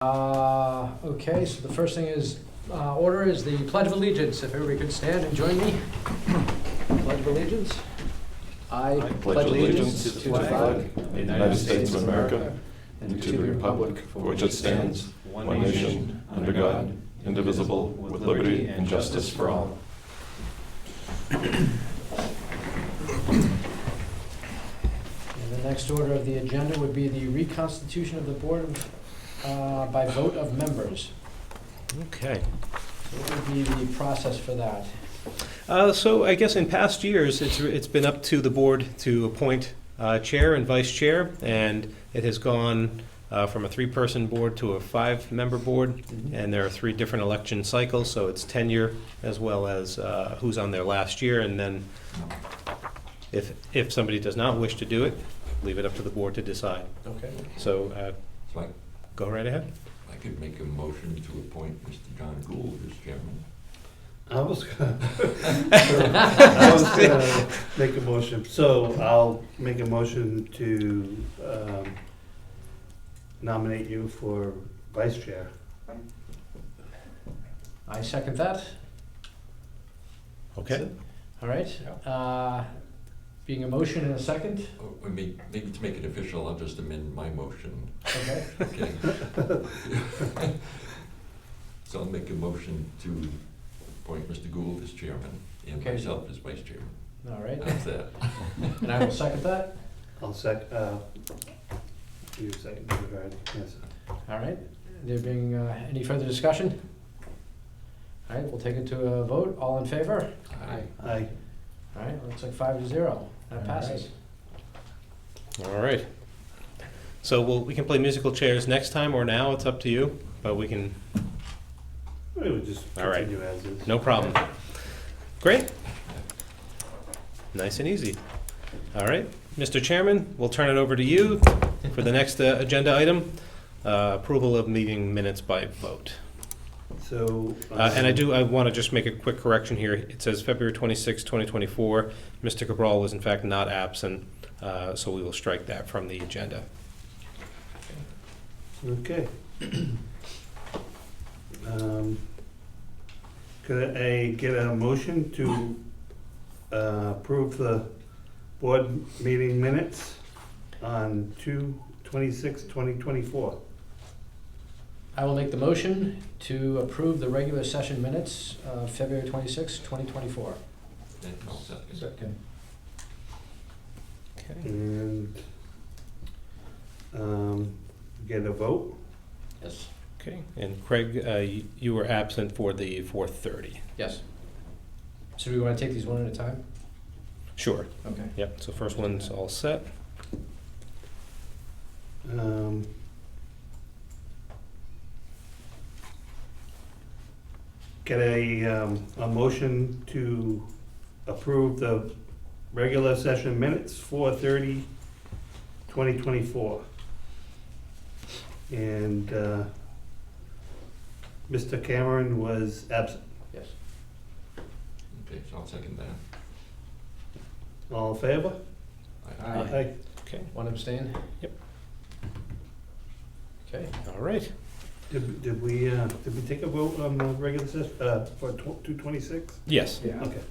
Okay, so the first thing is, order is the Pledge of Allegiance. If everybody could stand and join me. Pledge of Allegiance. I pledge allegiance to the flag of the United States of America and to the republic for which it stands, one nation, under God, indivisible, with liberty and justice for all. And the next order of the agenda would be the reconstitution of the board by vote of members. Okay. So what would be the process for that? So I guess in past years, it's been up to the board to appoint chair and vice chair, and it has gone from a 3-person board to a 5-member board, and there are 3 different election cycles, so it's tenure as well as who's on their last year, and then if somebody does not wish to do it, leave it up to the board to decide. Okay. So go right ahead. I could make a motion to appoint Mr. John Gould as chairman. I was gonna make a motion, so I'll make a motion to nominate you for vice chair. I second that. Okay. All right. Being a motion and a second. Maybe to make it official, I'll just amend my motion. Okay. Okay. So I'll make a motion to appoint Mr. Gould as chairman and Okay. myself as vice chairman. All right. How's that? And I will second that. I'll you second, right, yes. All right. There being any further discussion? All right, we'll take it to a vote. All in favor? Aye. Aye. All right, looks like 5-0. That passes. All right. So we can play musical chairs next time or now, it's up to you, but we can, We would just All right. continue as is. no problem. Great. Nice and easy. All right, Mr. Chairman, we'll turn it over to you for the next agenda item, approval of meeting minutes by vote. So. And I want to just make a quick correction here. It says February 26, 2024. Mr. Cabral was in fact not absent, so we will strike that from the agenda. Okay. Could I get a motion to approve the board meeting minutes on 2/26/2024? I will make the motion to approve the regular session minutes of February 26, 2024. And I'll second. Okay. And get a vote? Yes. Okay. And Craig, you were absent for the 4:30. Yes. So do we want to take these one at a time? Sure. Okay. Yep. So first one's all set. Get a motion to approve the regular session minutes 4/30/2024. And Mr. Cameron was absent. Yes. Okay, so I'll second that. All in favor? Aye. Okay. One abstain? Yep. Okay. All right. Did we take a vote on the regular session, for 2/26? Yes. Yeah. Okay.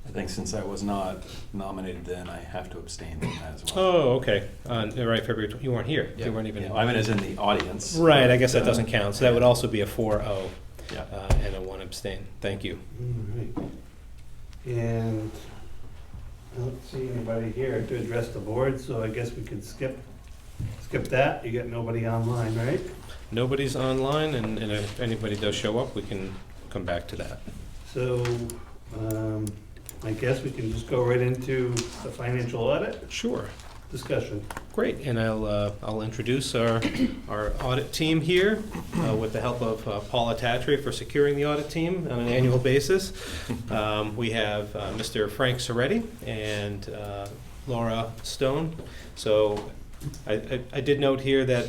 I think since I was not nominated then, I have to abstain from that as well. Oh, okay. Right, February. You weren't here. Yeah. You weren't even. Yeah, I mean, as in the audience. Right. I guess that doesn't count. So that would also be a 4-0 Yeah. and a 1 abstain. Thank you. All right. And I don't see anybody here to address the board, so I guess we can skip that. You got nobody online, right? Nobody's online, and if anybody does show up, we can come back to that. So, I guess we can just go right into the financial audit Sure. discussion. Great, and I'll introduce our audit team here with the help of Paula Tatry for securing the audit team on an annual basis. We have Mr. Frank Soretti and Laura Stone. So I did note here that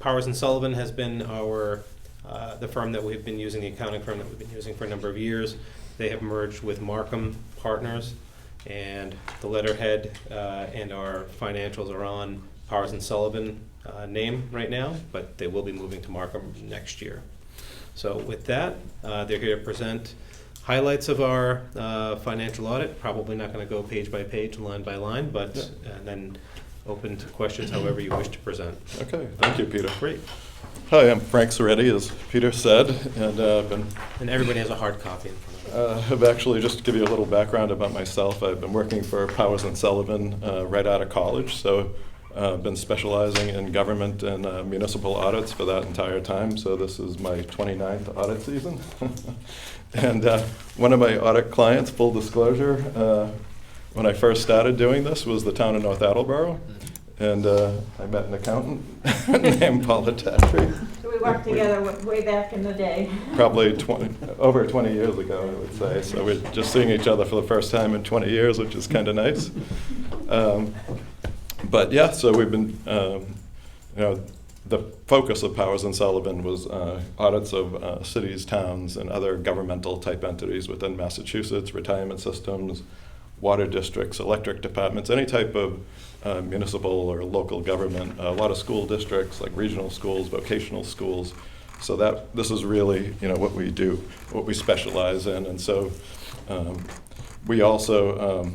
Powers and Sullivan has been the firm that we've been using, the accounting firm that we've been using for a number of years. They have merged with Markham Partners, and the letterhead and our financials are on Powers and Sullivan name right now, but they will be moving to Markham next year. So with that, they're here to present highlights of our financial audit. Probably not going to go page by page, line by line, but and then open to questions however you wish to present. Okay, thank you, Peter. Great. Hi, I'm Frank Soretti, as Peter said, and And everybody has a hard copy in front of them. I've actually, just to give you a little background about myself, I've been working for Powers & Sullivan right out of college, so I've been specializing in government and municipal audits for that entire time, so this is my 29th audit season. And one of my audit clients, full disclosure, when I first started doing this was the town of North Attleboro, and I met an accountant named Paula Tatry. So we worked together way back in the day. Probably over 20 years ago, I would say. So we're just seeing each other for the first time in 20 years, which is kind of nice. But yeah, so we've been, the focus of Powers & Sullivan was audits of cities, towns, and other governmental type entities within Massachusetts, retirement systems, water districts, electric departments, any type of municipal or local government, a lot of school districts like regional schools, vocational schools. So that this is really what we do, what we specialize in. And so we also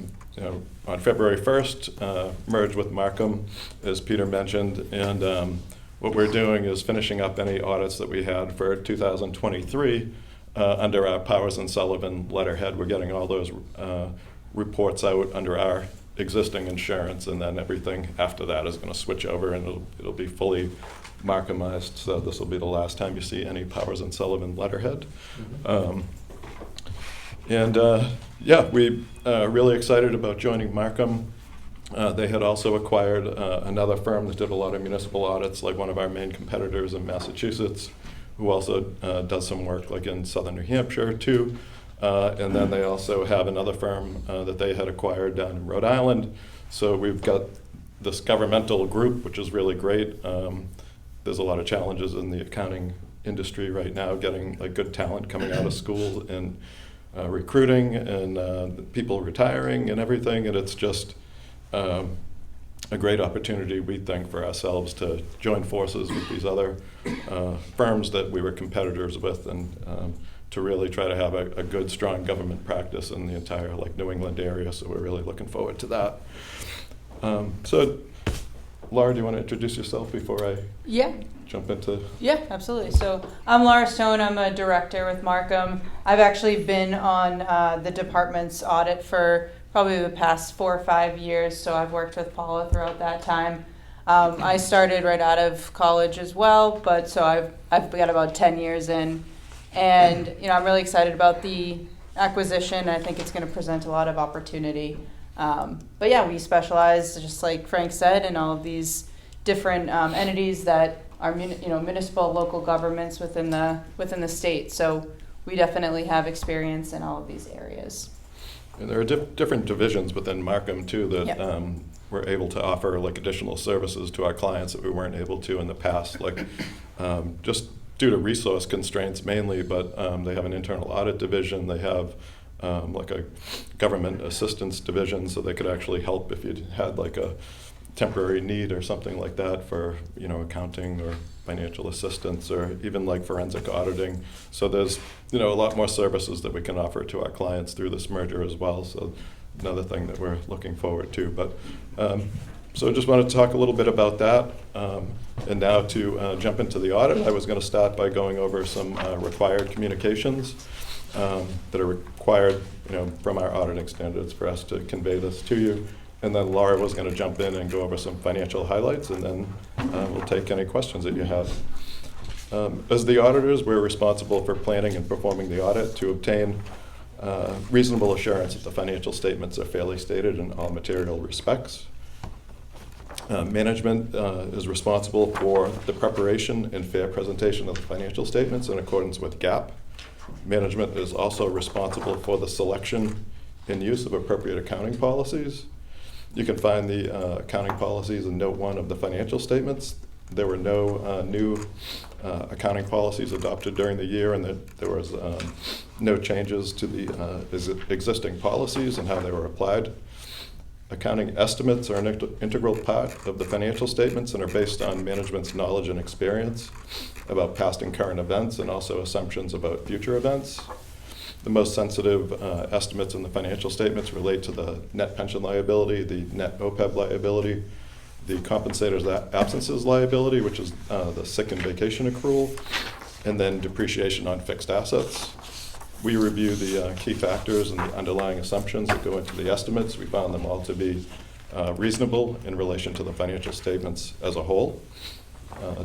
on February 1st merged with Markham, as Peter mentioned, and what we're doing is finishing up any audits that we had for 2023 under our Powers & Sullivan letterhead. We're getting all those reports out under our existing insurance, and then everything after that is going to switch over, and it'll be fully Markhamized. So this will be the last time you see any Powers & Sullivan letterhead. Yeah, we really excited about joining Markham. They had also acquired another firm that did a lot of municipal audits, like one of our main competitors in Massachusetts, who also does some work like in southern New Hampshire too. And then they also have another firm that they had acquired down in Rhode Island. So we've got this governmental group, which is really great. There's a lot of challenges in the accounting industry right now, getting like good talent coming out of school and recruiting and people retiring and everything. And it's just a great opportunity, we think, for ourselves to join forces with these other firms that we were competitors with, and to really try to have a good, strong government practice in the entire New England area. So we're really looking forward to that. So, Laura, do you want to introduce yourself before I jump into? Yeah, absolutely. So I'm Laura Stone. I'm a director with Markham. I've actually been on the department's audit for probably the past 4 or 5 years. So I've worked with Paula throughout that time. I started right out of college as well, but so I've got about 10 years in. And I'm really excited about the acquisition. I think it's going to present a lot of opportunity. But yeah, we specialize, just like Frank said, in all of these different entities that are municipal, local governments within the state. So we definitely have experience in all of these areas. And there are different divisions within Markham too that we're able to offer additional services to our clients that we weren't able to in the past, just due to resource constraints mainly, but they have an internal audit division. They have a government assistance division, so they could actually help if you had a temporary need or something like that for accounting or financial assistance, or even forensic auditing. So there's a lot more services that we can offer to our clients through this merger as well. So another thing that we're looking forward to. But so just wanted to talk a little bit about that. And now to jump into the audit, I was going to start by going over some required communications that are required from our auditing standards for us to convey this to you. And then Laura was going to jump in and go over some financial highlights, and then we'll take any questions that you have. As the auditors, we're responsible for planning and performing the audit to obtain reasonable assurance that the financial statements are fairly stated in all material respects. Management is responsible for the preparation and fair presentation of the financial statements in accordance with GAAP. Management is also responsible for the selection and use of appropriate accounting policies. You can find the accounting policies in Note 1 of the financial statements. There were no new accounting policies adopted during the year, and there was no changes to the existing policies and how they were applied. Accounting estimates are an integral part of the financial statements and are based on management's knowledge and experience about past and current events and also assumptions about future events. The most sensitive estimates in the financial statements relate to the net pension liability, the net OPEB liability, the compensator's absences liability, which is the sick and vacation accrual, and then depreciation on fixed assets. We review the key factors and the underlying assumptions that go into the estimates. We found them all to be reasonable in relation to the financial statements as a whole.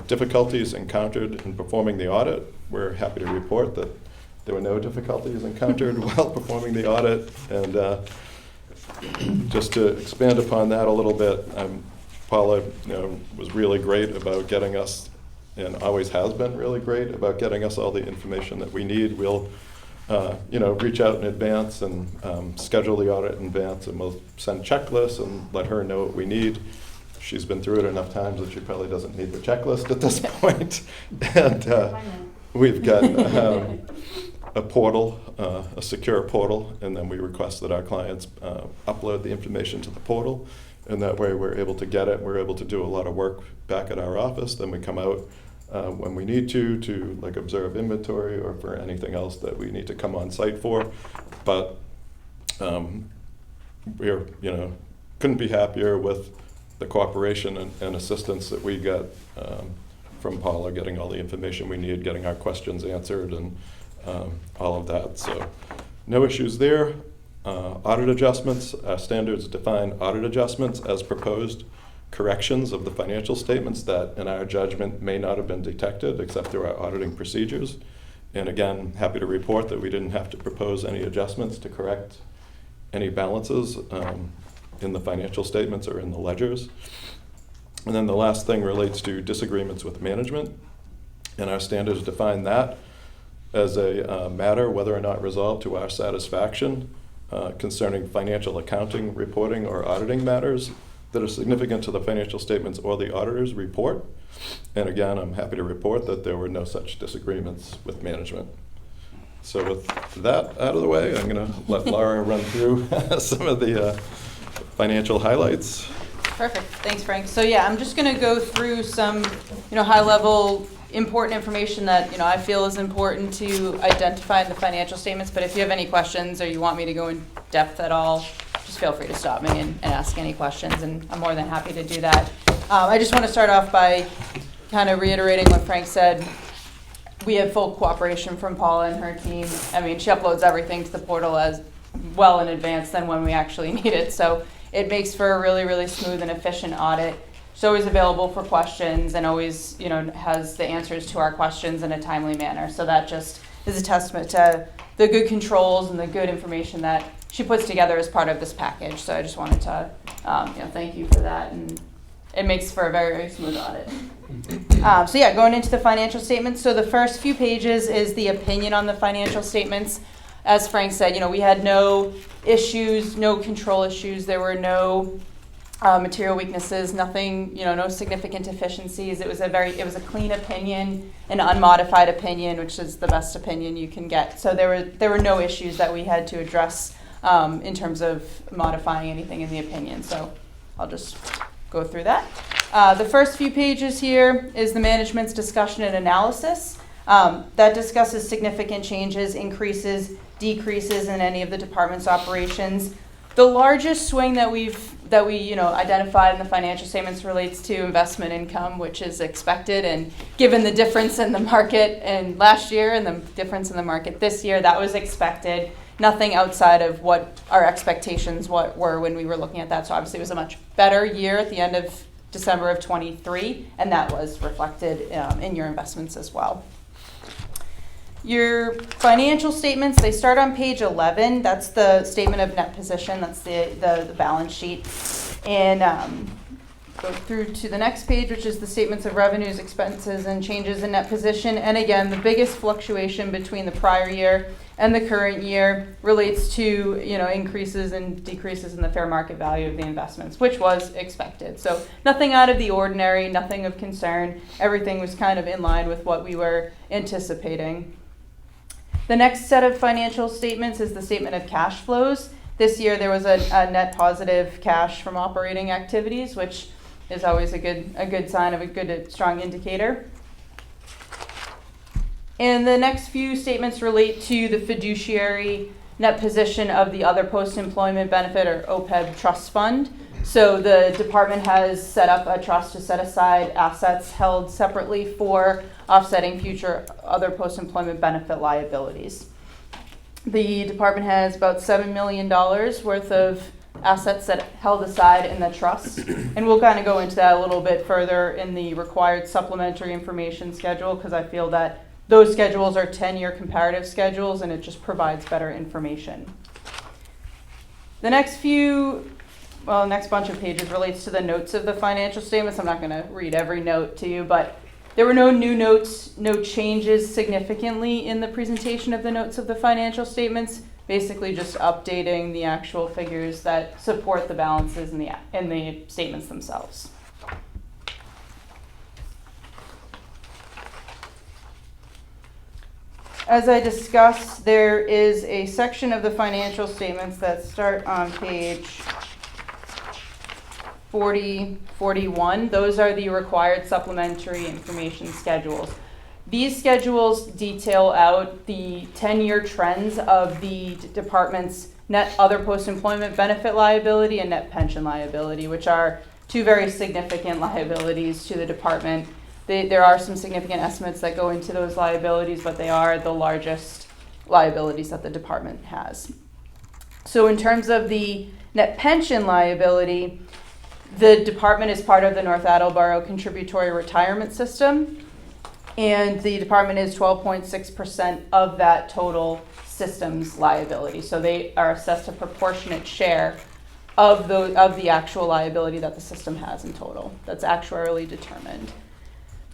Difficulties encountered in performing the audit. We're happy to report that there were no difficulties encountered while performing the audit. And just to expand upon that a little bit, Paula was really great about getting us, and always has been really great about getting us all the information that we need. We'll reach out in advance and schedule the audit in advance, and we'll send checklists and let her know what we need. She's been through it enough times that she probably doesn't need the checklist at this point. And we've got a portal, a secure portal, and then we request that our clients upload the information to the portal, and that way we're able to get it. We're able to do a lot of work back at our office. Then we come out when we need to like observe inventory or for anything else that we need to come on site for. But we're couldn't be happier with the cooperation and assistance that we got from Paula, getting all the information we need, getting our questions answered, and all of that. So no issues there. Audit adjustments. Standards define audit adjustments as proposed corrections of the financial statements that, in our judgment, may not have been detected except through our auditing procedures. And again, happy to report that we didn't have to propose any adjustments to correct any balances in the financial statements or in the ledgers. And then the last thing relates to disagreements with management. And our standards define that as a matter, whether or not resolved to our satisfaction, concerning financial accounting, reporting, or auditing matters that are significant to the financial statements or the auditor's report. And again, I'm happy to report that there were no such disagreements with management. So with that out of the way, I'm going to let Laura run through some of the financial highlights. Perfect. Thanks, Frank. So yeah, I'm just going to go through some, high-level important information that, I feel is important to identify in the financial statements. But if you have any questions or you want me to go in depth at all, just feel free to stop me and ask any questions, and I'm more than happy to do that. I just want to start off by kind of reiterating what Frank said. We have full cooperation from Paula and her team. I mean, she uploads everything to the portal as well in advance than when we actually need it. So it makes for a really, really smooth and efficient audit. She's always available for questions and always, has the answers to our questions in a timely manner. So that just is a testament to the good controls and the good information that she puts together as part of this package. So I just wanted to, thank you for that. And it makes for a very, very smooth audit. So yeah, going into the financial statements. So the first few pages is the opinion on the financial statements. As Frank said, we had no issues, no control issues. There were no material weaknesses, nothing, no significant deficiencies. It was a clean opinion, an unmodified opinion, which is the best opinion you can get. So there were no issues that we had to address in terms of modifying anything in the opinion. So I'll just go through that. The first few pages here is the management's discussion and analysis. That discusses significant changes, increases, decreases in any of the department's operations. The largest swing that we identified in the financial statements relates to investment income, which is expected, and given the difference in the market in last year and the difference in the market this year, that was expected. Nothing outside of what our expectations were when we were looking at that. So obviously it was a much better year at the end of December of 23, and that was reflected in your investments as well. Your financial statements, they start on page 11. That's the statement of net position. That's the balance sheet. And go through to the next page, which is the statements of revenues, expenses, and changes in net position. And again, the biggest fluctuation between the prior year and the current year relates to increases and decreases in the fair market value of the investments, which was expected. So nothing out of the ordinary, nothing of concern. Everything was kind of in line with what we were anticipating. The next set of financial statements is the statement of cash flows. This year there was a net positive cash from operating activities, which is always a good sign of a good, strong indicator. And the next few statements relate to the fiduciary net position of the other post-employment benefit, or OPEB trust fund. So the department has set up a trust to set aside assets held separately for offsetting future other post-employment benefit liabilities. The department has about $7 million worth of assets that held aside in the trust. And we'll kind of go into that a little bit further in the required supplementary information schedule, because I feel that those schedules are 10-year comparative schedules, and it just provides better information. The next bunch of pages relates to the notes of the financial statements. I'm not going to read every note to you, but there were no new notes, no changes significantly in the presentation of the notes of the financial statements, basically just updating the actual figures that support the balances in the statements themselves. As I discussed, there is a section of the financial statements that start on page 41. Those are the required supplementary information schedules. These schedules detail out the 10-year trends of the department's net other post-employment benefit liability and net pension liability, which are two very significant liabilities to the department. There are some significant estimates that go into those liabilities, but they are the largest liabilities that the department has. So in terms of the net pension liability, the department is part of the North Attleboro Contributory Retirement System, and the department is 12.6% of that total system's liability. So they are assessed a proportionate share of the actual liability that the system has in total. That's actuarially determined.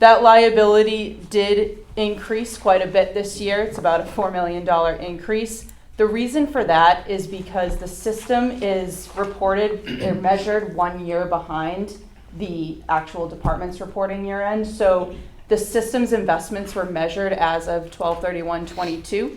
That liability did increase quite a bit this year. It's about a $4 million increase. The reason for that is because the system is reported or measured 1 year behind the actual department's reporting year end. So the system's investments were measured as of 12/31/22,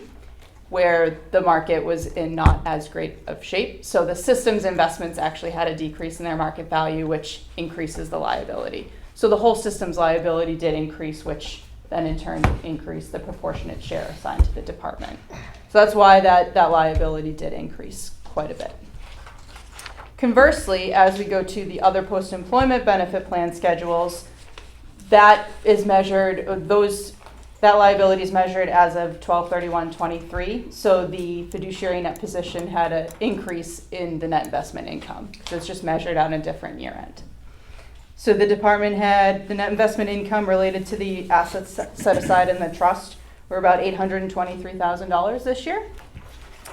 where the market was in not as great of shape. So the system's investments actually had a decrease in their market value, which increases the liability. So the whole system's liability did increase, which then in turn increased the proportionate share assigned to the department. So that's why that liability did increase quite a bit. Conversely, as we go to the other post-employment benefit plan schedules, that is measured, that liability is measured as of 12/31/23. So the fiduciary net position had an increase in the net investment income. So it's just measured on a different year end. So the department had the net investment income related to the assets set aside in the trust were about $823,000 this year.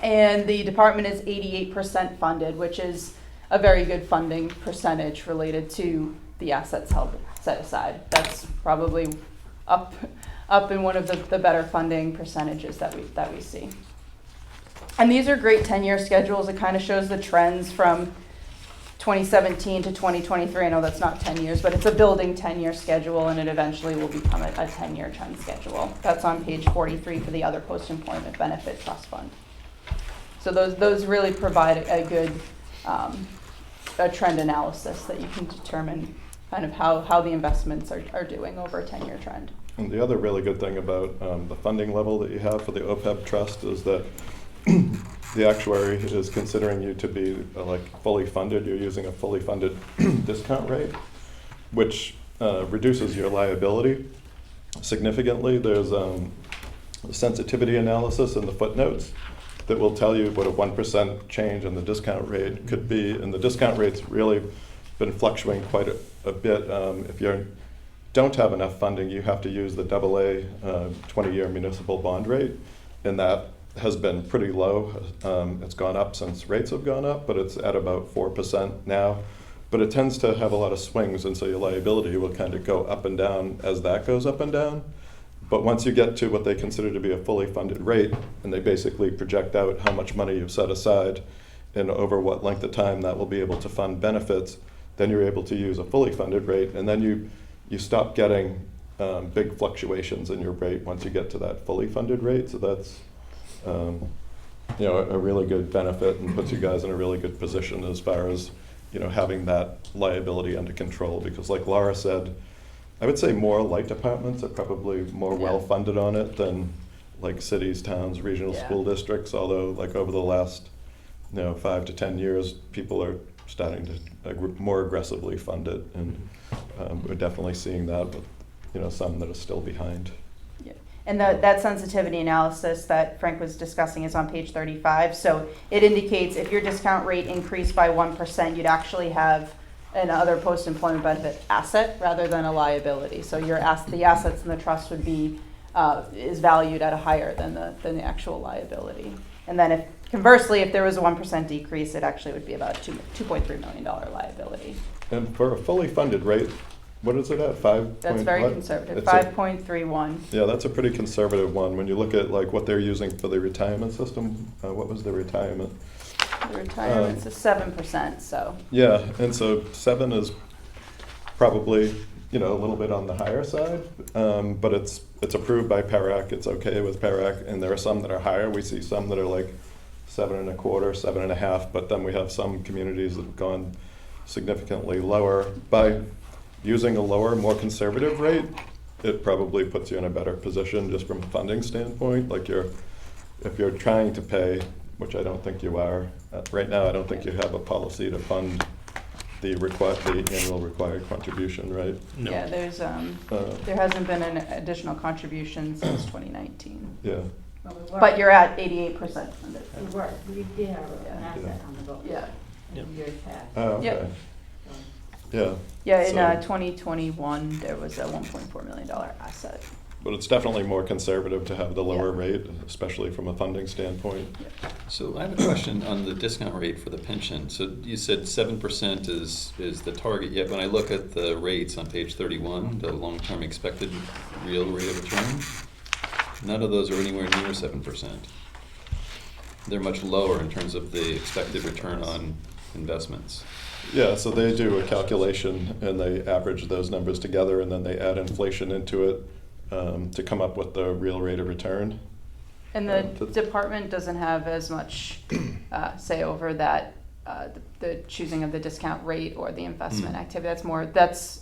And the department is 88% funded, which is a very good funding percentage related to the assets held set aside. That's probably up in one of the better funding percentages that we see. And these are great 10-year schedules. It kind of shows the trends from 2017 to 2023. I know that's not 10 years, but it's a building 10-year schedule, and it eventually will become a 10-year trend schedule. That's on page 43 for the other post-employment benefit trust fund. So those really provide a good a trend analysis that you can determine kind of how the investments are doing over a 10-year trend. And the other really good thing about the funding level that you have for the OPEB trust is that the actuary is considering you to be fully funded. You're using a fully funded discount rate, which reduces your liability significantly. There's a sensitivity analysis in the footnotes that will tell you what a 1% change in the discount rate could be. And the discount rate's really been fluctuating quite a bit. If you don't have enough funding, you have to use the AA 20-year municipal bond rate, and that has been pretty low. It's gone up since rates have gone up, but it's at about 4% now. But it tends to have a lot of swings, and so your liability will kind of go up and down as that goes up and down. But once you get to what they consider to be a fully funded rate, and they basically project out how much money you've set aside and over what length of time that will be able to fund benefits, then you're able to use a fully funded rate, and then you stop getting big fluctuations in your rate once you get to that fully funded rate. So that's you know, a really good benefit and puts you guys in a really good position as far as, you know, having that liability under control. Because like Laura said, I would say more light departments are probably more Yeah. well-funded on it than like cities, towns, regional Yeah. school districts, although like over the last, you know, 5 to 10 years, people are starting to more aggressively fund it, and we're definitely seeing that with, you know, some that are still behind. Yeah. And that sensitivity analysis that Frank was discussing is on page 35. So it indicates if your discount rate increased by 1%, you'd actually have another post-employment benefit asset rather than a liability. So the assets in the trust would be is valued at a higher than the actual liability. And then if conversely, if there was a 1% decrease, it actually would be about $2.3 million liability. And for a fully funded rate, what is it at, 5? That's very conservative, It's 5.31. Yeah, that's a pretty conservative one. When you look at like what they're using for the retirement system, what was the retirement? The retirement's a 7%, so. Yeah, and so 7 is probably, you know, a little bit on the higher side, but it's approved by PERAC, it's okay with PERAC, and there are some that are higher. We see some that are like 7.25, 7.5, but then we have some communities that have gone significantly lower. By using a lower, more conservative rate, it probably puts you in a better position just from a funding standpoint. Like if you're trying to pay, which I don't think you are, right now I don't think you have a policy to fund the annual required contribution, right? No. Yeah, there hasn't been an additional contribution since 2019. Yeah. Well, we were. But you're at 88% funded. We did have an Yeah. asset on the books. Yeah. In years past. Oh, okay. Yep. Yeah. Yeah, in So- 2021, there was a $1.4 million asset. But it's definitely more conservative to have the lower Yeah. rate, especially from a funding standpoint. So I have a question on the discount rate for the pension. So you said 7% is the target, yet when I look at the rates on page 31, the long-term expected real rate of return, none of those are anywhere near 7%. They're much lower in terms of the expected return on investments. Yeah, so they do a calculation and they average those numbers together and then they add inflation into it to come up with the real rate of return. And the department doesn't have as much say over that, the choosing of the discount rate or the investment activity. That's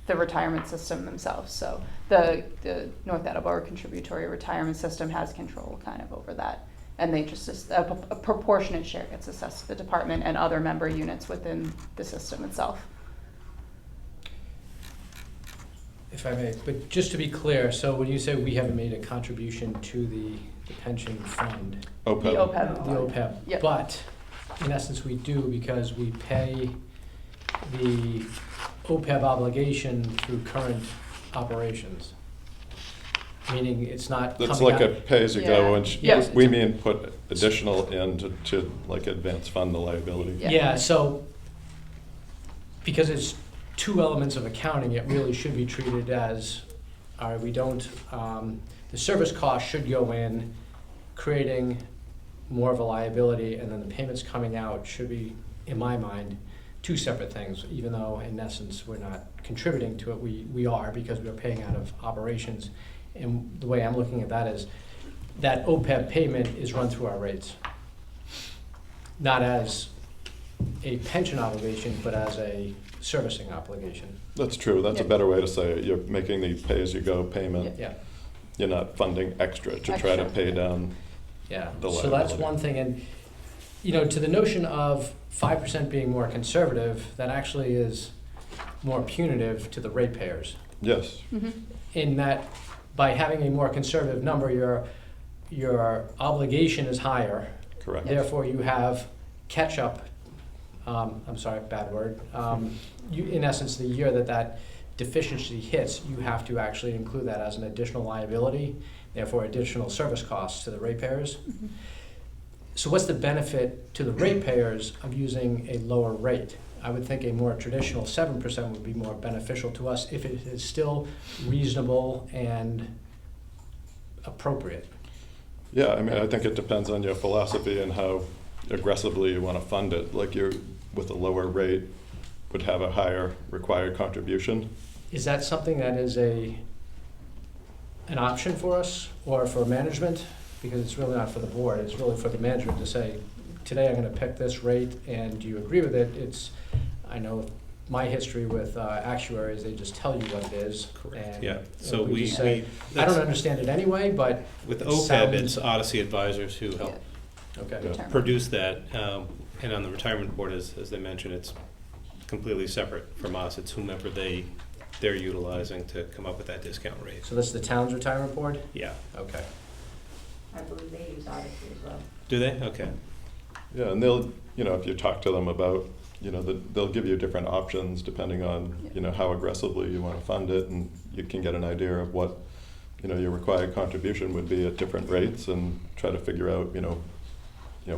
the retirement system themselves. So the North Attleboro Contributory Retirement System has control kind of over that. And they just, a proportionate share gets assessed to the department and other member units within the system itself. If I may, but just to be clear, so when you say we haven't made a contribution to the pension fund, OPEB. The OPEB. the OPEB, Yep. but in essence we do because we pay the OPEB obligation through current operations. Meaning it's not coming out. It's like a pay-as-you-go, Yeah. and Yes. we mean put additional in to like advance fund the liability. Yeah. Yeah, so because it's two elements of accounting, it really should be treated as, all right, we don't, the service cost should go in, creating more of a liability, and then the payments coming out should be, in my mind, two separate things, even though in essence we're not contributing to it, we are because we're paying out of operations. And the way I'm looking at that is that OPEB payment is run through our rates, not as a pension obligation, but as a servicing obligation. That's true, that's a Yeah. better way to say it. You're making the pay-as-you-go payment. Yeah, You're not funding extra to try to Extra. pay down. yeah. The So that's liability. one thing, and, you know, to the notion of 5% being more conservative, that actually is more punitive to the ratepayers. Yes, In that, by having a more conservative number, your obligation is higher. correct. Therefore, you have catch-up, I'm sorry, bad word. In essence, the year that deficiency hits, you have to actually include that as an additional liability, therefore additional service costs to the ratepayers. So what's the benefit to the ratepayers of using a lower rate? I would think a more traditional 7% would be more beneficial to us if it is still reasonable and appropriate. Yeah, I mean, I think it depends on your philosophy and how aggressively you want to fund it. Like you, with a lower rate, would have a higher required contribution. Is that something that is an option for us or for management? because it's really not for the board, it's really for the management to say, today I'm gonna pick this rate, and do you agree with it? I know my history with actuaries, they just tell you what it is. And Yeah, if so we we, just say, I that's- don't understand it anyway, but with it OPEB, sounds- it's Odyssey Advisors who help okay. Yeah. Determine. produce that. And on the retirement board, as they mentioned, it's completely separate from us. It's whomever they're utilizing to come up with that discount rate. So this is the town's retirement board? Yeah. Okay. I believe they use Odyssey as well. Do they? Okay. Yeah, and they'll, if you talk to them about, they'll give you different options depending on, how aggressively you want to fund it, and you can get an idea of what, your required contribution would be at different rates, and try to figure out,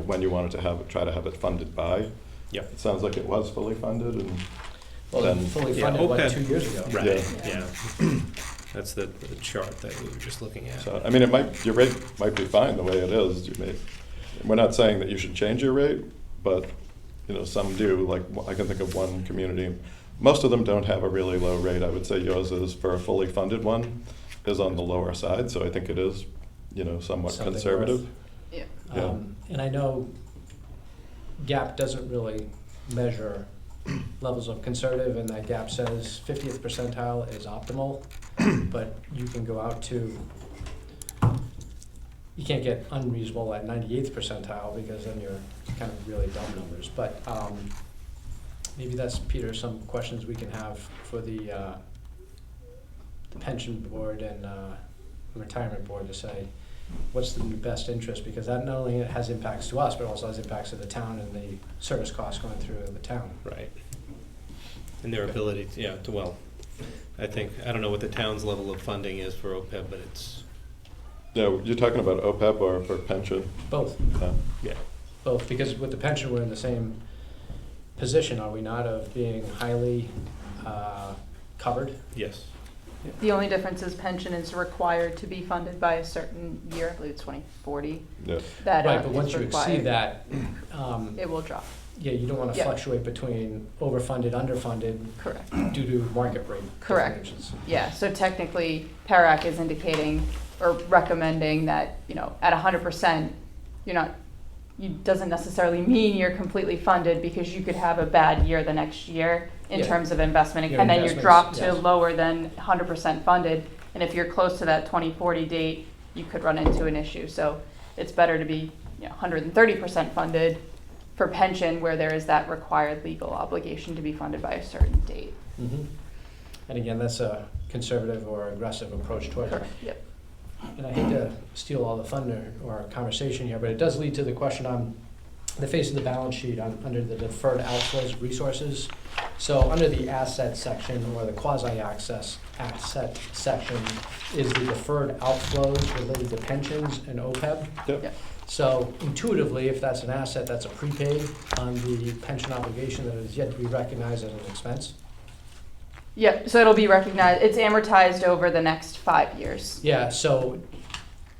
when you wanted to try to have it funded by. Yep. It sounds like it was fully funded, and Well, then, fully Yeah, funded, what, OPEB 2 years ago? Right, Yeah. yeah. That's the chart that we were just looking at. so, I mean, your rate might be fine the way it is. We're not saying that you should change your rate, but, some do, like, I can think of one community. Most of them don't have a really low rate. I would say yours is, for a fully funded one, is on the lower side, so I think it is, somewhat Something conservative. Yeah. Yeah. And I know GAP doesn't really measure levels of conservative, and that GAP says 50th percentile is optimal, but you can go out to, you can't get unreasonable at 98th percentile, because then you're kind of really dumb numbers. But maybe that's, Peter, some questions we can have for the pension board and retirement board to say, what's the best interest, because that not only has impacts to us, but also has impacts to the town and the service costs going through the town. Right. And their ability, I don't know what the town's level of funding is for OPEB, but it's, Yeah, you're talking about OPEB or for pension? Both, yeah. both, because with the pension, we're in the same position, are we not, of being highly covered? Yes. The only difference is pension is required to be funded by a certain year, I believe it's 2040. Yeah. That Right, but is once you exceed required. that, It will drop, yeah, you don't want to Yeah. fluctuate between overfunded, underfunded correct. due to market rate Correct. differentials. Yeah, so technically, PARAC is indicating or recommending that, at 100%, doesn't necessarily mean you're completely funded, because you could have a bad year the next year in Yeah. terms of investment, Your and then you investments, drop to yes. lower than 100% funded. And if you're close to that 2040 date, you could run into an issue. So it's better to be 130% funded for pension, where there is that required legal obligation to be funded by a certain date. Mhm. And again, that's a conservative or aggressive approach towards it. Correct, yep. And I hate to steal all the thunder or conversation here, but it does lead to the question on the face of the balance sheet under the deferred outflows resources. So under the asset section, or the quasi-asset section, is the deferred outflows related to pensions and OPEB. Yep. Yep. So intuitively, if that's an asset, that's a prepaid on the pension obligation that is yet to be recognized as an expense. Yep, so it'll be recognized, it's amortized over the next 5 years. Yeah, so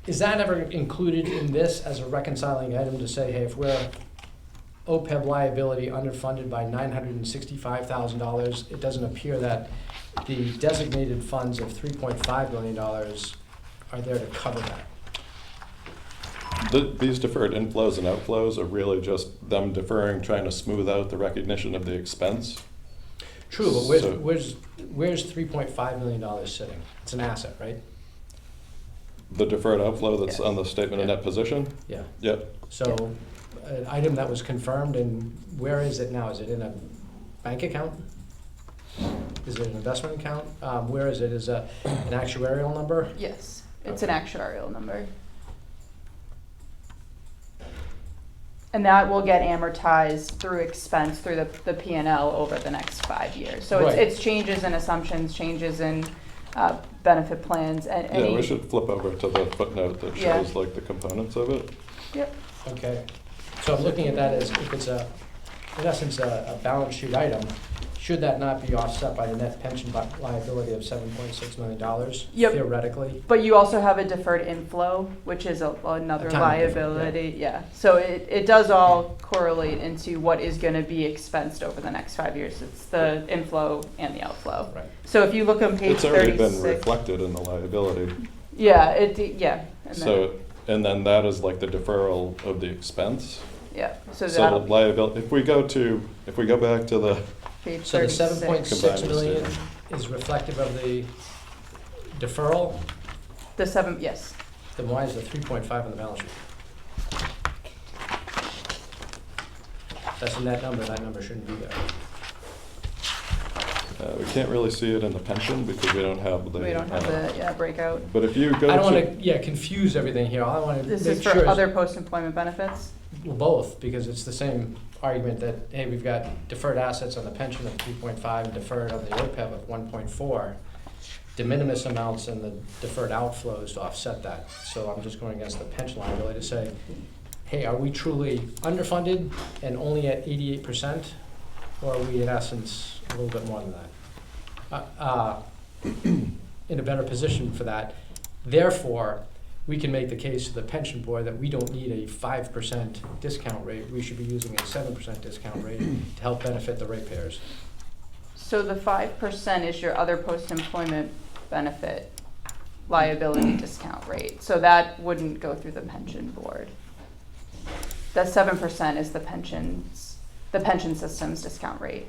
is that ever included in this as a reconciling item to say, hey, if we're OPEB liability underfunded by $965,000, it doesn't appear that the designated funds of $3.5 million are there to cover that? These deferred inflows and outflows are really just them deferring, trying to smooth out the recognition of the expense. True, but So- where's $3.5 million sitting? It's an asset, right? The deferred outflow that's Yes. on the statement of net position? Yeah. Yep. So an item that was confirmed, and where is it now? Is it in a bank account? Is it an investment account? Where is it? Is it an actuarial number? Yes, it's an actuarial number. And that will get amortized through expense through the P&L over the next 5 years. So Right. it's changes in assumptions, changes in benefit plans, and Yeah, any. we should flip over to the footnote that Yeah. shows like the components of it. Yep, Okay. So I'm looking at that as if it's in essence, a balance sheet item. Should that not be offset by the net pension liability of $7.6 million Yep. theoretically? but you also have a deferred inflow, which is another A tiny different, liability, yeah. So it does all correlate into what is gonna be expensed over the next 5 years. It's the inflow and the outflow. Right. So if you look on page It's already been 36. reflected in the liability. Yeah, and So, then, And then that is like the deferral of the expense. Yeah, so So the that'll liability, if we go back to the, page So the 36. 7.6 million is reflective of the deferral, The 7, yes. then why is the 3.5 on the balance sheet? That's a net number, that number shouldn't be there. we can't really see it in the pension because we don't have the. We don't have the breakout. But if you go I don't to. want to, confuse everything here, all I want to This make is sure for is. other post-employment benefits? Well, both, because it's the same argument that, hey, we've got deferred assets on the pension of 3.5 and deferred on the OPEB of 1.4. De minimis amounts in the deferred outflows to offset that. So I'm just going against the pension liability to say, hey, are we truly underfunded and only at 88%? Or are we in essence a little bit more than that? In a better position for that. Therefore, we can make the case to the pension board that we don't need a 5% discount rate. We should be using a 7% discount rate to help benefit the ratepayers. So the 5% is your other post-employment benefit liability discount rate. So that wouldn't go through the pension board. The 7% is the pension system's discount rate.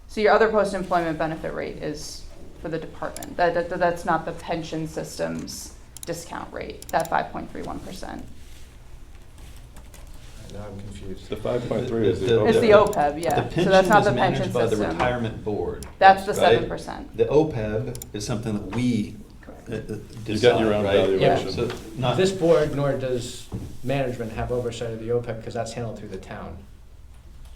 So your other post-employment benefit rate is for the department. That's not the pension system's discount rate, that 5.31%. Now I'm confused. The 5.3 is The- the. It's the OPEB, yeah. The So that's not the pension is pension managed by the system. retirement board. That's the right? 7%. The OPEB is something that we Correct. You get your own decide, right? valuation. So not, This board nor does management have oversight of the OPEB because that's handled through the town.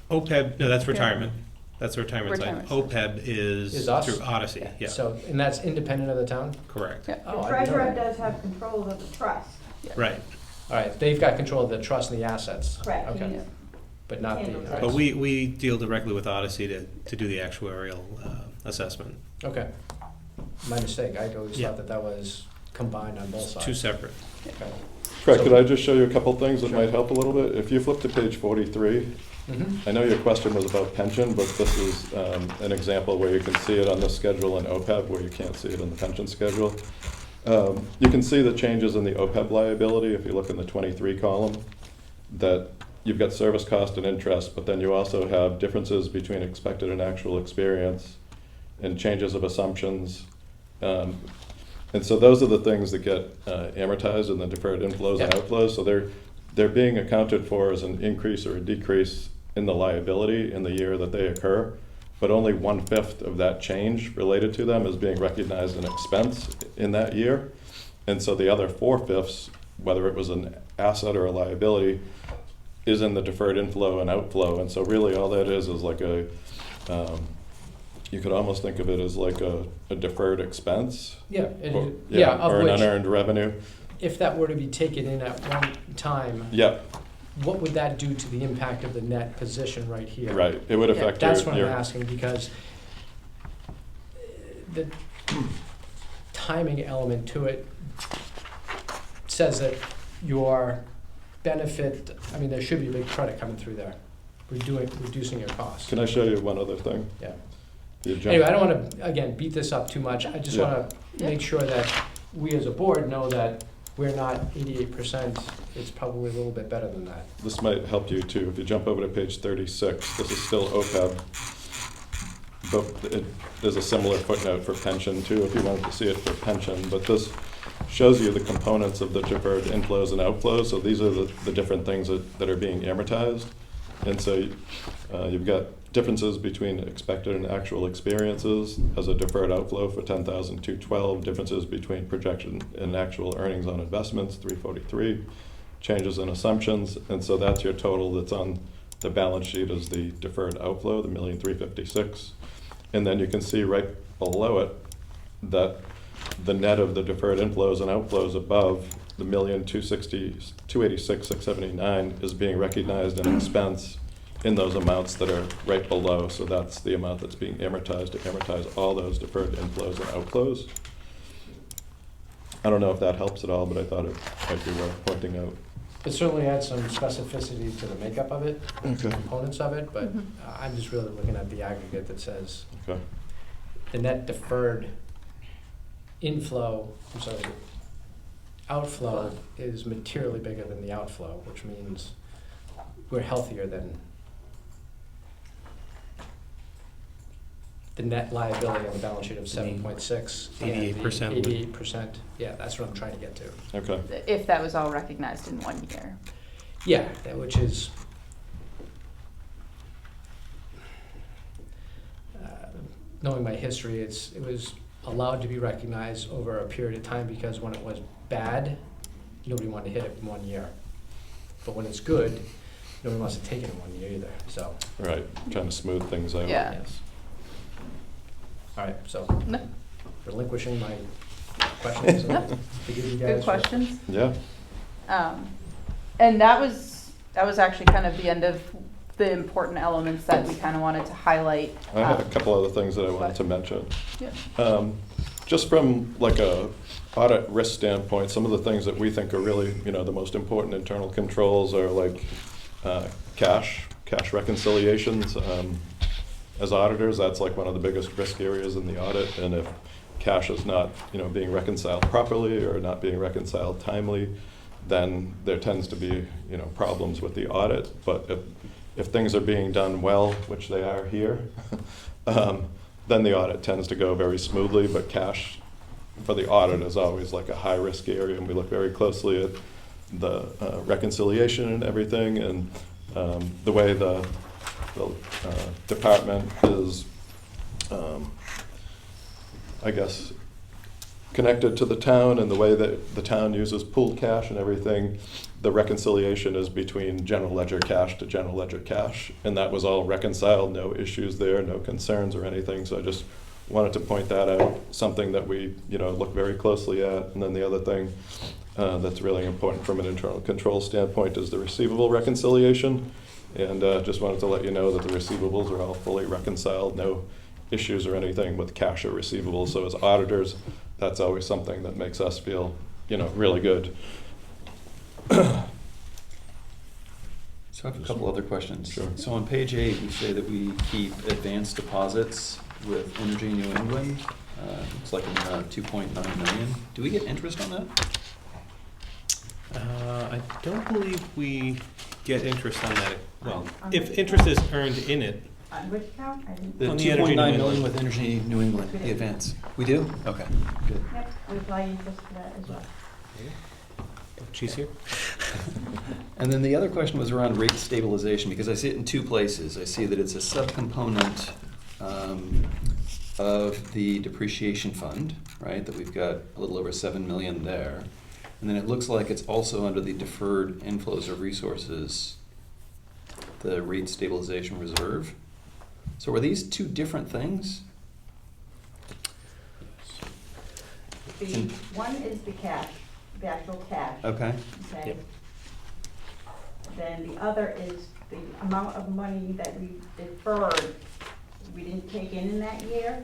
OPEB, no, that's retirement. That's the retirement side. Retirement. OPEB is Is us? through Odyssey, yeah, So, and that's independent of the town? correct. Yeah. Oh, The I didn't know treasurer that. does have control of the trust. Right, All right, they've got control of the trust and the assets. Correct. Okay, Yeah. but not the, Handles all right. but we deal directly with Odyssey to do the actuarial assessment. Okay. My mistake. I always Yeah. thought that was combined on both sides. Two separate. Okay. Fred, So- could I just show you a couple things that Sure. might help a little bit? If you flip to page 43, Mhm. I know your question was about pension, but this is an example where you can see it on the schedule in OPEB, where you can't see it in the pension schedule. You can see the changes in the OPEB liability if you look in the 23 column, that you've got service cost and interest, but then you also have differences between expected and actual experience and changes of assumptions. And so those are the things that get amortized in the deferred inflows and Yeah. outflows. So they're being accounted for as an increase or a decrease in the liability in the year that they occur, but only 1/5 of that change related to them is being recognized an expense in that year. And so the other 4/5, whether it was an asset or a liability, is in the deferred inflow and outflow. And so really all that is like you could almost think of it as like a deferred expense. Yeah, Or, and, yeah, or of an which, unearned revenue. if that were to be taken in at one time, Yeah, what would that do to the impact of the net position right here? right. It would Yeah, affect That's what I'm your asking, because the timing element to it says that your benefit, I mean, there should be a big credit coming through there, reducing your costs. Can I show you one other thing? Yeah. You jump- Anyway, I don't want to, again, beat this up too much. I just Yeah. want to Yeah. make sure that we as a board know that we're not 88%. It's probably a little bit better than that. This might help you too. If you jump over to page 36, this is still OPEB. But there's a similar footnote for pension too, if you wanted to see it for pension. But this shows you the components of the deferred inflows and outflows. So these are the different things that are being amortized. And so you've got differences between expected and actual experiences as a deferred outflow for 10,212, differences between projection and actual earnings on investments, 343, changes in assumptions, and so that's your total that's on the balance sheet as the deferred outflow, the 1,356,000. And then you can see right below it that the net of the deferred inflows and outflows above the 286,679 is being recognized in expense in those amounts that are right below. So that's the amount that's being amortized to amortize all those deferred inflows and outflows. I don't know if that helps at all, but I thought it might be worth pointing out. It certainly adds some specificity to the makeup of it, Okay. components of it, but Mhm. I'm just really looking at the aggregate that says Okay. the net deferred inflow, I'm sorry, outflow is materially bigger than the outflow, which means we're healthier than the net liability on the balance sheet of 7.6. 88%. 88%, yeah, that's what I'm trying to get to. Okay. If that was all recognized in 1 year. Yeah, which is, knowing my history, it was allowed to be recognized over a period of time because when it was bad, nobody wanted to hit it in 1 year. But when it's good, nobody wants to take it in 1 year either, so. Right, trying to smooth things out. Yeah. Yes. All right, so No, relinquishing my questions. No. Forgive you guys. good for- questions. Yeah, And that was actually kind of the end of the important elements that we kind of wanted to highlight. I had a couple other things that I wanted to mention. Yeah. Just from like a audit risk standpoint, some of the things that we think are really, the most important internal controls are like cash reconciliations. As auditors, that's like one of the biggest risk areas in the audit, and if cash is not, being reconciled properly or not being reconciled timely, then there tends to be, problems with the audit. But if things are being done well, which they are here, then the audit tends to go very smoothly. But cash for the audit is always like a high-risk area, and we look very closely at the reconciliation and everything, and the way the department is, I guess, connected to the town, and the way that the town uses pooled cash and everything. The reconciliation is between general ledger cash to general ledger cash, and that was all reconciled, no issues there, no concerns or anything. So I just wanted to point that out, something that we look very closely at. And then the other thing that's really important from an internal control standpoint is the receivable reconciliation. And just wanted to let you know that the receivables are all fully reconciled, no issues or anything with cash or receivables. So as auditors, that's always something that makes us feel, really good. So I have a couple other questions. Sure. So on page 8, we say that we keep advanced deposits with Energy New England. Looks like an amount of $2.9 million. Do we get interest on that? I don't believe we get interest on that. Well, On if which interest is account? earned in it, On which account? I didn't. The On the Energy New 2.9 million England. with Energy New England, the advance. We do? Okay, good. Yep, we apply interest to that as well. she's here. And then the other question was around rate stabilization, because I see it in two places. I see that it's a subcomponent of the depreciation fund, right? That we've got a little over 7 million there. And then it looks like it's also under the deferred inflows of resources, the rate stabilization reserve. So are these two different things? The one is the cash, the actual cash. Okay. Okay. Yep. Then the other is the amount of money that we deferred, we didn't take in that year.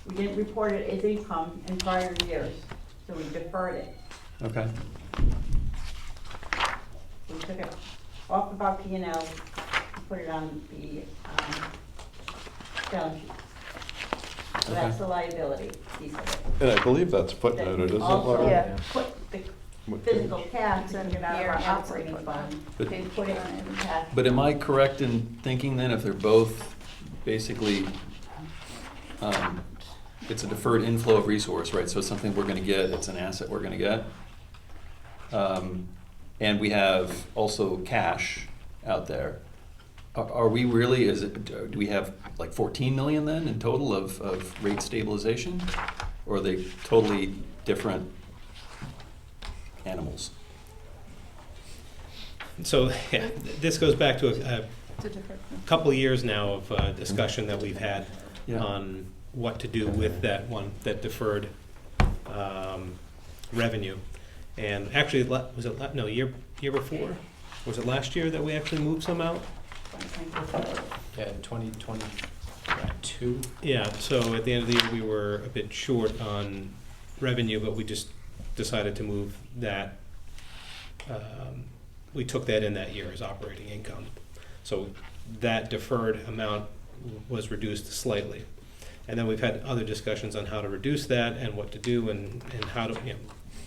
We didn't report it as income in prior years, so we deferred it. Okay. We took it off of our P&L, and put it on the balance sheet. So that's the liability piece of it. And I believe that's footnoted, isn't it, Also, Laura? Yeah. put the What physical page? cash, It's and in get out of here our and it's operating in fund, But- and put it in cash. But am I correct in thinking then if they're both basically, it's a deferred inflow of resource, right? So it's something we're gonna get, it's an asset we're gonna get. And we have also cash out there. Are we really, do we have like 14 million then in total of rate stabilization? Or are they totally different animals? So, yeah, this goes back to a It's a different. couple of years now of discussion that we've had Yeah. on what to do with that deferred revenue. And actually, was it, year before? Was it last year that we actually moved some out? Yeah, 2022. Yeah, so at the end of the year, we were a bit short on revenue, but we just decided to move that. We took that in that year as operating income. So that deferred amount was reduced slightly. And then we've had other discussions on how to reduce that and what to do and how to,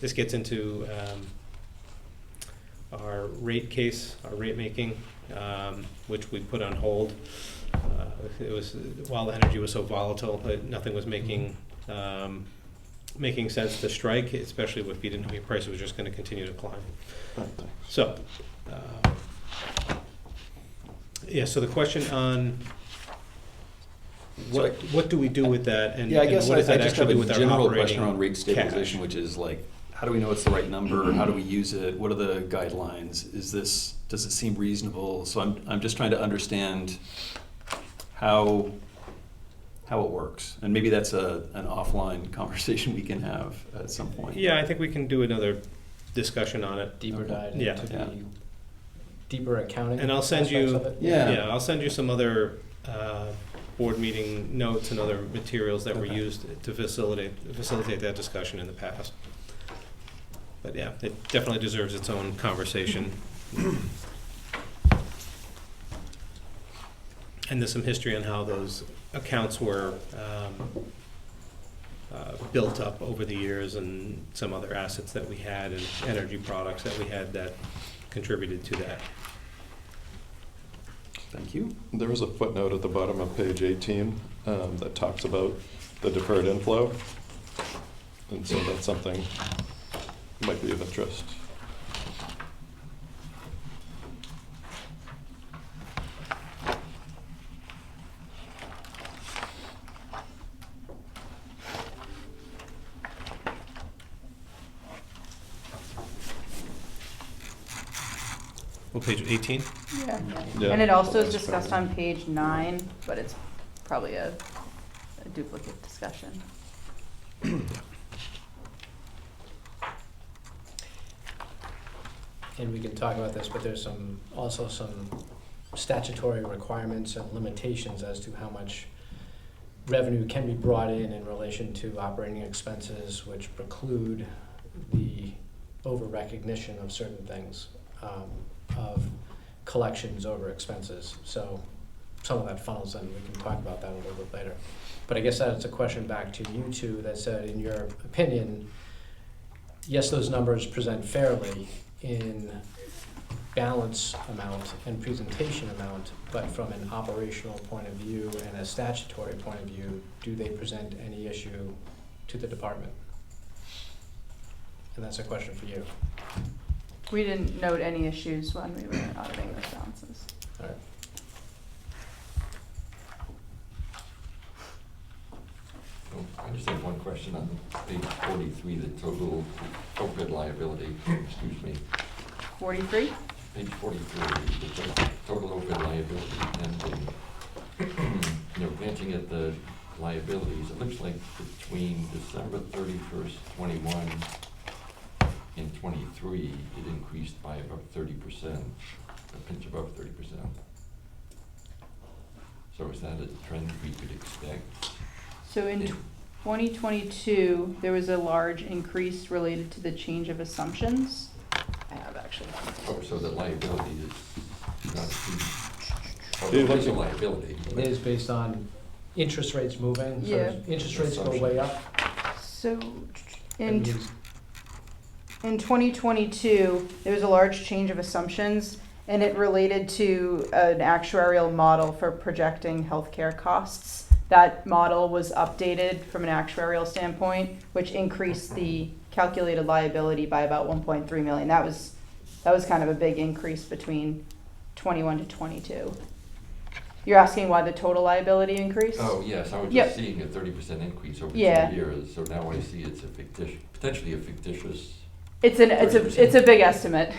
This gets into our rate case, our rate making, which we put on hold. It was, while energy was so volatile, nothing was making sense to strike, especially if you didn't know your price was just going to continue to climb. Right, thanks. So, yeah, so the question on what do we do with that, and Yeah, I and guess what I does that just actually have do a with our general operating question on rate stabilization, cash? which is like, how do we know it's the right number? How do we use it? What are the guidelines? Does it seem reasonable? So I'm just trying to understand how it works. And maybe that's an offline conversation we can have at some point. Yeah, I think we can do another discussion on it. Deeper dive Yeah. into Yeah. the deeper accounting And I'll send aspects you, of it. Yeah. I'll send you some other board meeting notes and other materials that were Okay. used to facilitate that discussion in the past. But yeah, it definitely deserves its own conversation. And there's some history on how those accounts were built up over the years, and some other assets that we had and energy products that we had that contributed to that. Thank you. There is a footnote at the bottom of page 18 that talks about the deferred inflow. And so that's something that might be of interest. Well, page 18? Yeah. Yeah. And it also is discussed on page 9, but it's probably a duplicate discussion. And we can talk about this, but there's also some statutory requirements and limitations as to how much revenue can be brought in relation to operating expenses, which preclude the over-recognition of certain things, of collections over expenses. So some of that funnels in. We can talk about that a little bit later. But I guess that's a question back to you two that said, in your opinion, yes, those numbers present fairly in balance amount and presentation amount, but from an operational point of view and a statutory point of view, do they present any issue to the department? And that's a question for you. We didn't note any issues when we were auditing those balances. All right. I just have one question on page 43, the total OPEB liability, excuse me. 43? Page 43, the total OPEB liability, and glancing at the liabilities, it looks like between December 31st, 21 and 23, it increased by about 30%, a pinch above 30%. So is that a trend we could expect? So in 2022, there was a large increase related to the change of assumptions. I have actually. Oh, so the liability is not huge. Oh, Yeah, it is a like- liability. It is based on interest rates moving. So Yeah. if interest rates go way up, So that in means- In 2022, there was a large change of assumptions, and it related to an actuarial model for projecting healthcare costs. That model was updated from an actuarial standpoint, which increased the calculated liability by about 1.3 million. That was kind of a big increase between 21 to 22. You're asking why the total liability increased? Oh, yes, I was Yep. just seeing a 30% increase over 2 Yeah. years, so now I see it's a fictitious, potentially a fictitious. It's a big estimate.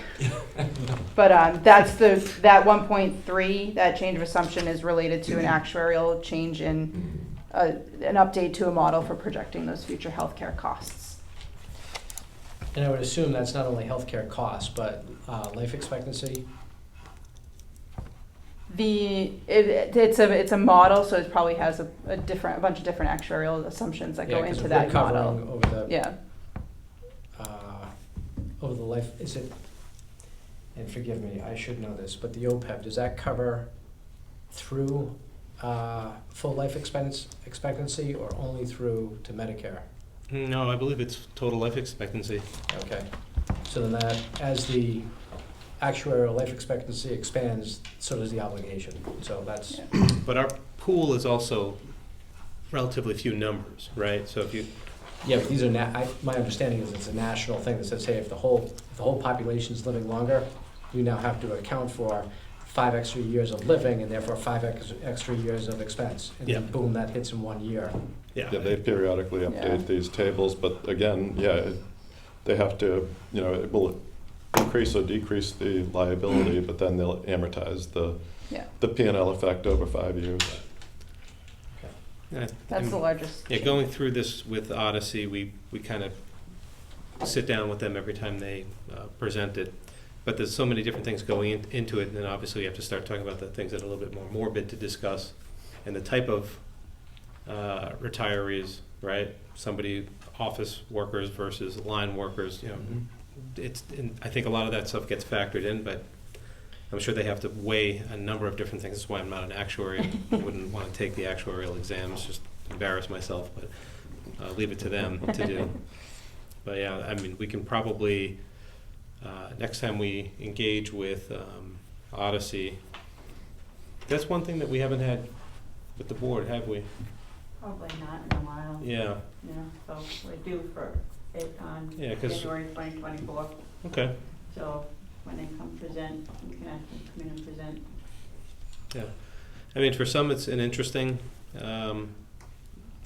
But that 1.3, that change of assumption is related to an actuarial change in an update to a model for projecting those future healthcare costs. And I would assume that's not only healthcare costs, but life expectancy. It's a model, so it probably has a bunch of different actuarial assumptions that go Yeah, 'cause into if we're that model. covering over the Yeah. over the life, is it, and forgive me, I should know this, but the OPEB, does that cover through full life expectancy or only through to Medicare No, I believe it's total life expectancy. Okay. So then that, as the actuarial life expectancy expands, so does the obligation. So that's, But our pool is also relatively few numbers, right? So if you, yeah, but these are, my understanding is it's a national thing that says, hey, if the whole population's living longer, you now have to account for 5 extra years of living and therefore 5 extra years of expense. And then Yeah. boom, that hits in 1 year. yeah. Yeah, they periodically Yeah. update these tables, but again, they have to, it will increase or decrease the liability, but then they'll amortize Yeah, the P&L effect over 5 years. Yeah, that's the largest. Yeah, change. going through this with Odyssey, we kind of sit down with them every time they present it. But there's so many different things going into it, and then obviously you have to start talking about the things that are a little bit more morbid to discuss, and the type of retirees, right? Somebody, office workers versus line workers, I think a lot of that stuff gets factored in, but I'm sure they have to weigh a number of different things. That's why I'm not an actuary. I wouldn't want to take the actuarial exams, just embarrass myself, but I'll leave it to them to do. But yeah, I mean, we can probably, next time we engage with Odyssey, that's one thing that we haven't had with the board, have we? Probably not in a while. Yeah, So we're due for it on Yeah, 'cause- January 2024. okay, So when they come present, we can ask them to come in and present. yeah. I mean, for some, it's an interesting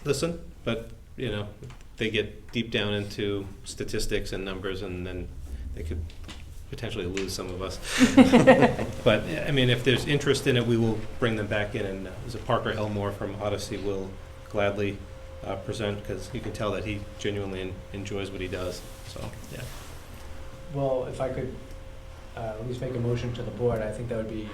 listen, but, they get deep down into statistics and numbers, and then they could potentially lose some of us. But, I mean, if there's interest in it, we will bring them back in, and there's a Parker Elmore from Odyssey will gladly present, because you can tell that he genuinely enjoys what he does, so, yeah. Well, if I could at least make a motion to the board, I think that would be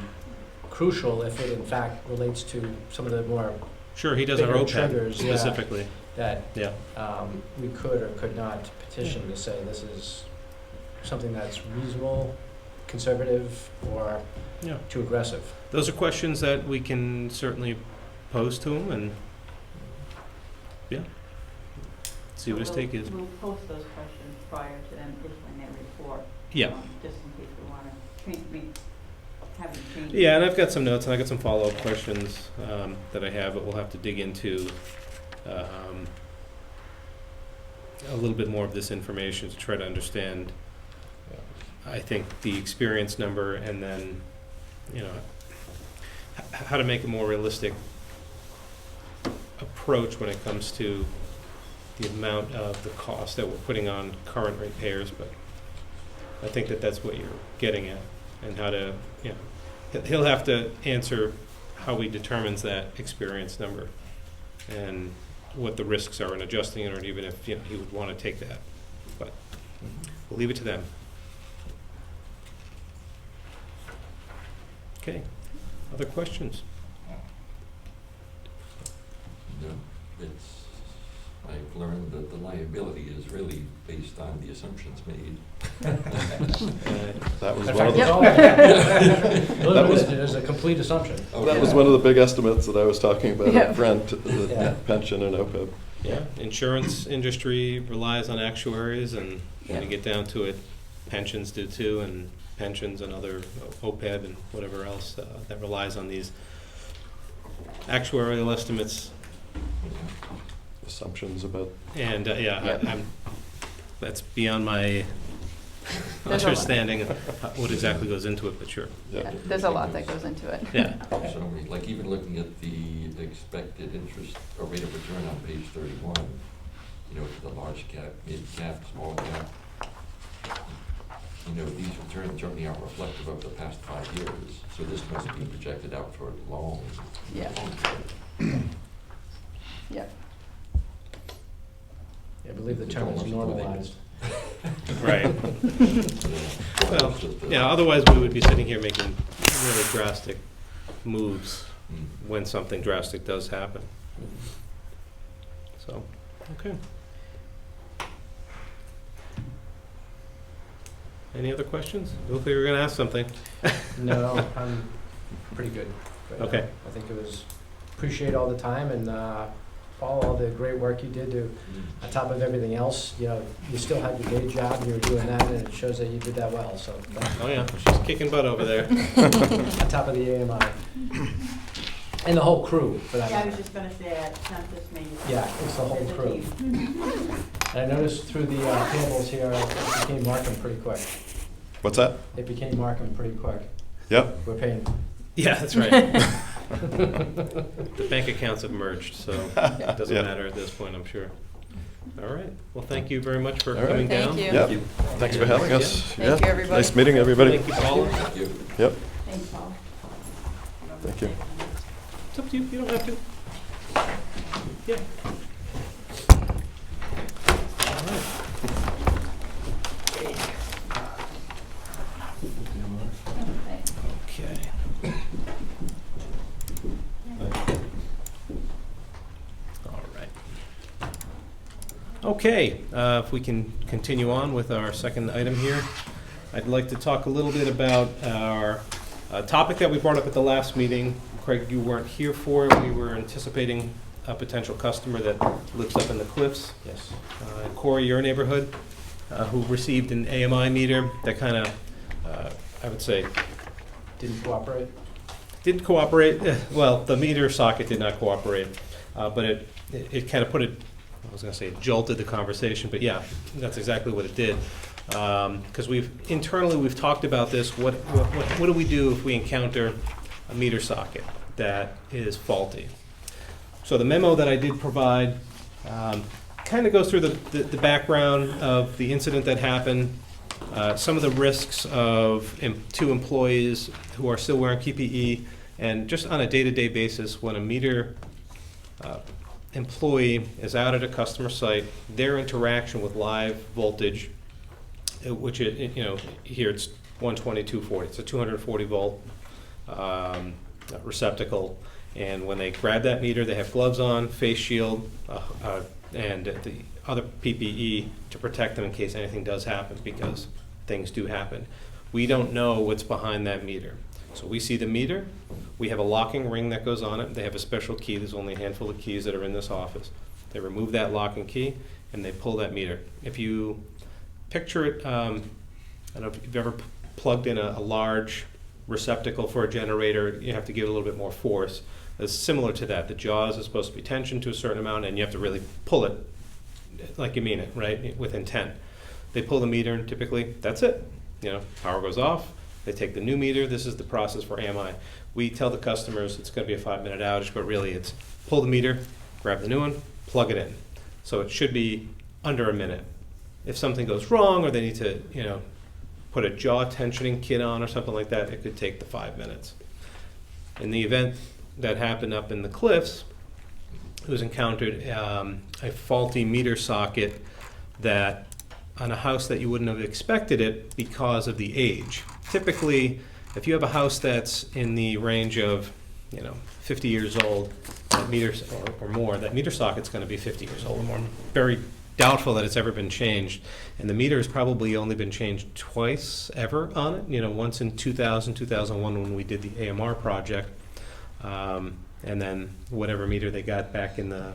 crucial if it in fact relates to some of the more Sure, he does our bigger OPEB triggers, yeah. specifically, that yeah. we could or could not petition to say this is something that's reasonable, conservative, or Yeah. too aggressive. Those are questions that we can certainly pose to him, and, yeah, see what his take is. We'll post those questions prior to them issuing their report. Yeah. Just in case we want to have them change. Yeah, and I've got some notes, and I've got some follow-up questions that I have, but we'll have to dig into a little bit more of this information to try to understand, I think, the experience number, and then, how to make a more realistic approach when it comes to the amount of the cost that we're putting on current ratepayers, but I think that that's what you're getting at, and how to, he'll have to answer how he determines that experience number and what the risks are in adjusting it, or even if, he would want to take that. But we'll leave it to them. Okay, other questions? No, I've learned that the liability is really based on the assumptions made. That was In one of fact, the, it's all- That was- it is a complete assumption. that was one of the big estimates that I was talking about Yeah. up front, the Yeah. pension and OPEB. Yeah, insurance industry relies on actuaries, and when you get down to it, pensions do too, and pensions and other OPEB and whatever else that relies on these actuarial estimates. Assumptions about, And, Yep. that's beyond my There's a lot. understanding of what exactly goes into it, but sure. Yeah, there's a lot that goes into it. Yeah, So, like, even looking at the expected interest or rate of return on page 31, for the large cap, mid cap, small cap, these returns certainly aren't reflective of the past 5 years, so this must be projected out for long. Yeah. long. Yeah. I believe the term is normalized. right. Yeah. Well, It's just a- yeah, otherwise we would be sitting here making really drastic moves Mm. when something drastic does happen. So, okay. Any other questions? Hopefully you were going to ask something. No, I'm pretty good right now. Okay. I think it was, appreciate all the time, and Paul, all the great work you did to, on top of everything else, you know, you still had your day job, and you were doing that, and it shows that you did that well, so. Oh, yeah, she's kicking butt over there. On top of the AMI. And the whole crew, for that Yeah, I matter. was just gonna say, it's not just me. Yeah, it's the whole There's a crew. team. And I noticed through the tables here, it became Markham pretty quick. What's that? It became Markham pretty quick. Yep. We're paying. Yeah, that's right. The bank accounts have merged, so it doesn't Yeah. matter at this point, I'm sure. All right, well, thank you very much for All right. coming Thank down. you. Yep. Thanks for having us. Thank you, everybody. Nice meeting everybody. Thank you, Paula. Thank you. Yep. Thanks, Paul. Thank you. It's up to you, you don't have to. Yeah. All right. Okay. All right. Okay, if we can continue on with our second item here, I'd like to talk a little bit about our topic that we brought up at the last meeting. Craig, you weren't here for it. We were anticipating a potential customer that lives up in the cliffs. Yes. Corey, your neighborhood, who received an AMI meter that kind of, I would say, Didn't cooperate? didn't cooperate. Well, the meter socket did not cooperate, but it kind of put it, I was going to say jolted the conversation, but yeah, that's exactly what it did. Because we've talked about this. What do we do if we encounter a meter socket that is faulty? So the memo that I did provide kind of goes through the background of the incident that happened, some of the risks of two employees who are still wearing PPE, and just on a day-to-day basis, when a meter employee is out at a customer site, their interaction with live voltage, which here it's 120, 240. It's a 240 volt receptacle. And when they grab that meter, they have gloves on, face shield, and the other PPE to protect them in case anything does happen, because things do happen. We don't know what's behind that meter. So we see the meter, we have a locking ring that goes on it, they have a special key, there's only a handful of keys that are in this office. They remove that lock and key, and they pull that meter. If you picture it, I don't know if you've ever plugged in a large receptacle for a generator, you have to give it a little bit more force. It's similar to that. The jaws is supposed to be tensioned to a certain amount, and you have to really pull it like you mean it, right, with intent. They pull the meter, and typically, that's it. Power goes off. They take the new meter. This is the process for AMI. We tell the customers it's going to be a 5-minute outage, but really it's pull the meter, grab the new one, plug it in. So it should be under a minute. If something goes wrong or they need to, put a jaw tensioning kit on or something like that, it could take the 5 minutes. In the event that happened up in the cliffs, it was encountered a faulty meter socket that on a house that you wouldn't have expected it because of the age. Typically, if you have a house that's in the range of 50 years old, that meter, or more, that meter socket's going to be 50 years old or more. Very doubtful that it's ever been changed. And the meter has probably only been changed twice ever on it. Once in 2000, 2001 when we did the AMR project, and then whatever meter they got back in the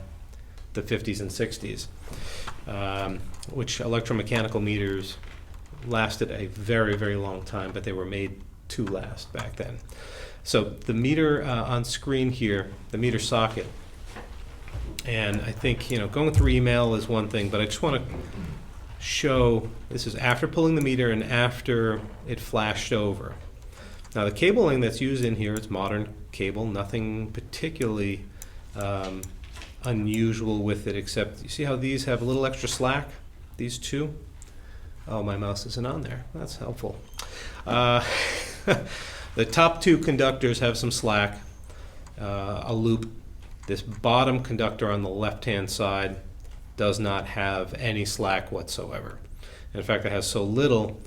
50s and 60s, which electromechanical meters lasted a very, very long time, but they were made to last back then. So the meter on screen here, the meter socket, and I think, going through email is one thing, but I just want to show, this is after pulling the meter and after it flashed over. Now the cabling that's used in here is modern cable, nothing particularly unusual with it, except you see how these have a little extra slack, these two? Oh, my mouse isn't on there. That's helpful. The top two conductors have some slack, a loop. This bottom conductor on the left-hand side does not have any slack whatsoever. In fact, it has so little.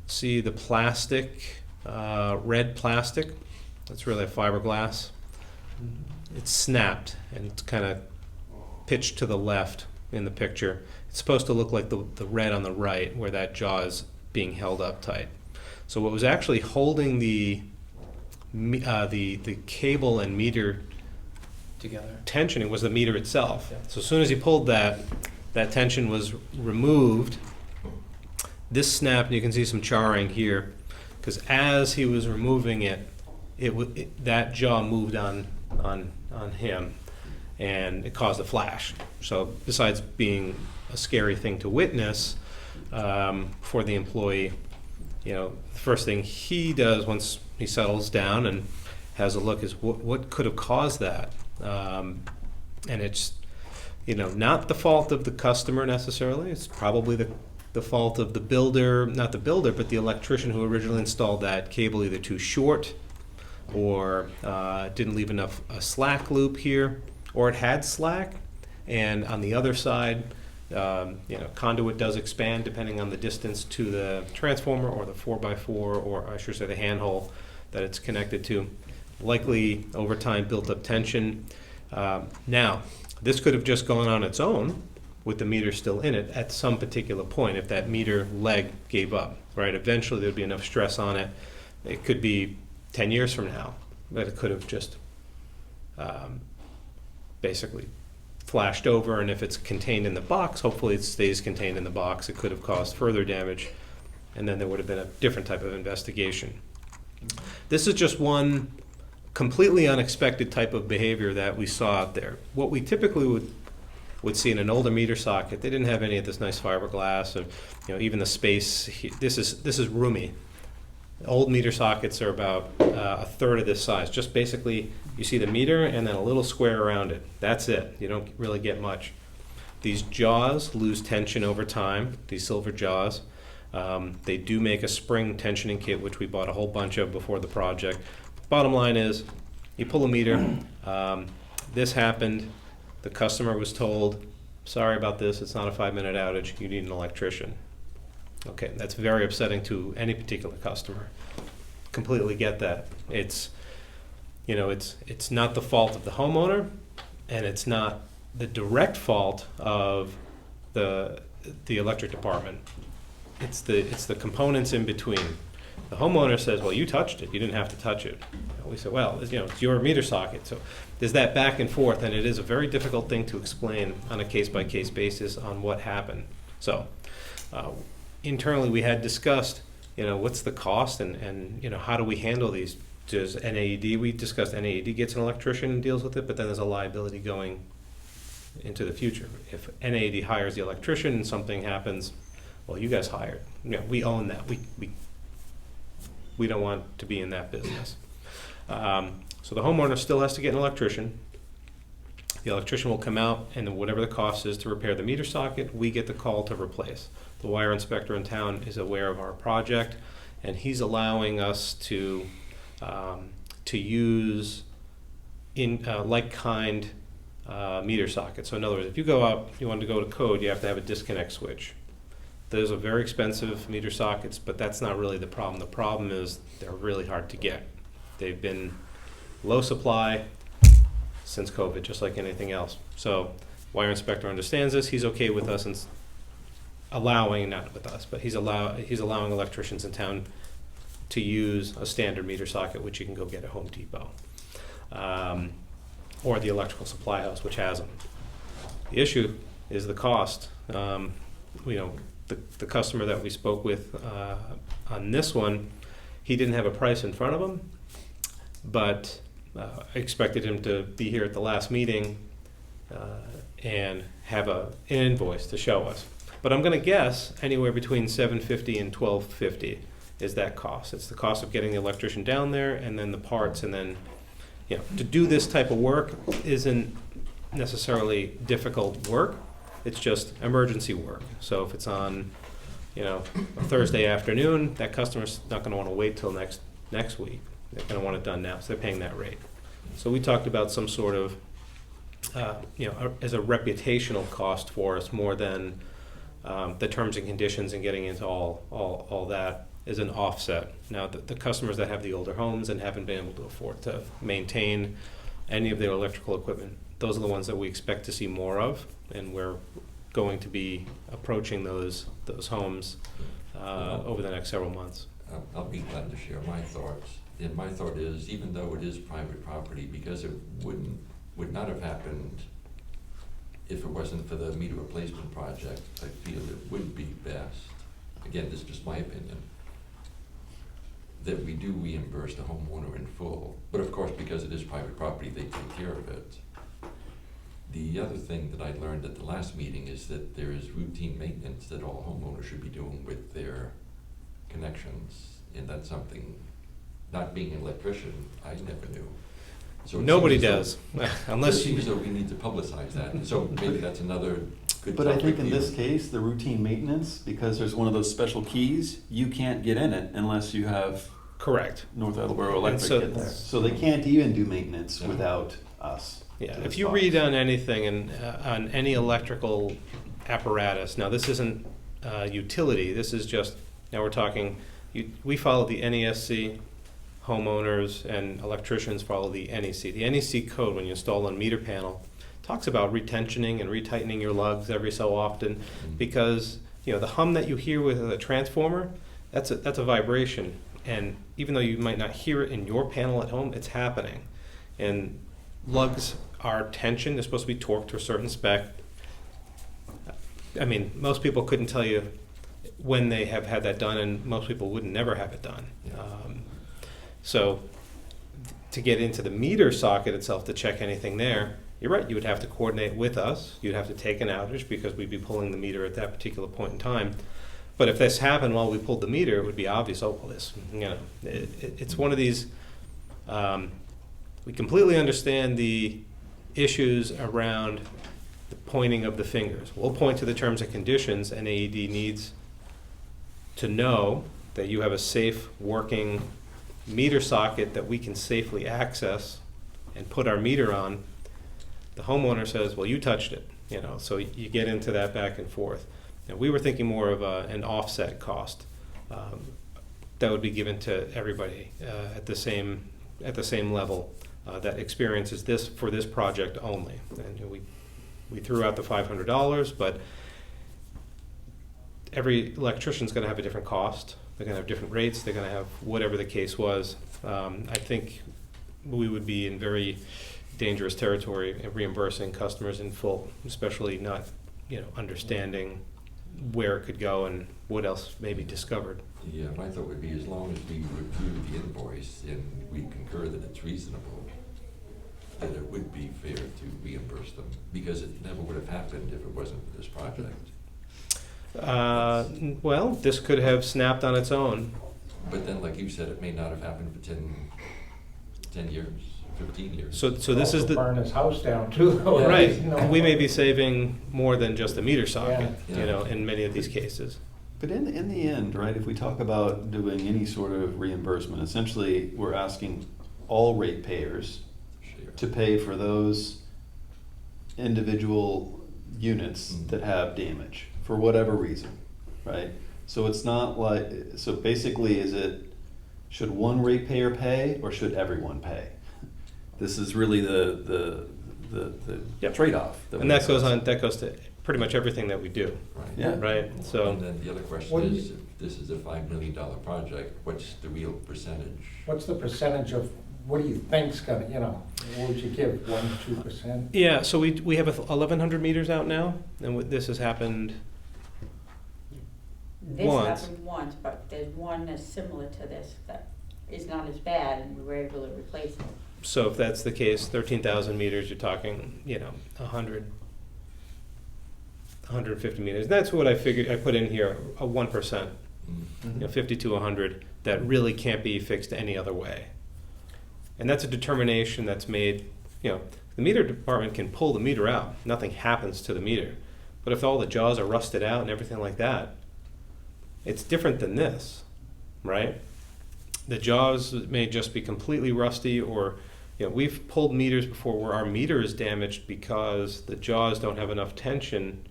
See the plastic, red plastic? That's really a fiberglass. It's snapped and it's kind of pitched to the left in the picture. It's supposed to look like the red on the right where that jaw is being held up tight. So what was actually holding the cable and meter together. tensioning was the meter itself. Yeah. So as soon as he pulled that, that tension was removed. This snapped, and you can see some charring here, because as he was removing it, that jaw moved on him, and it caused a flash. So besides being a scary thing to witness for the employee, the first thing he does once he settles down and has a look is what could have caused that. And it's not the fault of the customer necessarily. It's probably the fault of the builder, not the builder, but the electrician who originally installed that cable, either too short or didn't leave enough slack loop here, or it had slack, and on the other side, conduit does expand depending on the distance to the transformer or the 4x4, or I should say the handhole that it's connected to. Likely over time built up tension. Now, this could have just gone on its own with the meter still in it at some particular point if that meter leg gave up, right? Eventually there'd be enough stress on it. It could be 10 years from now, but it could have just basically flashed over, and if it's contained in the box, hopefully it stays contained in the box. It could have caused further damage, and then there would have been a different type of investigation. This is just one completely unexpected type of behavior that we saw out there. What we typically would see in an older meter socket, they didn't have any of this nice fiberglass, or even the space. This is roomy. Old meter sockets are about a third of this size. Just basically, you see the meter and then a little square around it. That's it. You don't really get much. These jaws lose tension over time, these silver jaws. They do make a spring tensioning kit, which we bought a whole bunch of before the project. Bottom line is, you pull a meter. This happened. The customer was told, sorry about this, it's not a 5-minute outage, you need an electrician. Okay, that's very upsetting to any particular customer. Completely get that. It's not the fault of the homeowner, and it's not the direct fault of the electric department. It's the components in between. The homeowner says, well, you touched it, you didn't have to touch it. We say, well, it's your meter socket. So there's that back and forth, and it is a very difficult thing to explain on a case-by-case basis on what happened. So internally we had discussed, what's the cost, and how do we handle these? Does NAED, we discussed NAED gets an electrician and deals with it, but then there's a liability going into the future. If NAED hires the electrician and something happens, well, you guys hired. We own that. We don't want to be in that business. So the homeowner still has to get an electrician. The electrician will come out, and then whatever the cost is to repair the meter socket, we get the call to replace. The wire inspector in town is aware of our project, and he's allowing us to use like-kind meter sockets. So in other words, if you go out, you want to go to code, you have to have a disconnect switch. Those are very expensive meter sockets, but that's not really the problem. The problem is they're really hard to get. They've been low supply since COVID, just like anything else. So wire inspector understands this. He's okay with us and allowing, not with us, but he's allowing electricians in town to use a standard meter socket, which you can go get at Home Depot, or the electrical supply house, which has them. The issue is the cost. The customer that we spoke with on this one, he didn't have a price in front of him, but I expected him to be here at the last meeting and have an invoice to show us. But I'm going to guess anywhere between $750 and $1,250 is that cost. It's the cost of getting the electrician down there, and then the parts, and then to do this type of work isn't necessarily difficult work. It's just emergency work. So if it's on, a Thursday afternoon, that customer's not going to want to wait till next week. They're going to want it done now, so they're paying that rate. So we talked about some sort of, as a reputational cost for us more than the terms and conditions and getting into all that is an offset. Now, the customers that have the older homes and haven't been able to afford to maintain any of their electrical equipment, those are the ones that we expect to see more of, and we're going to be approaching those homes over the next several months. I'll be glad to share my thoughts. And my thought is, even though it is private property, because it wouldn't would not have happened if it wasn't for the meter replacement project. I feel it would be best, again, this is just my opinion, that we do reimburse the homeowner in full. But of course, because it is private property, they take care of it. The other thing that I learned at the last meeting is that there is routine maintenance that all homeowners should be doing with their connections. And that's something, not being an electrician, I never knew. So it Nobody seems as does, though- unless It you. seems as though we need to publicize that, so maybe that's another good But I topic think in for you. this case, the routine maintenance, because there's one of those special keys, you can't get in it unless you have Correct. North Attleboro And Electric so- get there. So they can't even do maintenance Yeah. without us. Yeah, to if this you box. read on anything and on any electrical apparatus, now this isn't utility, this is just, now we're talking, we follow the NESC, homeowners and electricians follow the NEC. The NEC code, when you install a meter panel, talks about retensioning and retightening your lugs every so often, because the hum that you hear with a transformer, that's a vibration, and even though you might not hear it in your panel at home, it's happening. And lugs are tensioned, they're supposed to be torqued to a certain spec. I mean, most people couldn't tell you when they have had that done, and most people would never have it done. Yeah. So to get into the meter socket itself to check anything there, you're right, you would have to coordinate with us. You'd have to take an outage because we'd be pulling the meter at that particular point in time. But if this happened while we pulled the meter, it would be obvious, oh, well, it's one of these, we completely understand the issues around the pointing of the fingers. We'll point to the terms and conditions, and NAED needs to know that you have a safe working meter socket that we can safely access and put our meter on. The homeowner says, well, you touched it, so you get into that back and forth. And we were thinking more of an offset cost that would be given to everybody at the same level that experiences this for this project only. And we threw out the $500, but every electrician's going to have a different cost. They're going to have different rates. They're going to have whatever the case was. I think we would be in very dangerous territory in reimbursing customers in full, especially not, understanding where it could go and what else may be discovered. Yeah, my thought would be as long as we review the invoice and we concur that it's reasonable, that it would be fair to reimburse them, because it never would have happened if it wasn't for this project. Well, this could have snapped on its own. But then, like you said, it may not have happened for 10 years, 15 years. So this is Burn the, his house down too. Yeah. right, we may be saving more than just a meter socket, Yeah. in many of these cases. But in the end, right, if we talk about doing any sort of reimbursement, essentially we're asking all ratepayers Share. to pay for those individual units that have damage for whatever reason, right? So it's not like, so basically should one ratepayer pay or should everyone pay? This is really the Yep. trade-off. And that goes to pretty much everything that we do, Right. Yeah. right? So. And then the other question What do is, you- if this is a $5 million project, what's the real percentage? What's the percentage of, what do you think's gonna, what would you give, 1%, 2%? Yeah, so we have 1,100 meters out now, and this has happened. This Once. happened once, but there's one that's similar to this that is not as bad, and we were able to replace it. So if that's the case, 13,000 meters, you're talking, 150 meters. That's what I figured. I put in here a 1%, Mm. 50 to 100, that really can't be fixed any other way. And that's a determination that's made. The meter department can pull the meter out. Nothing happens to the meter. But if all the jaws are rusted out and everything like that, it's different than this, right? The jaws may just be completely rusty, or we've pulled meters before where our meter is damaged because the jaws don't have enough tension.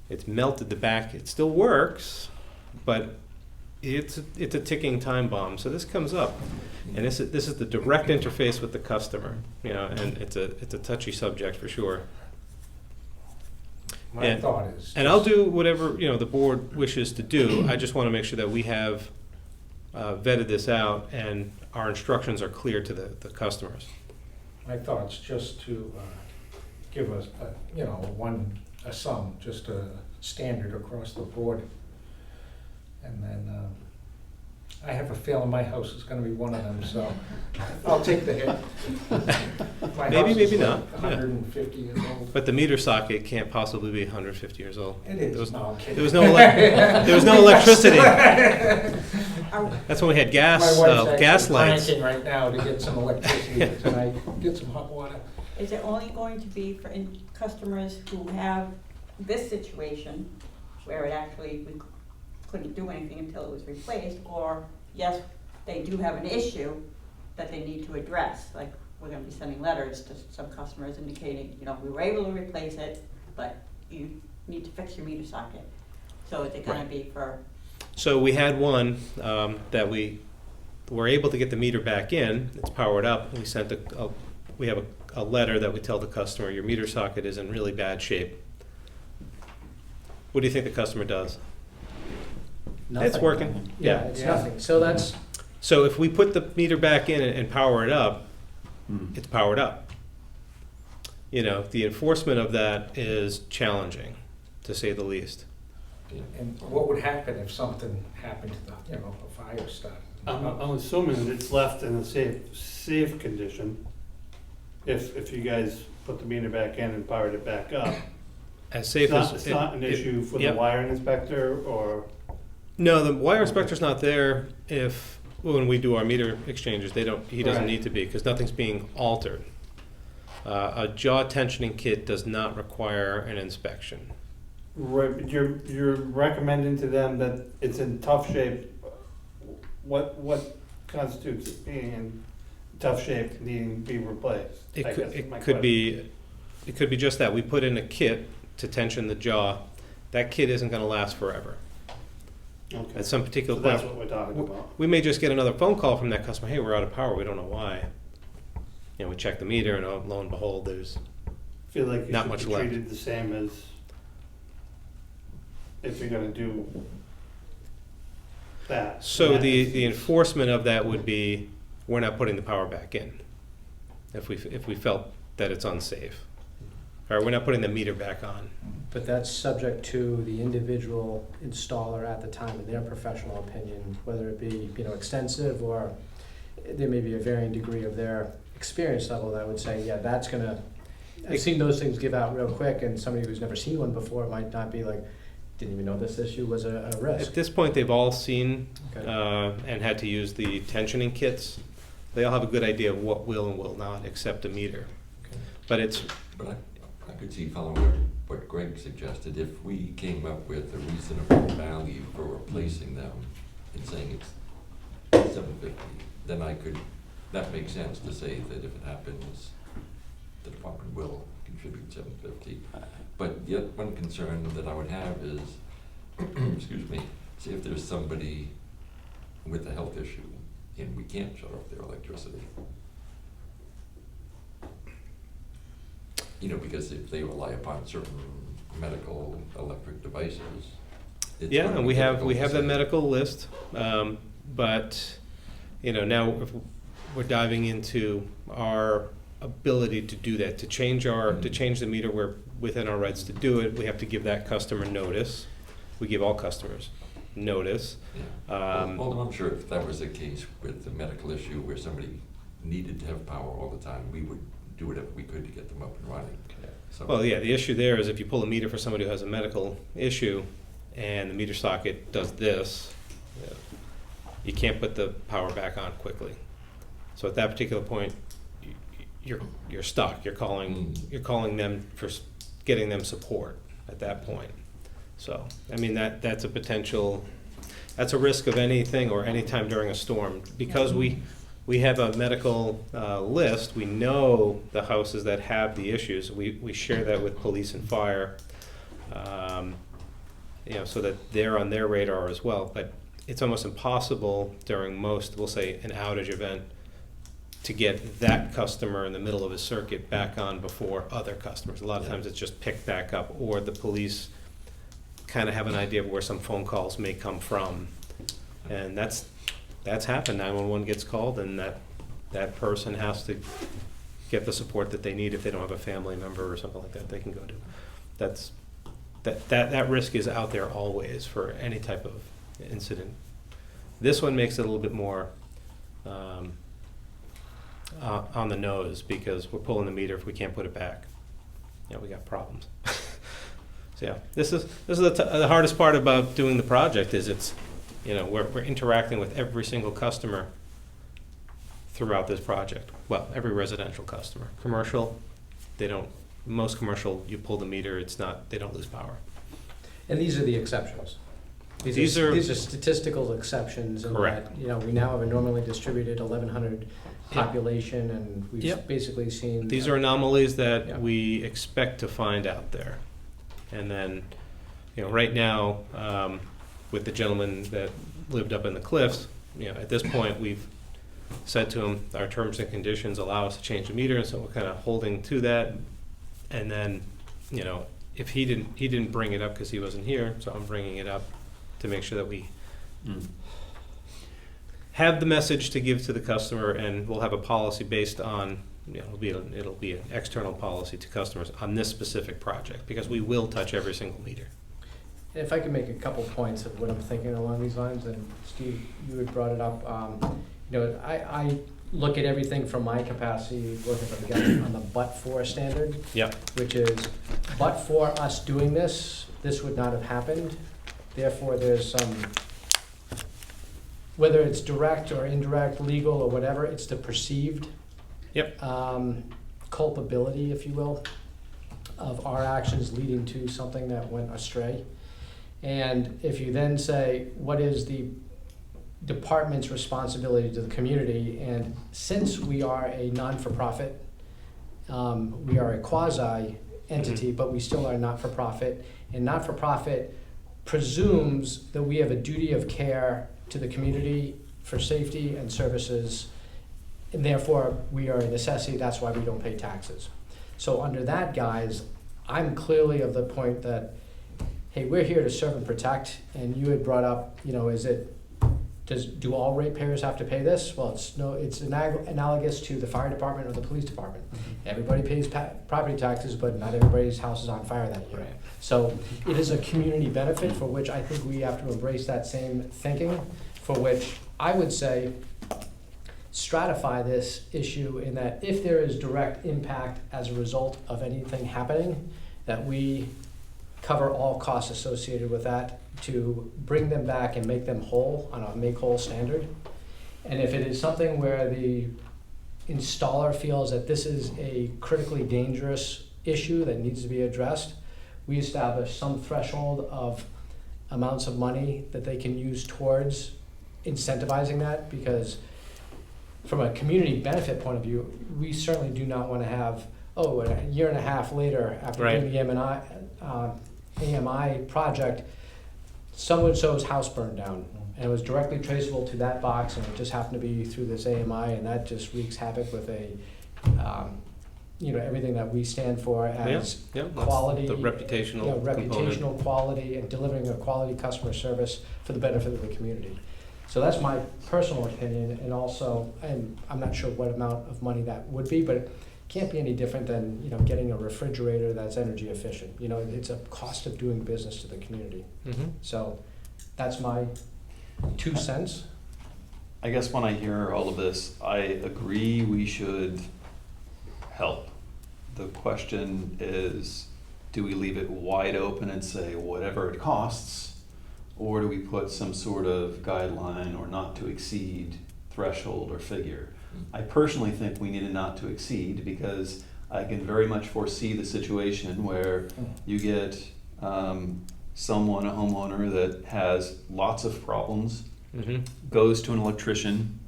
It's melted the back. It still works, but it's a ticking time bomb. So this comes up, and this is the direct interface with the customer, and it's a touchy subject for sure. My thought is. And I'll do whatever the board wishes to do. I just want to make sure that we have vetted this out and our instructions are clear to the customers. My thought's just to give us, a sum, just a standard across the board. And then, I have a feeling my house is gonna be one of them, so I'll take the hit. My Maybe, house is maybe like not, yeah. 150 years old. But the meter socket can't possibly be 150 years old. It There is, was, no, I'm kidding. there was no there was no electricity. Are- That's when we had My gas wife's gas actually lights. cranking right now to get some electricity tonight, get some hot water. Is it only going to be for customers who have this situation where it actually, we couldn't do anything until it was replaced? Or, yes, they do have an issue that they need to address? Like, we're gonna be sending letters to some customers indicating, we were able to replace it, but you need to fix your meter socket. So is it gonna Right. be for, So we had one that we were able to get the meter back in. It's powered up. We sent we have a letter that we tell the customer, your meter socket is in really bad shape. What do you think the customer does? It's Nothing. working. Yeah, it's nothing. So that's, So if we put the meter back in and power it up, Mm. it's powered up. The enforcement of that is challenging, to say the least. And what would happen if something happened to the, a fire started? I'm assuming it's left in a safe condition. If you guys put the meter back in and powered it back up. As safe as It's not an issue for the yep. wiring inspector or, No, the wire inspector's not there when we do our meter exchanges, he doesn't Right. need to be, because nothing's being altered. A jaw tensioning kit does not require an inspection. right, but you're recommending to them that it's in tough shape. What constitutes it being in tough shape, needing to be replaced? It I could, guess is my it could question. it could be just that. We put in a kit to tension the jaw. That kit isn't gonna last forever. Okay. At some particular So that's point, what we're talking about. we may just get another phone call from that customer, hey, we're out of power, we don't know why. We check the meter and lo and behold, there's, Feel like you Not should much be left. treated the same as if you're gonna do that. so That the is- enforcement of that would be, we're not putting the power back in. If we felt that it's unsafe. Or we're not putting the meter back on. but that's subject to the individual installer at the time and their professional opinion, whether it be, extensive or there may be a varying degree of their experience level that would say, yeah, that's gonna, I've seen those things give out real quick, and somebody who's never seen one before might not be like, didn't even know this issue was a risk. At this point, they've all seen Okay. and had to use the tensioning kits. They all have a good idea of what will and will not accept a meter. Okay. But it's, But I could see, following what Greg suggested, if we came up with a reasonable value for replacing them and saying it's $750, then that makes sense to say that if it happens, the department will contribute $750. But yet, one concern that I would have is, excuse me, see if there's somebody with a health issue and we can't shut off their electricity. Because if they rely upon certain medical electric devices, it's yeah, gonna and be we have difficult to that say. medical list. But, now if we're diving into our ability to do that, to change the meter, we're within our rights to do it. We have to give that customer notice. We give all customers notice. Yeah. Although I'm sure if that was the case with the medical issue where somebody needed to have power all the time, we would do whatever we could to get them up and running. So, Well, yeah, the issue there is if you pull a meter for somebody who has a medical issue and the meter socket does this, you can't put the power back on quickly. So at that particular point, you're stuck. You're calling them for getting them support at that point. So, that's a potential, that's a risk of anything or any time during a storm. Because we have a medical list, we know the houses that have the issues. We share that with police and fire, so that they're on their radar as well. But it's almost impossible during most, we'll say, an outage event, to get that customer in the middle of a circuit back on before other customers. A lot of times it's just picked back up, or the police kind of have an idea of where some phone calls may come from. And that's happened. 911 gets called, and that person has to get the support that they need if they don't have a family member or something like that they can go to. That risk is out there always for any type of incident. This one makes it a little bit more on the nose because we're pulling the meter if we can't put it back. We got problems. So yeah, this is the hardest part about doing the project is it's, we're interacting with every single customer throughout this project. Well, every residential customer. Commercial, most commercial, you pull the meter, they don't lose power. And these are the exceptions. These are statistical exceptions. In Correct. That, we now have a normally distributed 1,100 population, and we've Yep. basically seen. These are anomalies that Yeah. we expect to find out there. And then, right now, with the gentleman that lived up in the cliffs, at this point, we've said to him, our terms and conditions allow us to change the meter, and so we're kind of holding to that. And then, if he didn't bring it up because he wasn't here, so I'm bringing it up to make sure that we have the message to give to the customer, and we'll have a policy based on, it'll be an external policy to customers on this specific project, because we will touch every single meter. If I could make a couple points of what I'm thinking along these lines, and Steve, you had brought it up. I look at everything from my capacity, working for the government on the but-for standard. Yep. Which is, but for us doing this, this would not have happened. Therefore, there's some, whether it's direct or indirect, legal or whatever, it's the perceived Yep. culpability, if you will, of our actions leading to something that went astray. And if you then say, what is the department's responsibility to the community? And since we are a non-for-profit, we are a quasi-entity, but we still are not-for-profit. And not-for-profit presumes that we have a duty of care to the community for safety and services, and therefore we are a necessity. That's why we don't pay taxes. So under that guise, I'm clearly of the point that, hey, we're here to serve and protect. And you had brought up, do all ratepayers have to pay this? Well, it's analogous to the fire department or the police department. Everybody pays property taxes, but not everybody's house is on fire that year. Right. So it is a community benefit for which I think we have to embrace that same thinking, for which I would say stratify this issue in that if there is direct impact as a result of anything happening, that we cover all costs associated with that to bring them back and make them whole on a make whole standard. And if it is something where the installer feels that this is a critically dangerous issue that needs to be addressed, we establish some threshold of amounts of money that they can use towards incentivizing that, because from a community benefit point of view, we certainly do not want to have, a year and a half later after Right. doing the AMI project, so-and-so's house burned down, and it was directly traceable to that box, and it just happened to be through this AMI, and that just wreaks havoc with everything that we stand for as That's quality, the reputational component. reputational quality, and delivering a quality customer service for the benefit of the community. So that's my personal opinion, and also, and I'm not sure what amount of money that would be, but it can't be any different than, getting a refrigerator that's energy efficient. It's a cost of doing business to the community. Mhm. So that's my 2 cents. I guess when I hear all of this, I agree we should help. The question is, do we leave it wide open and say whatever it costs, or do we put some sort of guideline or not to exceed threshold or figure? I personally think we need a not to exceed, because I can very much foresee the situation where you get someone, a homeowner that has lots of problems, goes to an electrician,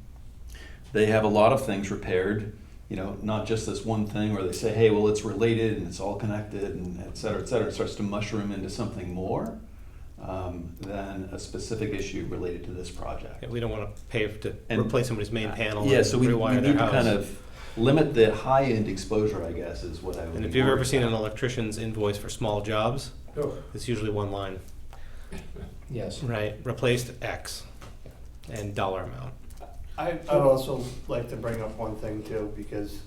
they have a lot of things repaired, not just this one thing where they say, hey, well, it's related and it's all connected and et cetera, it starts to mushroom into something more than a specific issue related to this project. Yeah, we don't want to pay to And- replace somebody's main panel. Yeah, and so we rewire need their to house. kind of limit the high-end exposure, I guess, is what I would. And if be you've ever worried seen an about. electrician's invoice for small jobs, it's usually one line. Yes. Right, replaced X and dollar amount. I'd also like to bring up one thing too, because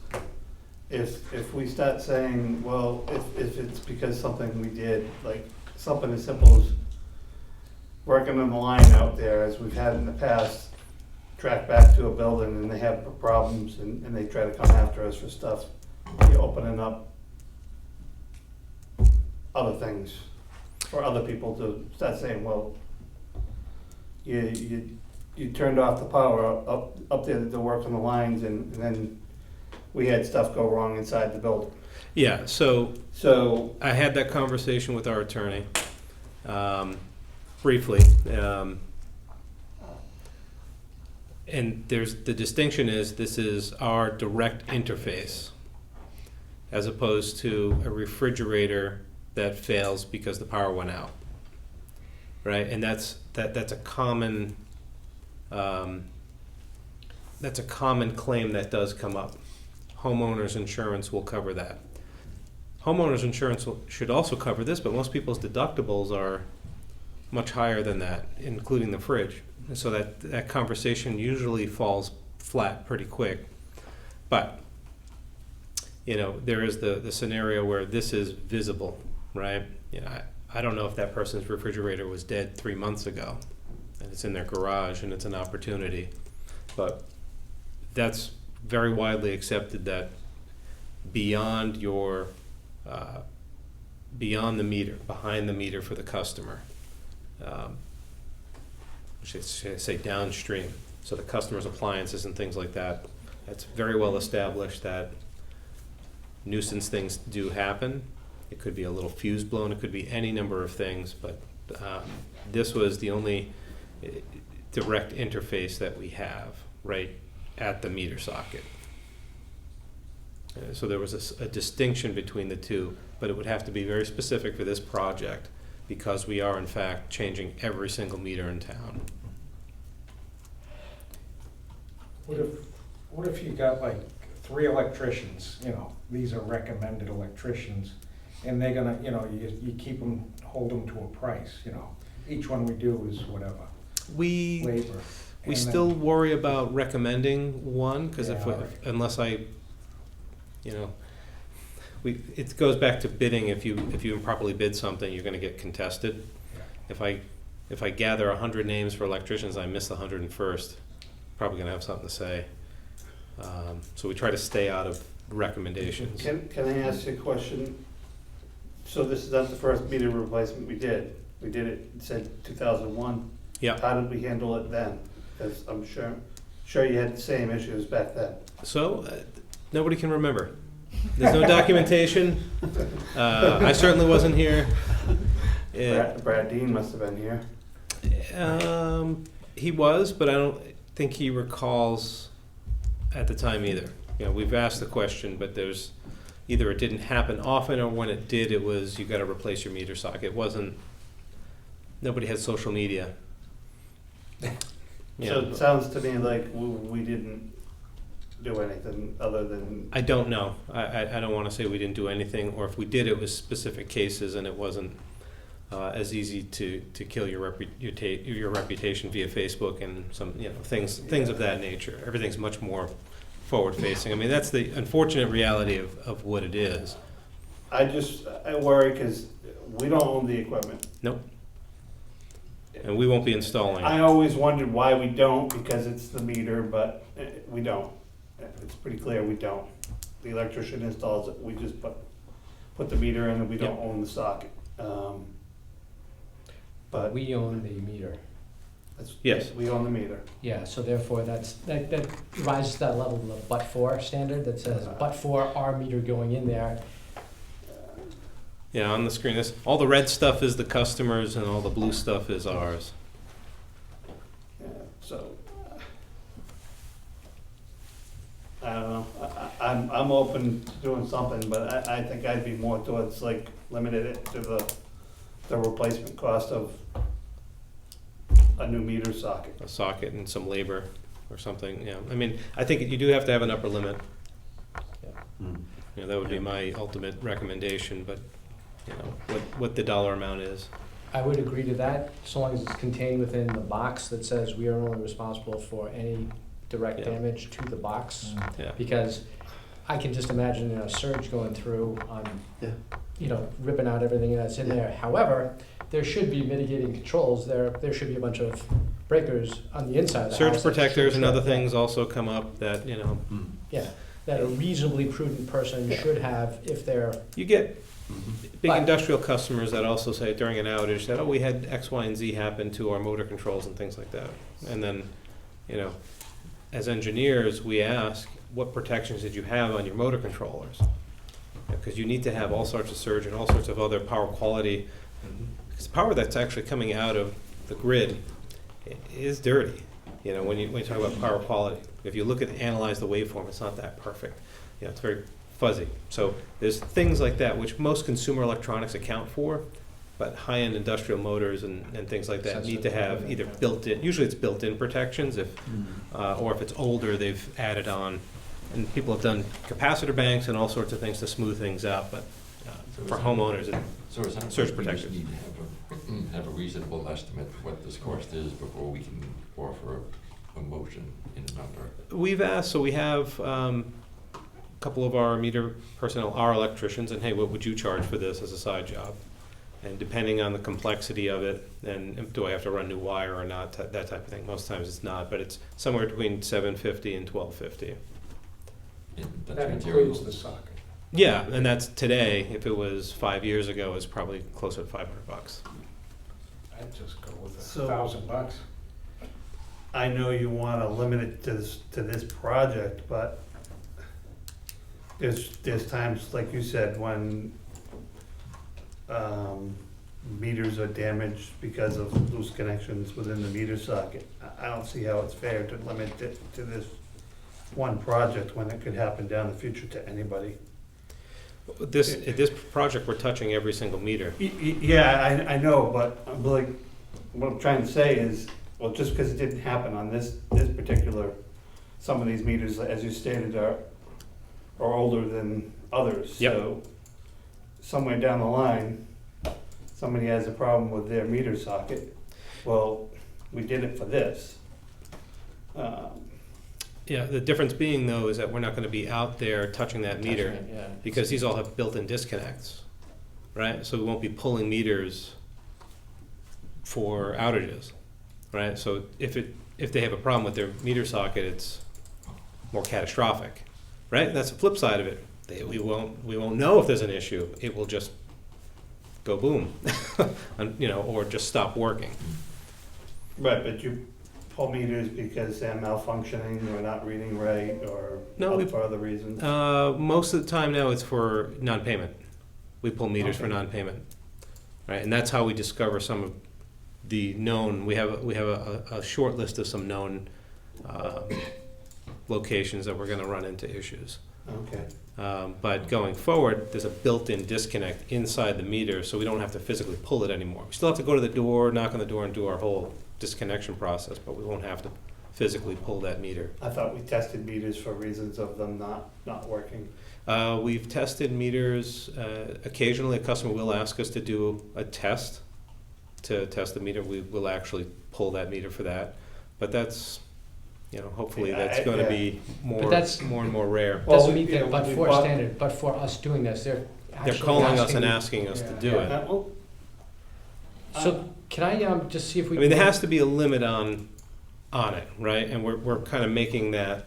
if we start saying, well, if it's because something we did, like something as simple as working on the line out there, as we've had in the past, track back to a building and they have problems and they try to come after us for stuff, you're opening up other things for other people to start saying, well, you turned off the power up there to work on the lines and then we had stuff go wrong inside the building. Yeah, so So, I had that conversation with our attorney, briefly. And the distinction is, this is our direct interface, as opposed to a refrigerator that fails because the power went out, right? And that's a common claim that does come up. Homeowners insurance will cover that. Homeowners insurance should also cover this, but most people's deductibles are much higher than that, including the fridge. And so that conversation usually falls flat pretty quick. But, you know, there is the scenario where this is visible, right? You know, I don't know if that person's refrigerator was dead 3 months ago, and it's in their garage, and it's an opportunity. But that's very widely accepted that beyond the meter, behind the meter for the customer, should I say downstream, so the customer's appliances and things like that, it's very well established that nuisance things do happen. It could be a little fuse blown, it could be any number of things, but this was the only direct interface that we have right at the meter socket. So there was a distinction between the two, but it would have to be very specific for this project because we are in fact changing every single meter in town. What if you got like 3 electricians, you know, these are recommended electricians, and they're gonna, you know, you keep them, hold them to a price, you know, each one we do is whatever, We labor. We And still then- worry about recommending one, because Yeah, all right. unless I, you know, it goes back to bidding. If you improperly bid something, you're gonna get contested. Yeah. If I gather 100 names for electricians, I miss the 101st, probably gonna have something to say. So we try to stay out of recommendations. can I ask you a question? So this is not the first meter replacement we did. We did it said 2001. Yeah, How did we handle it then? Because I'm sure you had the same issues back then. so nobody can remember. There's no documentation. I certainly wasn't here. Brad Dean must have been here. He was, but I don't think he recalls at the time either. You know, we've asked the question, but there's either it didn't happen often, or when it did, it was you got to replace your meter socket. It wasn't. Nobody had social media. You So know, it sounds to me like we didn't do anything other than, I don't know. I don't want to say we didn't do anything, or if we did, it was specific cases, and it wasn't as easy to kill your reputation via Facebook and some things of that nature. Everything's much more forward facing. I mean, that's the unfortunate reality of what it is. I worry because we don't own the equipment. Nope. And we won't be installing. I always wondered why we don't, because it's the meter, but we don't. It's pretty clear we don't. The electrician installs it, we just put the meter in and we don't Yep. own the socket. But We own the meter. that's, Yes. we own the meter. Yeah, so therefore that rises to that level of the but-for standard that says but-for our meter going in there. Yeah, on the screen, all the red stuff is the customers, and all the blue stuff is ours. Yeah, so, I don't know. I'm open to doing something, but I think I'd be more towards like limited it to the replacement cost of a new meter socket. A socket and some labor or something. Yeah, I mean, I think you do have to have an upper limit. Hmm. You know, that would be my ultimate recommendation, but you know what the dollar amount is. I would agree to that, so long as it's contained within the box that says we are only responsible for any direct Yeah. damage to the box. Yeah. Because I can just imagine, surge going through, Yeah. ripping out everything that's in there. However, there should be mitigating controls. There should be a bunch of breakers on the inside of the Surge house that protectors should and other trip. things also come up that, Yeah, that a reasonably prudent person should have if they're, you get big But- industrial customers that also say during an outage that, oh, we had X, Y, and Z happen to our motor controls and things like that. And then, as engineers, we ask, what protections did you have on your motor controllers? Because you need to have all sorts of surge and all sorts of other power quality. Because the power that's actually coming out of the grid is dirty. When you talk about power quality, if you look at analyze the waveform, it's not that perfect. It's very fuzzy. So there's things like that which most consumer electronics account for, but high-end industrial motors and things like that need to have either built-in. Usually it's built-in protections, or if it's older, they've added on. And people have done capacitor banks and all sorts of things to smooth things out, but for homeowners, So it sounds surge like we just protectors. need to have a reasonable estimate of what this cost is before we can offer a motion in a number. We've asked, so we have a couple of our meter personnel are electricians, and hey, what would you charge for this as a side job? And depending on the complexity of it, and do I have to run new wire or not, that type of thing. Most times it's not, but it's somewhere between $750 and $1,250. And that's That includes materials. the socket. Yeah, and that's today. If it was 5 years ago, it's probably closer to $500. I'd just go with So- $1,000. I know you wanna limit it to this project, but there's times, like you said, when, meters are damaged because of loose connections within the meter socket. I don't see how it's fair to limit it to this one project when it could happen down the future to anybody. This project, we're touching every single meter. Yeah, I know, but I'm like, what I'm trying to say is, well, just because it didn't happen on this particular, some of these meters, as you stated, are older than others. Yep. So somewhere down the line, somebody has a problem with their meter socket. Well, we did it for this. Yeah, the difference being though is that we're not going to be out there touching that meter yeah. because these all have built-in disconnects, right? So we won't be pulling meters for outages, right? So if they have a problem with their meter socket, it's more catastrophic, right? That's the flip side of it. We won't know if there's an issue. It will just go boom, and, or just stop working. Right, but you pull meters because they're malfunctioning or not reading right or No, for other reasons. Most of the time now it's for non-payment. We pull meters for Okay. non-payment, right? And that's how we discover some of the known. We have a short list of some known locations that we're going to run into issues. Okay. But going forward, there's a built-in disconnect inside the meter, so we don't have to physically pull it anymore. We still have to go to the door, knock on the door, and do our whole disconnection process, but we won't have to physically pull that meter. I thought we tested meters for reasons of them not working. We've tested meters. Occasionally, a customer will ask us to do a test to test the meter. We will actually pull that meter for that, but that's, hopefully Yeah, that's going to yeah. be more But that's- more and more rare. Well, Doesn't meet you know, the but we for bought- standard, but for us doing this, they're They're actually calling us and asking us to Yeah. do it. Well, So can I just see if we? I mean, can- there has to be a limit on it, right? And we're kind of making that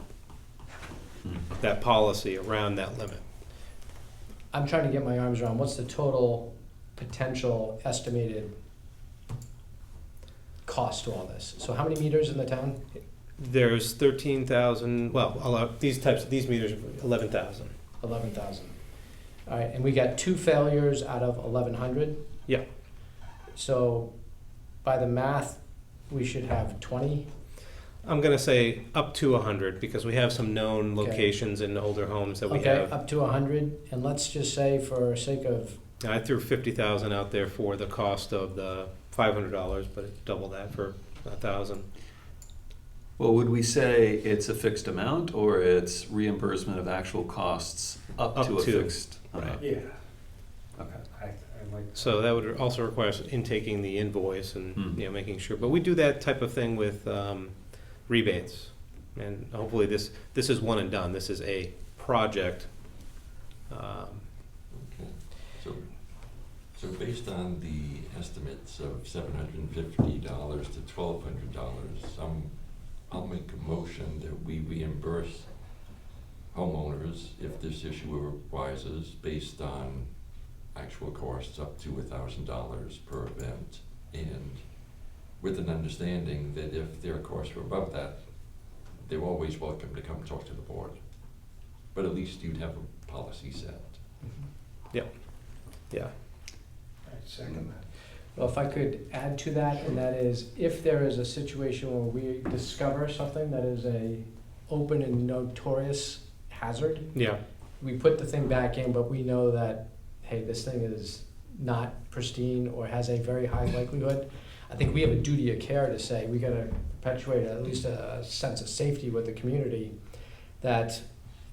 policy around that limit. I'm trying to get my arms around, what's the total potential estimated cost to all this? So how many meters in the town? There's 13,000. Well, these meters are 11,000. 11,000. All right, and we got 2 failures out of 1,100? Yeah. So by the math, we should have 20? I'm going to say up to 100 because we have some known Okay. locations in older homes that we Okay, have. up to 100, and let's just say for sake of, I threw 50,000 out there for the cost of the $500, but it's double that for 1,000. Well, would we say it's a fixed amount or it's reimbursement of actual costs up Up to a to, fixed amount? Yeah, Okay. I like. So that would also require us intaking the invoice and making sure. But we do that type of thing with rebates, and hopefully this is one and done. This is a project Okay, so based on the estimates of $750 to $1,200, I'll make a motion that we reimburse homeowners if this issue arises based on actual costs up to $1,000 per event, and with an understanding that if their costs were above that, they're always welcome to come talk to the board. But at least you'd have a policy set. Yep. Yeah. I second that. Well, if I could add to that, and that is, if there is a situation where we discover something that is a open and notorious hazard, Yeah. we put the thing back in, but we know that, hey, this thing is not pristine or has a very high likelihood, I think we have a duty of care to say, we gotta perpetuate at least a sense of safety with the community, that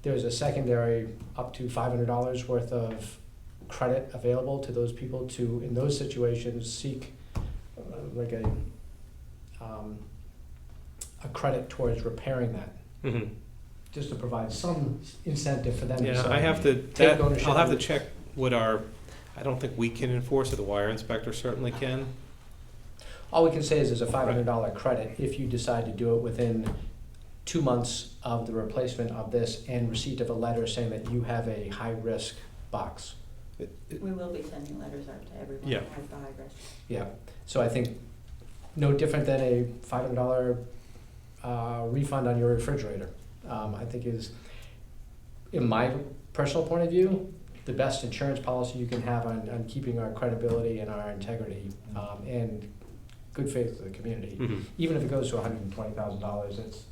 there's a secondary up to $500 worth of credit available to those people to, in those situations, seek like a credit towards repairing that, Mm-hmm. just to provide some incentive for them to Yeah, say, I have to, take ownership I'll have of to it. check what I don't think we can enforce it, the wire inspector certainly can. All we can say is there's a $500 credit if you decide to do it within 2 months of the replacement of this and receipt of a letter saying that you have a high-risk box. We will be sending letters out to everyone who Yeah. has the high risk. Yeah, so I think no different than a $500 refund on your refrigerator. I think is, in my personal point of view, the best insurance policy you can have on keeping our credibility and our integrity and good faith to the community. Mhm. Even if it goes to $120,000, it's,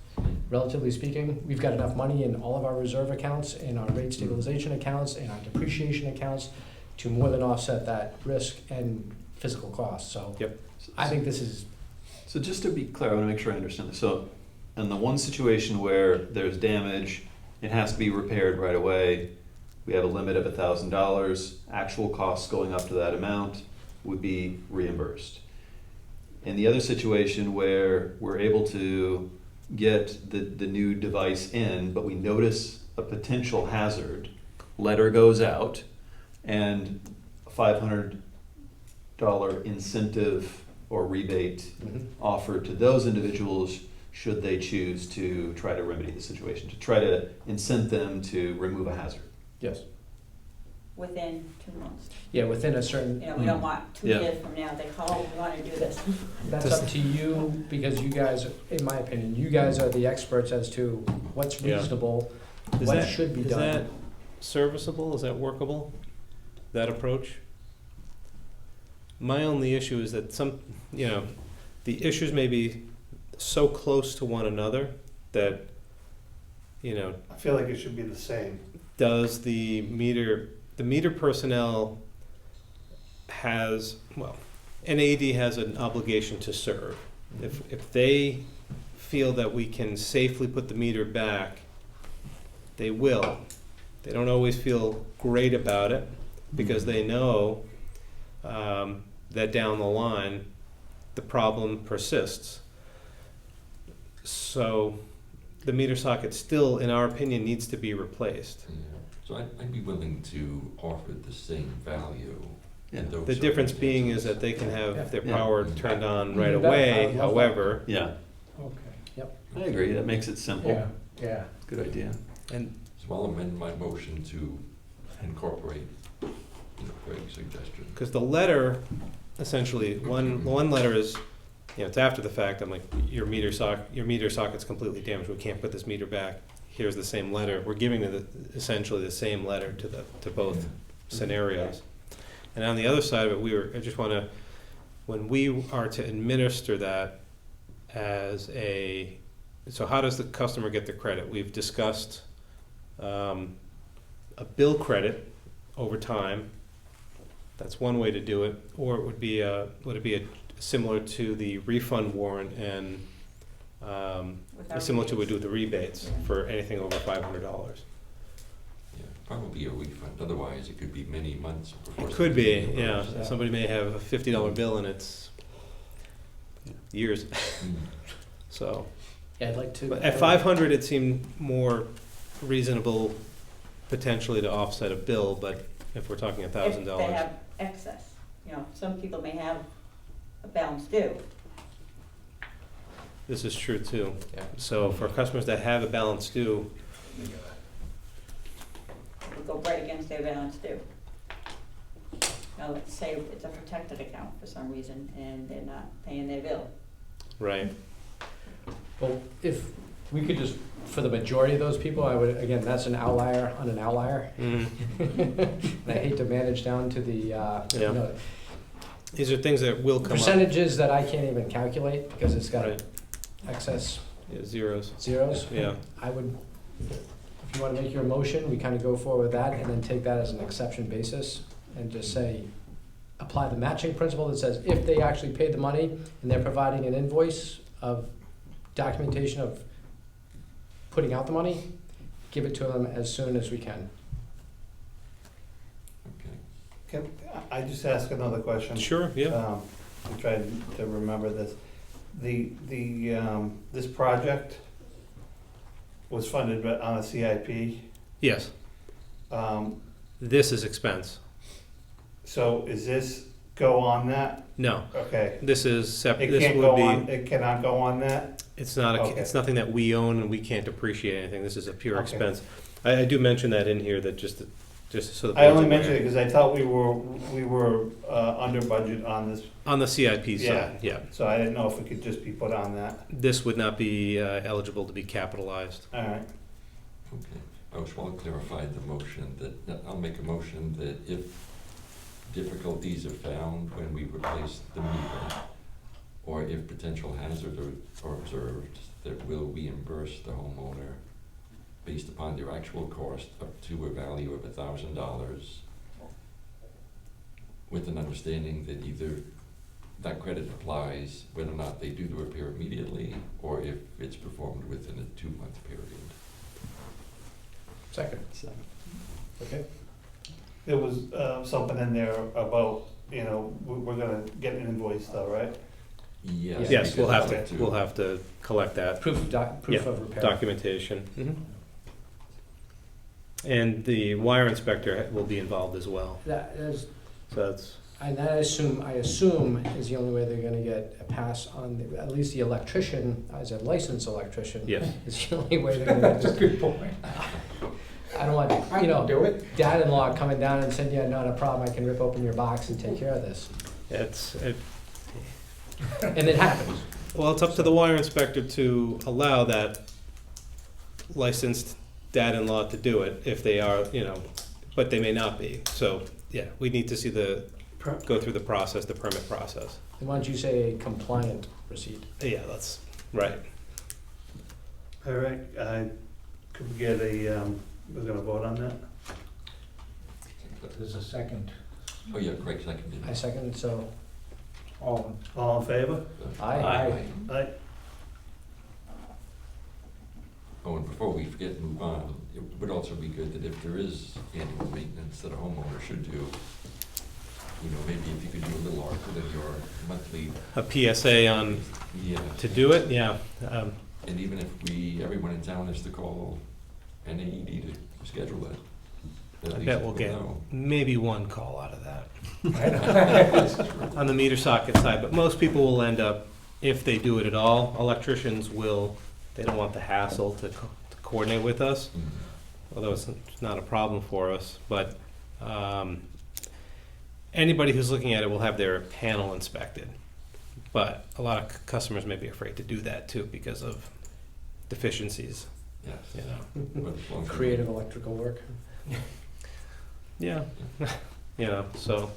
relatively speaking, we've got enough money in all of our reserve accounts, in our rate stabilization accounts, and our depreciation accounts to more than offset that risk and physical cost. So Yep. I think this is, So just to be clear, I want to make sure I understand this. So in the one situation where there's damage, it has to be repaired right away, we have a limit of $1,000, actual costs going up to that amount would be reimbursed. In the other situation where we're able to get the new device in, but we notice a potential hazard, letter goes out, and a $500 incentive or rebate offered to those individuals should they choose to try to remedy the situation, to try to incent them to remove a hazard. yes, Within 2 months. yeah, within a certain, You know, we don't want 2 Yeah. years from now, they call, we wanna do this. that's up to you, because you guys, in my opinion, you guys are the experts as to what's Yeah. reasonable, Is what that- should be Is done. that serviceable? Is that workable? That approach? My only issue is that the issues may be so close to one another that, I feel like it should be the same. does the meter personnel has, well, NAED has an obligation to serve. If they feel that we can safely put the meter back, they will. They don't always feel great about it because they know that down the line the problem persists. So the meter socket still, in our opinion, needs to be replaced. Yeah. So I'd be willing to offer the same value. Yeah. in those The difference being is circumstances. that they can have their Yeah. power turned on right You bet. I away, love that. however, Yeah, Okay, I agree. That makes it simple. yeah, yeah. Good idea. and So I'll amend my motion to incorporate, Greg's suggestion. because the letter, essentially, one letter is, it's after the fact, I'm like, your meter socket's completely damaged, we can't put this meter back, here's the same letter, we're giving essentially the same letter to both scenarios. And on the other side of it, I just want to, when we are to administer that so how does the customer get the credit? We've discussed a bill credit over time. That's one way to do it. Or it would be similar to the refund warrant and Without similar to what we rebates. do with the rebates for anything over $500. Yeah, probably a refund, otherwise it could be many months before. It could be, something yeah. reimbursed. Somebody may have a $50 bill and it's years. Mm. So Yeah, I'd like to. but at 500, it seemed more reasonable potentially to offset a bill, but if we're talking If they $1,000. have excess, some people may have a balance due. This is true too. Yeah. So for customers that have a balance due, Would go right against their balance due. Now, let's say it's a protected account for some reason and they're not paying their bill. right, Well, if we could just, for the majority of those people, I would, again, that's an outlier on an outlier. mhm. And I hate to manage down to the, Yeah. These are things that will come up. percentages that I can't even calculate because it's got Right. excess Yeah, zeros. zeros. Yeah. I would, if you want to make your motion, we kind of go forward with that and then take that as an exception basis and just say, apply the matching principle that says if they actually paid the money and they're providing an invoice of documentation of putting out the money, give it to them as soon as we can. Okay. Can I just ask another question? Sure, yeah. I'm trying to remember this. This project was funded on a CIP. Yes, Um, this is expense. So is this go on that? No, Okay. this is separate. It This can't would go be. on, it cannot go on that? It's not, Okay. it's nothing that we own and we can't depreciate anything. This is a pure Okay. expense. I do mention that in here, that just so the I board's only aware. mentioned it because I thought we were under budget on this, On the CIP Yeah. side, yeah. so I didn't know if it could just be put on that. This would not be eligible to be capitalized. All right. Okay, I just want to clarify the motion that, I'll make a motion that if difficulties are found when we replace the meter, or if potential hazards are observed, that we'll reimburse the homeowner based upon their actual cost up to a value of $1,000, with an understanding that either that credit applies whether or not they do the repair immediately, or if it's performed within a 2-month period. Second. Okay. There was something in there about, we're gonna get an invoice though, right? Yes. Yes, we'll have Okay. we'll have to collect that Proof of repair. documentation. Mhm. And the wire inspector will be involved as well. That is, So that's, and I assume is the only way they're gonna get a pass on, at least the electrician, as a licensed electrician. yes. Is the only way they're gonna get That's a good point. I don't want, I can do it. dad-in-law coming down and saying, yeah, not a problem, I can rip open your box and take care of this. And it happens. Well, it's up to the wire inspector to allow that licensed dad-in-law to do it if they are, but they may not be. So, yeah, we need to see go through the process, the permit process. And why don't you say a compliant receipt? Yeah, that's right. All right, could we get we're gonna vote on that? There's a second. Oh, yeah, Craig seconded. I second, so, All, All in favor? aye. Aye. Oh, and before we forget and move on, it would also be good that if there is annual maintenance that a homeowner should do, maybe if you could do a little article in your monthly, A PSA on yeah. to do it, yeah. And even if everyone in town has to call NAED to schedule it. at I least bet we'll get know. maybe one call out of that on the meter socket side, but most people will end up, if they do it at all, electricians they don't want the hassle to coordinate with us, Mhm. although it's not a problem for us, but anybody who's looking at it will have their panel inspected. But a lot of customers may be afraid to do that too because of deficiencies, Yes. you know. But as long as we- Creative electrical work. Yeah, so,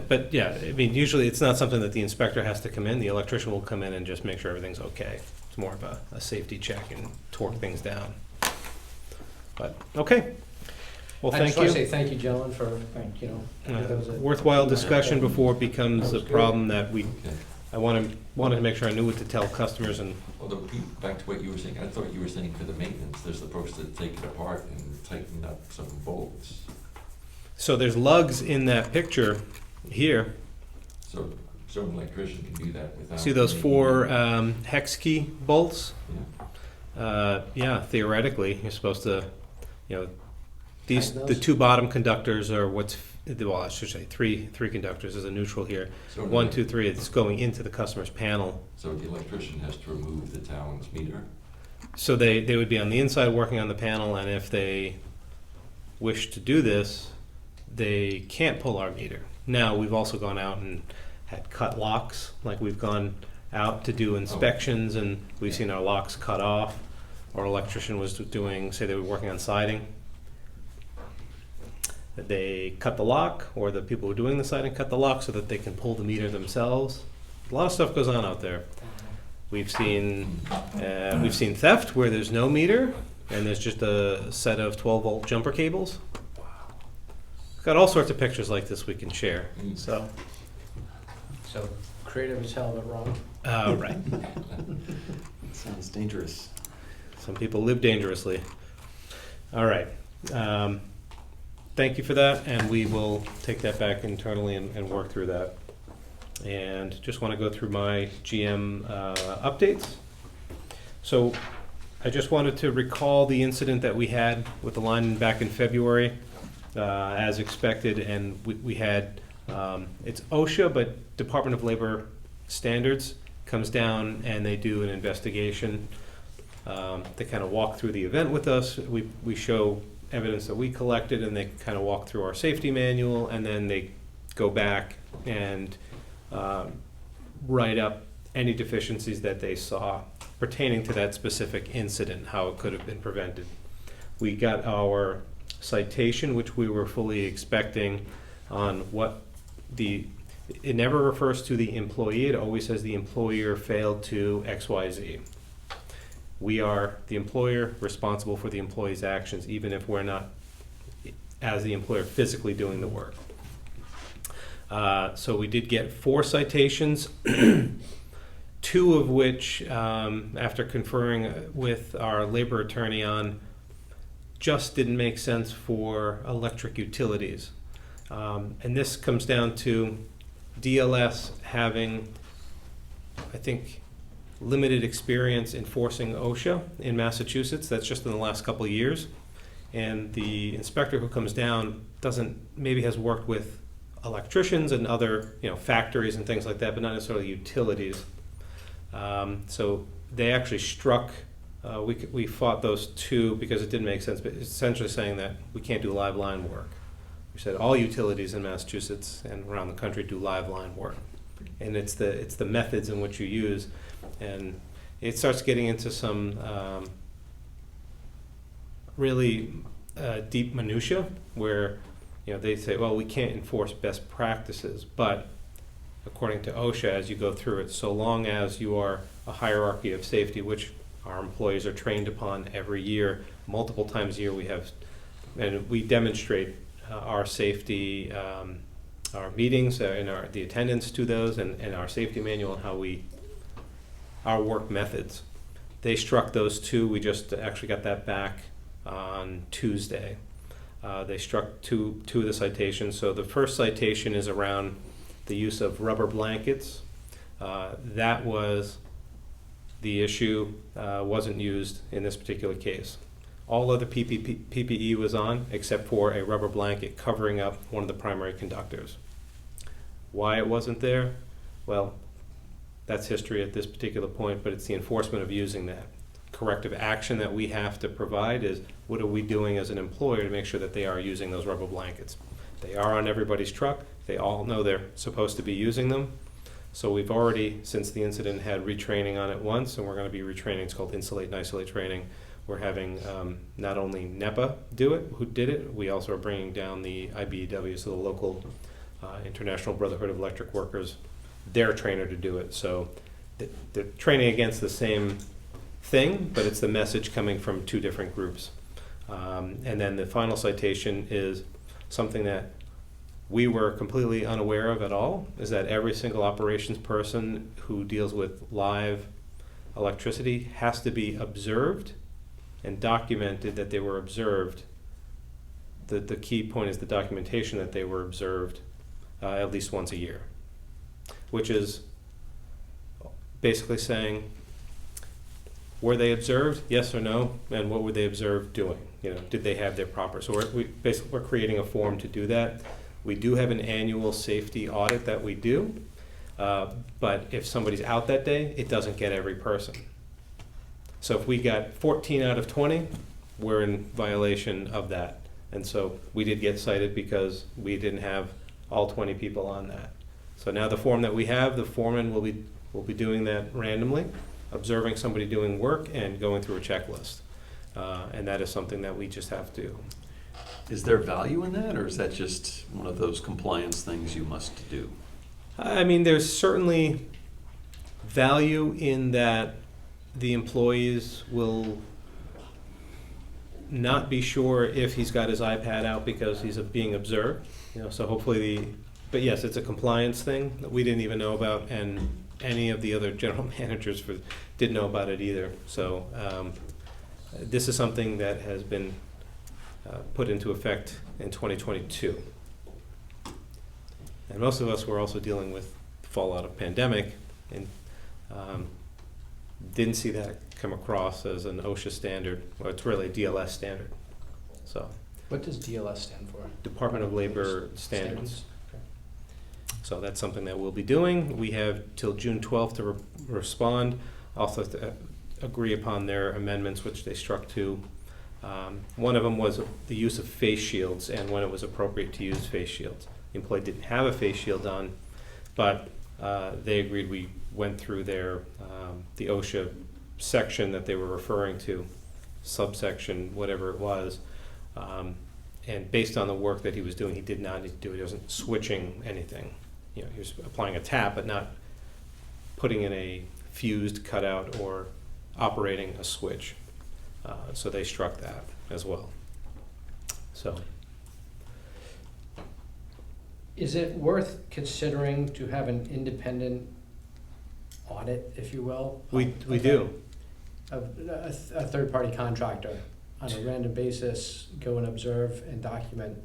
but yeah, I mean, usually it's not something that the inspector has to come in, the electrician will come in and just make sure everything's okay. It's more of a safety check and torque things down. But, okay, well, I thank just want to you. say thank you, gentlemen, for, I think that was a Worthwhile discussion before it becomes That a was good. problem that Okay. I wanted to make sure I knew what to tell customers and, Although, Pete, back to what you were saying, I thought you were saying for the maintenance, they're supposed to take it apart and tighten up some bolts. so there's lugs in that picture here. So an electrician can do that without. See those any- 4 hex key bolts? Yeah. Yeah, theoretically, you're supposed to, These, Hide the those? two bottom conductors are what's, well, I should say three conductors is a neutral here. So 1, 2, 3, it's going into the customer's panel. So the electrician has to remove the town's meter? So they would be on the inside working on the panel, and if they wish to do this, they can't pull our meter. Now, we've also gone out and had cut locks, like we've gone out to do inspections and we've seen our locks cut off. Our electrician was doing, say they were working on siding. They cut the lock, or the people who are doing the siding cut the lock so that they can pull the meter themselves. A lot of stuff goes on out there. We've seen theft where there's no meter and there's just a set of 12-volt jumper cables. Got all sorts of pictures like this we can share. So, Creative as hell, but wrong. right. Sounds dangerous. Some people live dangerously. All right. Thank you for that, and we will take that back internally and work through that. And just want to go through my GM updates. So I just wanted to recall the incident that we had with the line back in February, as expected, and we had, it's OSHA, but Department of Labor standards comes down and they do an investigation. They kind of walk through the event with us. We show evidence that we collected, and they kind of walk through our safety manual, and then they go back and write up any deficiencies that they saw pertaining to that specific incident, how it could have been prevented. We got our citation, which we were fully expecting, on what it never refers to the employee, it always says the employer failed to XYZ. We are the employer responsible for the employee's actions, even if we're not, as the employer, physically doing the work. So we did get 4 citations, 2 of which, after conferring with our labor attorney on, just didn't make sense for electric utilities. And this comes down to DLS having, I think, limited experience enforcing OSHA in Massachusetts. That's just in the last couple of years. And the inspector who comes down maybe has worked with electricians and other, factories and things like that, but not necessarily utilities. So they actually struck, we fought those 2 because it didn't make sense, but it's essentially saying that we can't do live line work. We said all utilities in Massachusetts and around the country do live line work. And it's the methods in which you use. And it starts getting into some really deep minutia where they say, well, we can't enforce best practices, but according to OSHA, as you go through it, so long as you are a hierarchy of safety, which our employees are trained upon every year, multiple times a year, and we demonstrate our safety, our meetings, and the attendance to those, and our safety manual, and our work methods. They struck those 2. We just actually got that back on Tuesday. They struck two of the citations. So the first citation is around the use of rubber blankets. That was the issue, wasn't used in this particular case. All other PPE was on except for a rubber blanket covering up one of the primary conductors. Why it wasn't there? Well, that's history at this particular point, but it's the enforcement of using that. Corrective action that we have to provide is, what are we doing as an employer to make sure that they are using those rubber blankets? They are on everybody's truck. They all know they're supposed to be using them. So we've already, since the incident, had retraining on it once, and we're going to be retraining. It's called Insulate and Isolate training. We're having not only NEPA do it, who did it, we also are bringing down the IBEW, so the local International Brotherhood of Electric Workers, their trainer to do it. So they're training against the same thing, but it's the message coming from 2 different groups. And then the final citation is something that we were completely unaware of at all, is that every single operations person who deals with live electricity has to be observed and documented that they were observed. The key point is the documentation that they were observed at least once a year, which is basically saying were they observed, yes or no, and what were they observed doing? You know, did they have their proper, so we're creating a form to do that. We do have an annual safety audit that we do, but if somebody's out that day, it doesn't get every person. So if we got 14 out of 20, we're in violation of that. And so we did get cited because we didn't have all 20 people on that. So now the form that we have, the foreman will be doing that randomly, observing somebody doing work and going through a checklist. And that is something that we just have to. Is there value in that, or is that just one of those compliance things you must do? I mean, there's certainly value in that the employees will not be sure if he's got his iPad out because he's being observed. You know, so hopefully but yes, it's a compliance thing that we didn't even know about, and any of the other general managers didn't know about it either. So this is something that has been put into effect in 2022. And most of us were also dealing with the fallout of pandemic, and didn't see that come across as an OSHA standard. Well, it's really a DLS standard. So, What does DLS stand for? Department of Labor Standards. So that's something that we'll be doing. We have till June 12th to respond. Also to agree upon their amendments, which they struck to. One of them was the use of face shields and when it was appropriate to use face shields. The employee didn't have a face shield on, but they agreed. We went through their the OSHA section that they were referring to, subsection, whatever it was. And based on the work that he was doing, he did not need to do it. He wasn't switching anything. You know, he was applying a tap, but not putting in a fused cutout or operating a switch. So they struck that as well. So, is it worth considering to have an independent audit, if you will? we do. Of a third-party contractor on a random basis, go and observe and document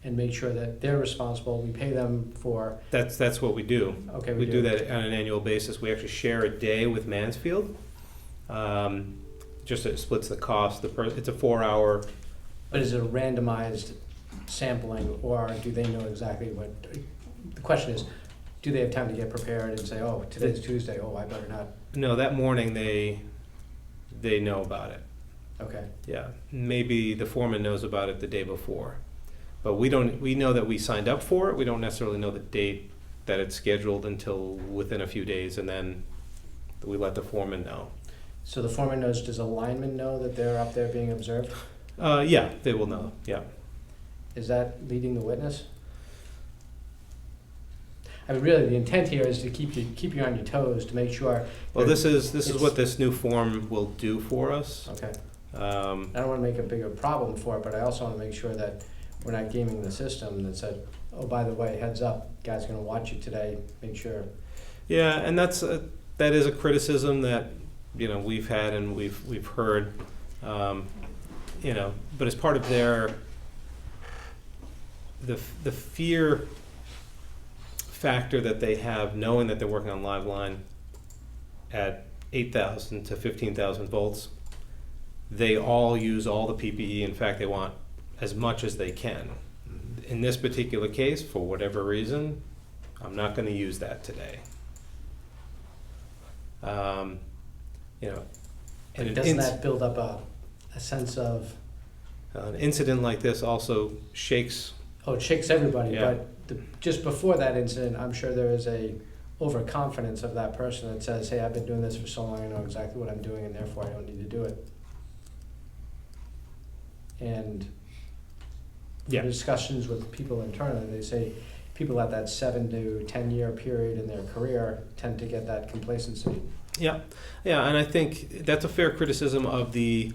and make sure that they're responsible. We pay them for. That's what we do. Okay, We do that on an annual basis. We actually share a day with Mansfield. Just it splits the cost. It's a 4-hour. But is it a randomized sampling, or do they know exactly what? The question is, do they have time to get prepared and say, oh, today's Tuesday, oh, I better not? No, that morning they know about it. Okay. Yeah, maybe the foreman knows about it the day before, but we don't. We know that we signed up for it. We don't necessarily know the date that it's scheduled until within a few days, and then we let the foreman know. So the foreman knows. Does a lineman know that they're up there being observed? Yeah, they will know. Yeah. Is that leading the witness? I mean, really, the intent here is to keep you on your toes to make sure. Well, this is what this new form will do for us. Okay. I don't want to make a bigger problem for it, but I also want to make sure that we're not gaming the system that said, oh, by the way, heads up, guy's going to watch you today. Make sure. Yeah, and that is a criticism that we've had and we've heard. But as part of their the fear factor that they have, knowing that they're working on live line at 8,000 to 15,000 volts, they all use all the PPE. In fact, they want as much as they can. In this particular case, for whatever reason, I'm not going to use that today. And Doesn't that build up a sense of? An incident like this also shakes. Oh, it shakes everybody. Yeah. But just before that incident, I'm sure there is a overconfidence of that person that says, "Hey, I've been doing this for so long, I know exactly what I'm doing, and therefore I don't need to do it." And Yeah. discussions with people internally, they say people at that 7 to 10 year period in their career tend to get that complacency. Yeah, and I think that's a fair criticism of the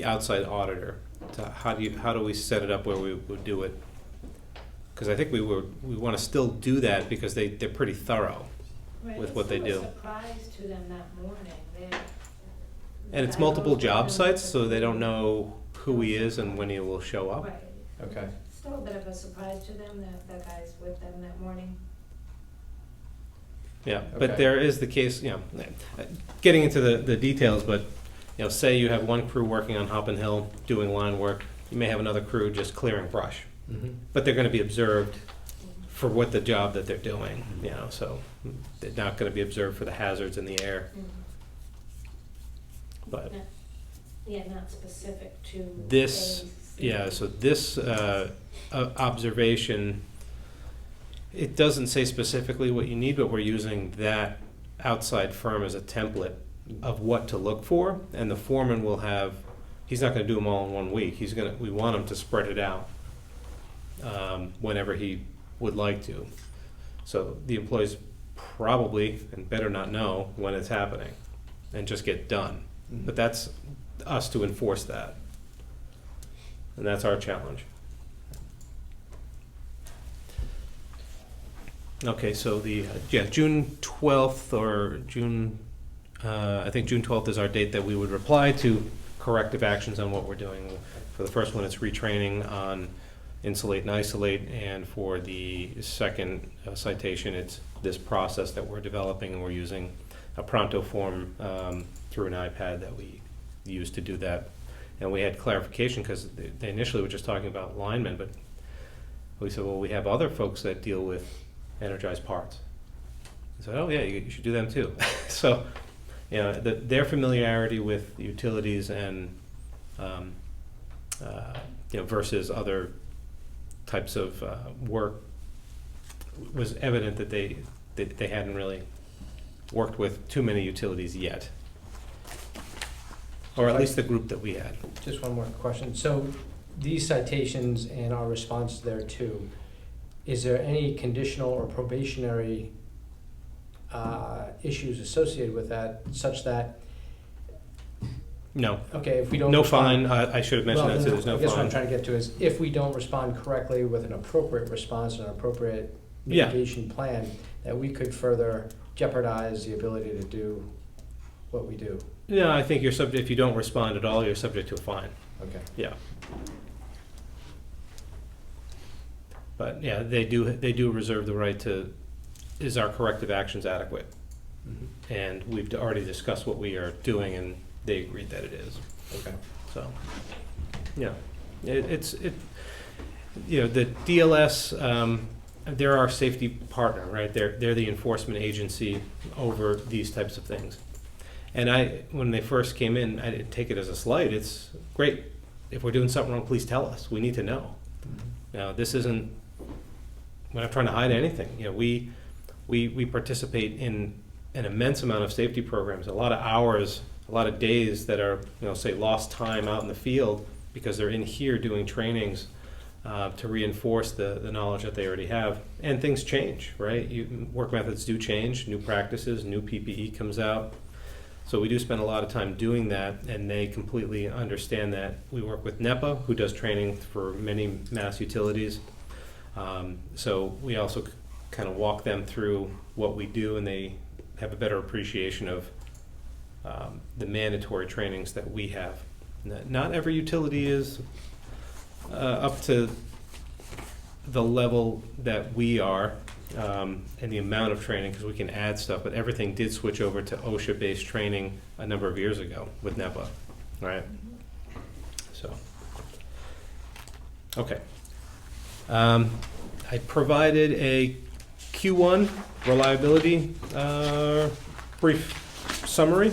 outside auditor. How do we set it up where we would do it? Because I think we want to still do that because they're pretty thorough with what they do. It's a surprise to them that morning. And it's multiple job sites, so they don't know who he is and when he will show up. Right. Okay. Still a bit of a surprise to them that that guy's with them that morning. Yeah, but Okay. there is the case, getting into the details, but, say you have one crew working on Hoppin Hill doing line work, you may have another crew just clearing brush, but they're gonna be observed for what the job that they're doing, so they're not gonna be observed for the hazards in the air, but Yeah, not specific to. this, a so this observation, it doesn't say specifically what you need, but we're using that outside firm as a template of what to look for, and the foreman will have, he's not gonna do them all in 1 week, we want him to spread it out whenever he would like to. So the employees probably, and better not know when it's happening, and just get done. But that's us to enforce that. And that's our challenge. Okay, so June 12th or I think June 12th is our date that we would reply to corrective actions on what we're doing. For the first one, it's retraining on insulate and isolate, and for the second citation, it's this process that we're developing, and we're using a Pronto form through an iPad that we use to do that. And we had clarification because they initially were just talking about linemen, but we said, well, we have other folks that deal with energized parts. They said, oh yeah, you should do them too. So, their familiarity with utilities and versus other types of work was evident that they hadn't really worked with too many utilities yet, or at least the group that we had. Just one more question. So these citations and our response there too, is there any conditional or probationary issues associated with that, such that, No. okay, if we don't No respond- fine. I should have mentioned Well, that, so there's no I guess what I'm fine. trying to get to is, if we don't respond correctly with an appropriate response and an appropriate Yeah. mitigation plan, that we could further jeopardize the ability to do what we do. No, I think you're subject, if you don't respond at all, you're subject to a fine. Okay. Yeah. But yeah, they do reserve the right to, is our corrective actions adequate? And we've already discussed what we are doing, and they agreed that it is. Okay. So, yeah, the DLS, they're our safety partner, right? They're the enforcement agency over these types of things. And when they first came in, I didn't take it as a slight. It's great. If we're doing something wrong, please tell us. We need to know. Now, this isn't, we're not trying to hide anything. We participate in an immense amount of safety programs, a lot of hours, a lot of days that are, say, lost time out in the field because they're in here doing trainings to reinforce the knowledge that they already have. And things change, right? Work methods do change, new practices, new PPE comes out. So we do spend a lot of time doing that, and they completely understand that. We work with NEPA, who does training for many mass utilities. So we also kind of walk them through what we do, and they have a better appreciation of the mandatory trainings that we have. Not every utility is up to the level that we are, and the amount of training, because we can add stuff, but everything did switch over to OSHA-based training a number of years ago with NEPA, right? So, okay. I provided a Q1 reliability brief summary.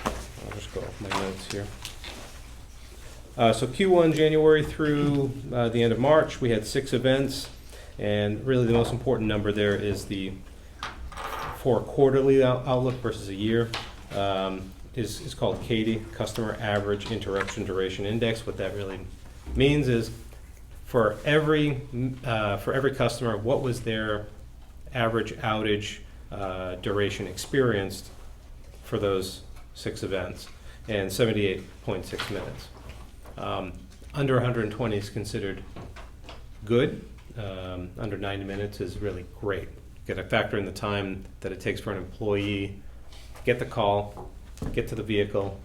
I'll just go off my notes here. So Q1, January through the end of March, we had 6 events, and really the most important number there is for a quarterly outlook versus a year, is called CAIDI, Customer Average Interruption Duration Index. What that really means is for every customer, what was their average outage duration experienced for those 6 events, and 78.6 minutes. Under 120 is considered good. Under 90 minutes is really great. Got to factor in the time that it takes for an employee to get the call, get to the vehicle,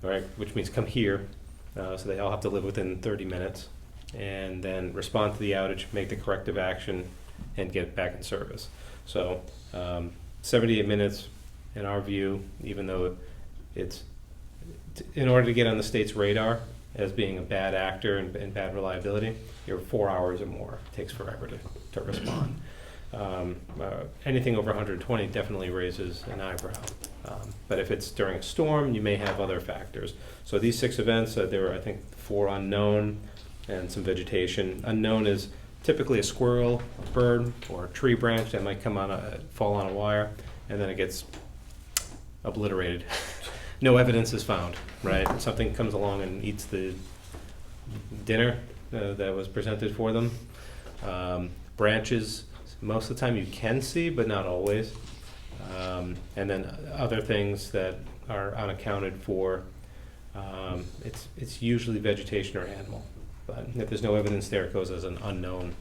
all right, which means come here. So they all have to live within 30 minutes. and then respond to the outage, make the corrective action, and get back in service. So 78 minutes, in our view, even though it's, in order to get on the state's radar as being a bad actor and bad reliability, you're 4 hours or more. It takes forever to respond. Anything over 120 definitely raises an eyebrow. But if it's during a storm, you may have other factors. So these 6 events, there were, I think, 4 unknown and some vegetation. Unknown is typically a squirrel, a bird, or a tree branch that might come on fall on a wire, and then it gets obliterated. No evidence is found, right? Something comes along and eats the dinner that was presented for them. Branches, most of the time you can see, but not always. And then other things that are unaccounted for. It's usually vegetation or animal, but if there's no evidence there, it goes as an unknown.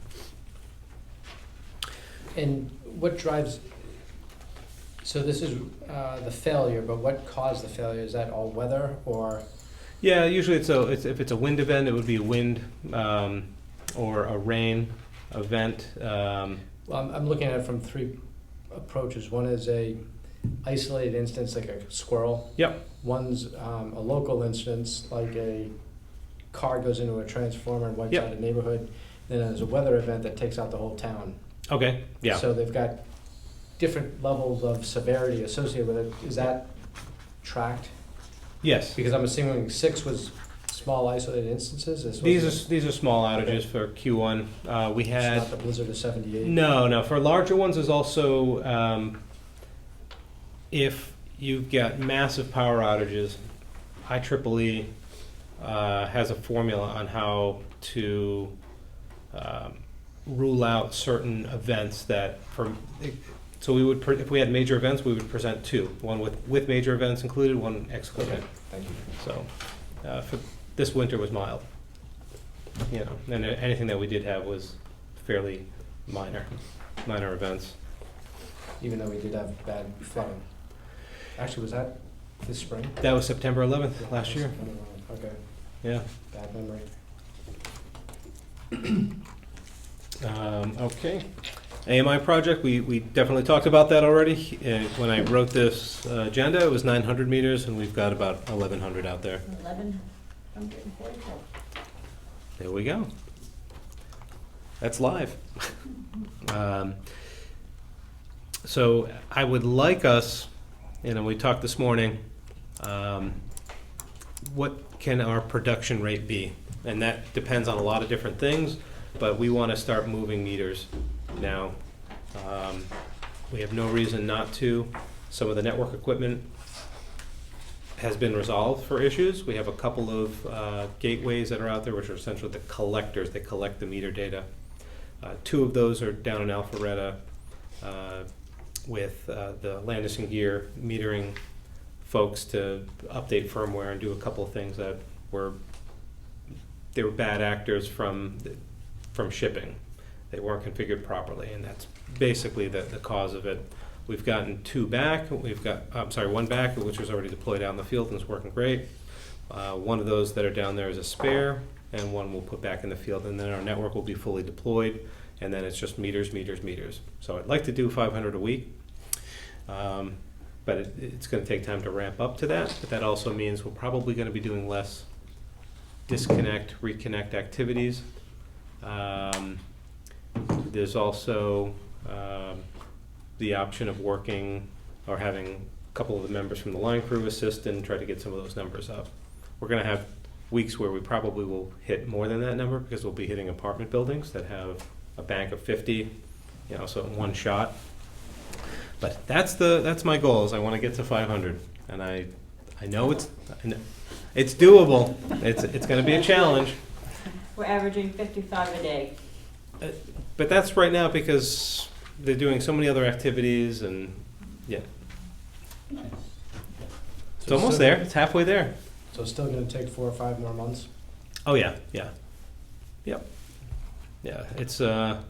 And what drives, so this is the failure, but what caused the failure? Is that all weather or? Yeah, usually if it's a wind event, it would be a wind or a rain event. Well, I'm looking at it from 3 approaches. One is a isolated instance, like a squirrel. Yep. One's a local instance, like a car goes into a transformer and wipes Yep. out a neighborhood. Then there's a weather event that takes out the whole town. Okay. Yeah. So they've got different levels of severity associated with it. Is that tracked? Yes. Because I'm assuming 6 was small isolated instances. This These are small outages for Q1. We it's had not the blizzard of 78. no. For larger ones, there's also if you've got massive power outages, IEEE has a formula on how to rule out certain events that so we would if we had major events, we would present 2, one with major events included, one excluded. Okay, thank you. So for this winter was mild, and anything that we did have was fairly minor events. Even though we did have bad flooding. Actually, was that this spring? That was September 11th last year. Okay, Yeah. bad memory. Okay. AMI project, we definitely talked about that already. When I wrote this agenda, it was 900 meters, and we've got about 1,100 out there. 1,144. There we go. That's live. So I would like us, we talked this morning, what can our production rate be? And that depends on a lot of different things, but we want to start moving meters now. We have no reason not to. Some of the network equipment has been resolved for issues. We have a couple of gateways that are out there, which are essentially the collectors. They collect the meter data. 2 of those are down in Alpharetta with the Landis & Gear metering folks to update firmware and do a couple of things that were bad actors from shipping. They weren't configured properly, and that's basically the cause of it. We've gotten 2 back. One back, which was already deployed out in the field and is working great. One of those that are down there is a spare, and one we'll put back in the field, and then our network will be fully deployed, and then it's just meters. So I'd like to do 500 a week, but it's going to take time to ramp up to that. But that also means we're probably going to be doing less disconnect, reconnect activities. There's also the option of working or having a couple of the members from the line crew assist and try to get some of those numbers up. We're going to have weeks where we probably will hit more than that number because we'll be hitting apartment buildings that have a bank of 50, so in one shot. But that's my goal, is I want to get to 500, and I know it's doable. It's going to be a challenge. We're averaging 55 a day. But that's right now because they're doing so many other activities, and yeah. It's almost there. It's halfway there. So it's still going to take 4 or 5 more months? Oh, yeah. Yep. Yeah, it's, and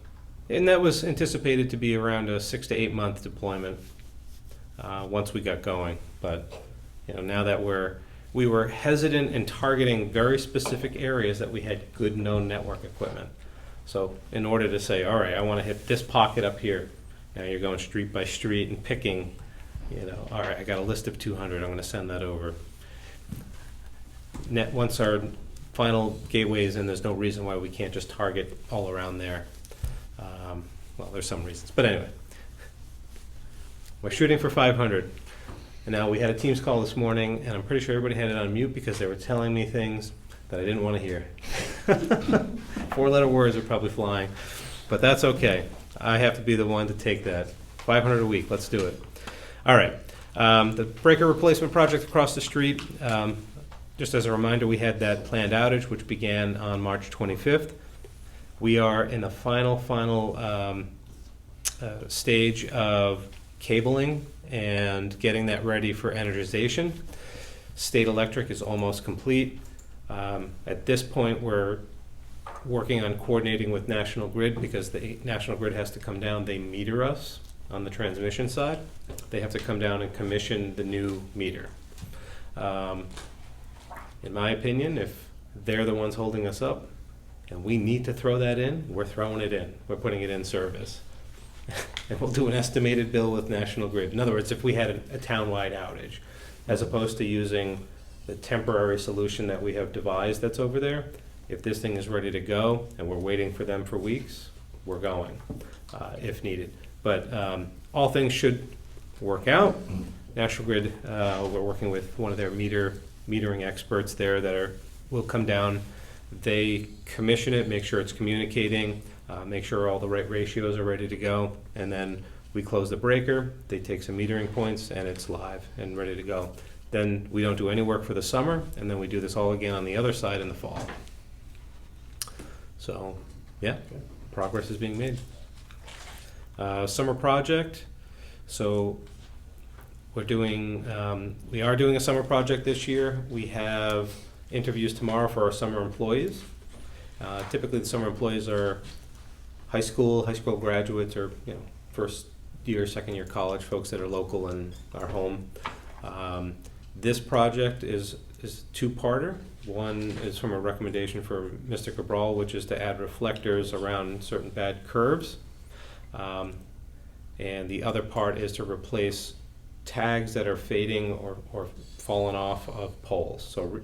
that was anticipated to be around a 6 to 8 month deployment once we got going. But, now that we're we were hesitant in targeting very specific areas that we had good known network equipment. So in order to say, all right, I want to hit this pocket up here, now you're going street by street and picking, all right, I got a list of 200, I'm going to send that over. Once our final gateway is in, there's no reason why we can't just target all around there. Well, there's some reasons, but anyway. We're shooting for 500. And now we had a Teams call this morning, and I'm pretty sure everybody had it on mute because they were telling me things that I didn't want to hear. 4-letter words are probably flying, but that's okay. I have to be the one to take that. 500 a week, let's do it. All right, the breaker replacement project across the street. Just as a reminder, we had that planned outage, which began on March 25th. We are in the final stage of cabling and getting that ready for energization. State Electric is almost complete. At this point, we're working on coordinating with National Grid because the National Grid has to come down. They meter us on the transmission side. They have to come down and commission the new meter. In my opinion, if they're the ones holding us up and we need to throw that in, we're throwing it in. We're putting it in service. And we'll do an estimated bill with National Grid. In other words, if we had a town-wide outage, as opposed to using the temporary solution that we have devised that's over there, if this thing is ready to go and we're waiting for them for weeks, we're going, if needed. But all things should work out. National Grid, we're working with one of their metering experts there that will come down. They commission it, make sure it's communicating, make sure all the right ratios are ready to go, and then we close the breaker, they take some metering points, and it's live and ready to go. Then we don't do any work for the summer, and then we do this all again on the other side in the fall. So, yeah, progress is being made. Summer project. So we are doing a summer project this year. We have interviews tomorrow for our summer employees. Typically, the summer employees are high school graduates, or first year, second year college folks that are local and are home. This project is two-parter. One is from a recommendation for Mr. Cabral, which is to add reflectors around certain bad curves. And the other part is to replace tags that are fading or fallen off of poles. So,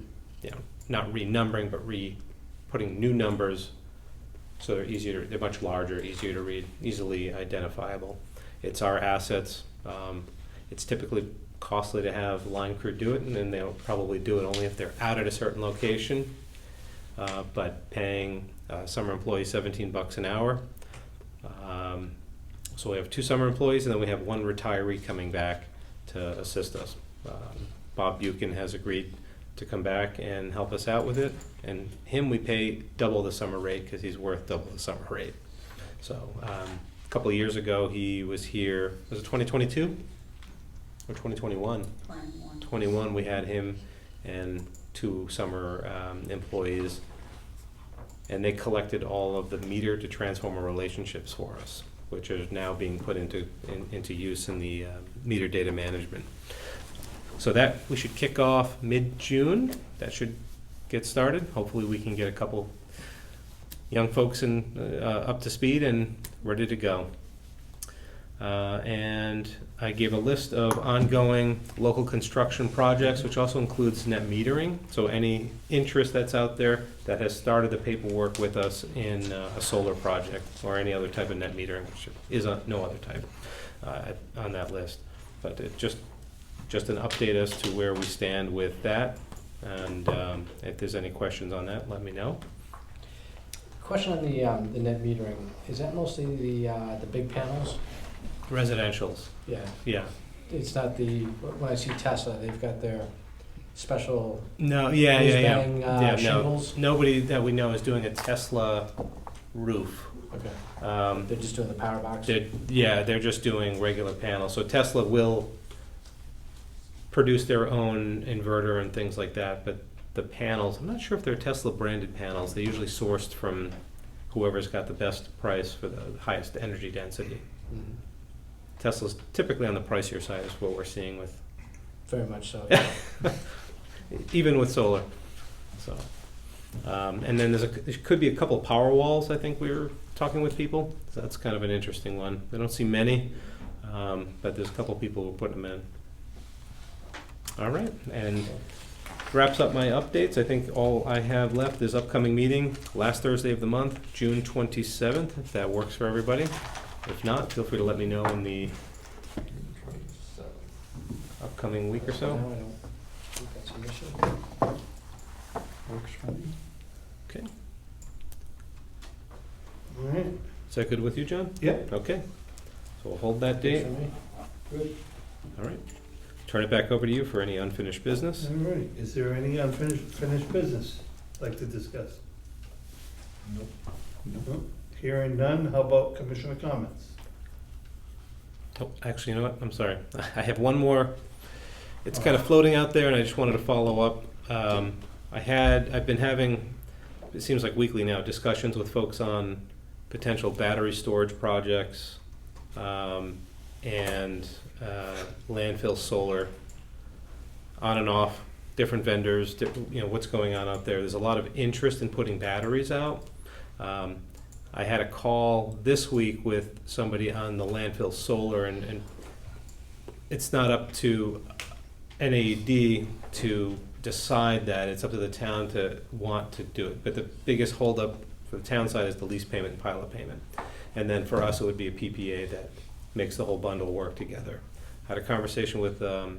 not renumbering, but putting new numbers so they're much larger, easier to read, easily identifiable. It's our assets. It's typically costly to have line crew do it, and then they'll probably do it only if they're out at a certain location. But paying summer employees $17 an hour. So we have 2 summer employees, and then we have 1 retiree coming back to assist us. Bob Buchan has agreed to come back and help us out with it, and him we pay double the summer rate because he's worth double the summer rate. So a couple of years ago he was here, was it 2022 or 2021? 21, we had him and 2 summer employees, and they collected all of the meter to transformer relationships for us, which are now being put into use in the meter data management. So that we should kick off mid-June. That should get started. Hopefully we can get a couple young folks up to speed and ready to go. And I gave a list of ongoing local construction projects, which also includes net metering. So any interest that's out there that has started the paperwork with us in a solar project or any other type of net metering, which is no other type on that list. But it just an update as to where we stand with that. And if there's any questions on that, let me know. Question on the net metering, is that mostly the big panels? Residentials. Yeah. Yeah. It's not when I see Tesla, they've got their special No, shingles? no. Nobody that we know is doing a Tesla roof. Okay. They're just doing the power box? They're just doing regular panels. So Tesla will produce their own inverter and things like that, but the panels, I'm not sure if they're Tesla branded panels. They're usually sourced from whoever's got the best price for the highest energy density. Mm-hmm. Tesla's typically on the pricier side is what we're seeing with. Very much so. even with solar. So, and then there could be a couple power walls. I think we were talking with people. So that's kind of an interesting one. I don't see many, but there's a couple people who are putting them in. All right, and wraps up my updates. I think all I have left is upcoming meeting last Thursday of the month, June 27th, if that works for everybody. If not, feel free to let me know in the June 27th. upcoming week or No, I so. don't think that's an issue. Works for me. Okay. All right. Is that good with you, John? Yep. Okay. So we'll hold that Good date. for me. Good. All right. Turn it back over to you for any unfinished business. All right, is there any finished business you'd like to discuss? Nope. Hearing none, how about commissioner comments? Oh, actually, you know what? I'm sorry. I have one more. It's kind of floating out there, and I just wanted to follow up. I've been having, it seems like weekly now, discussions with folks on potential battery storage projects, and landfill solar, on and off, different vendors, what's going on out there. There's a lot of interest in putting batteries out. I had a call this week with somebody on the landfill solar, and it's not up to NAED to decide that. It's up to the town to want to do it. But the biggest holdup for the town side is the lease payment and pilot payment. And then for us, it would be a PPA that makes the whole bundle work together. I had a conversation with a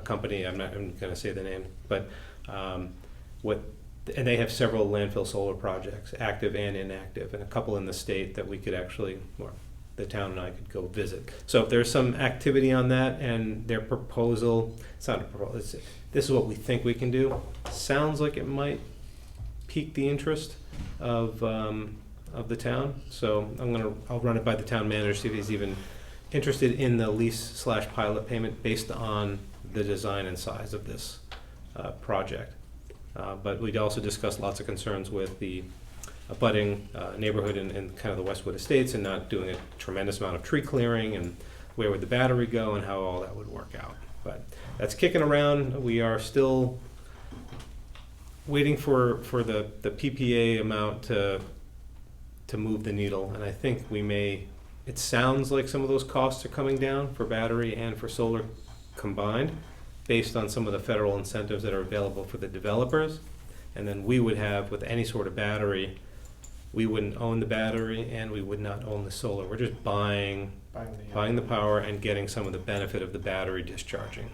company, I'm going to say the name, but and they have several landfill solar projects, active and inactive, and a couple in the state that we could actually, or the town and I could go visit. So if there's some activity on that and their proposal, it's not a proposal, this is what we think we can do, sounds like it might pique the interest of the town. So I'll run it by the town manager, see if he's even interested in the lease/pilot payment based on the design and size of this project. But we'd also discussed lots of concerns with the abutting neighborhood in kind of the Westwood Estates and not doing a tremendous amount of tree clearing, and where would the battery go and how all that would work out. But that's kicking around. We are still waiting for the PPA amount to move the needle, and I think it sounds like some of those costs are coming down for battery and for solar combined, based on some of the federal incentives that are available for the developers. And then we would have, with any sort of battery, we wouldn't own the battery and we would not own the solar. We're just buying the power and getting some of the benefit of the battery discharging.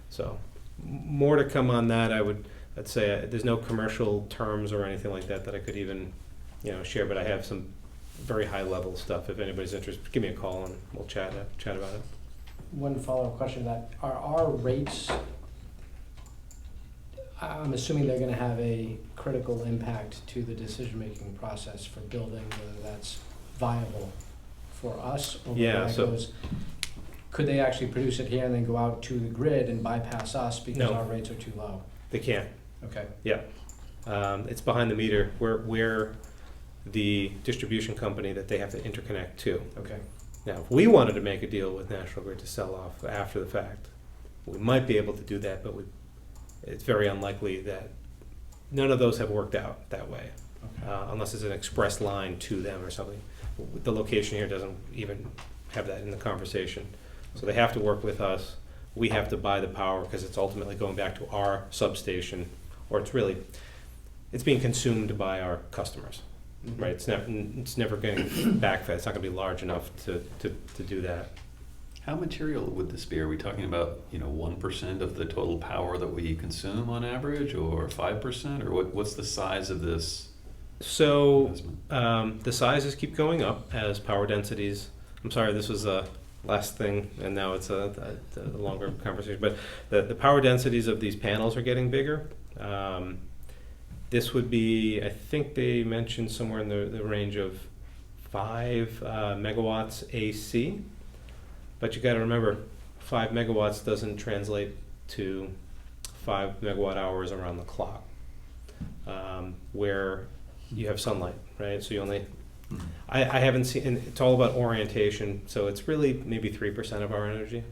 So more to come on that. I'd say there's no commercial terms or anything like that I could even share, but I have some very high level stuff. If anybody's interested, give me a call and we'll chat about it. One follow-up question to that, are our rates, I'm assuming they're gonna have a critical impact to the decision-making process for building, whether that's viable for us, or Yeah, whether that so- goes, could they actually produce it here and then go out to the grid and bypass us because No. our rates are too low? They can't. Okay. Yeah. It's behind the meter. We're the distribution company that they have to interconnect to. Okay. Now, if we wanted to make a deal with National Grid to sell off after the fact, we might be able to do that, but it's very unlikely that none of those have worked out that way, unless it's an express line to them or something. The location here doesn't even have that in the conversation. So they have to work with us. We have to buy the power because it's ultimately going back to our substation, or it's being consumed by our customers. Right, it's never getting backfed. It's not going to be large enough to do that. How material would this be? Are we talking about 1% of the total power that we consume on average, or 5%, or what's the size of this So investment? the sizes keep going up as power densities. I'm sorry, this was a last thing, and now it's a longer conversation. But the power densities of these panels are getting bigger. This would be, I think they mentioned somewhere in the range of 5 megawatts AC. But you got to remember, 5 megawatts doesn't translate to 5 megawatt hours around the clock, where you have sunlight, right? So you only, I haven't seen, and it's all about orientation, so it's really maybe 3% of our energy.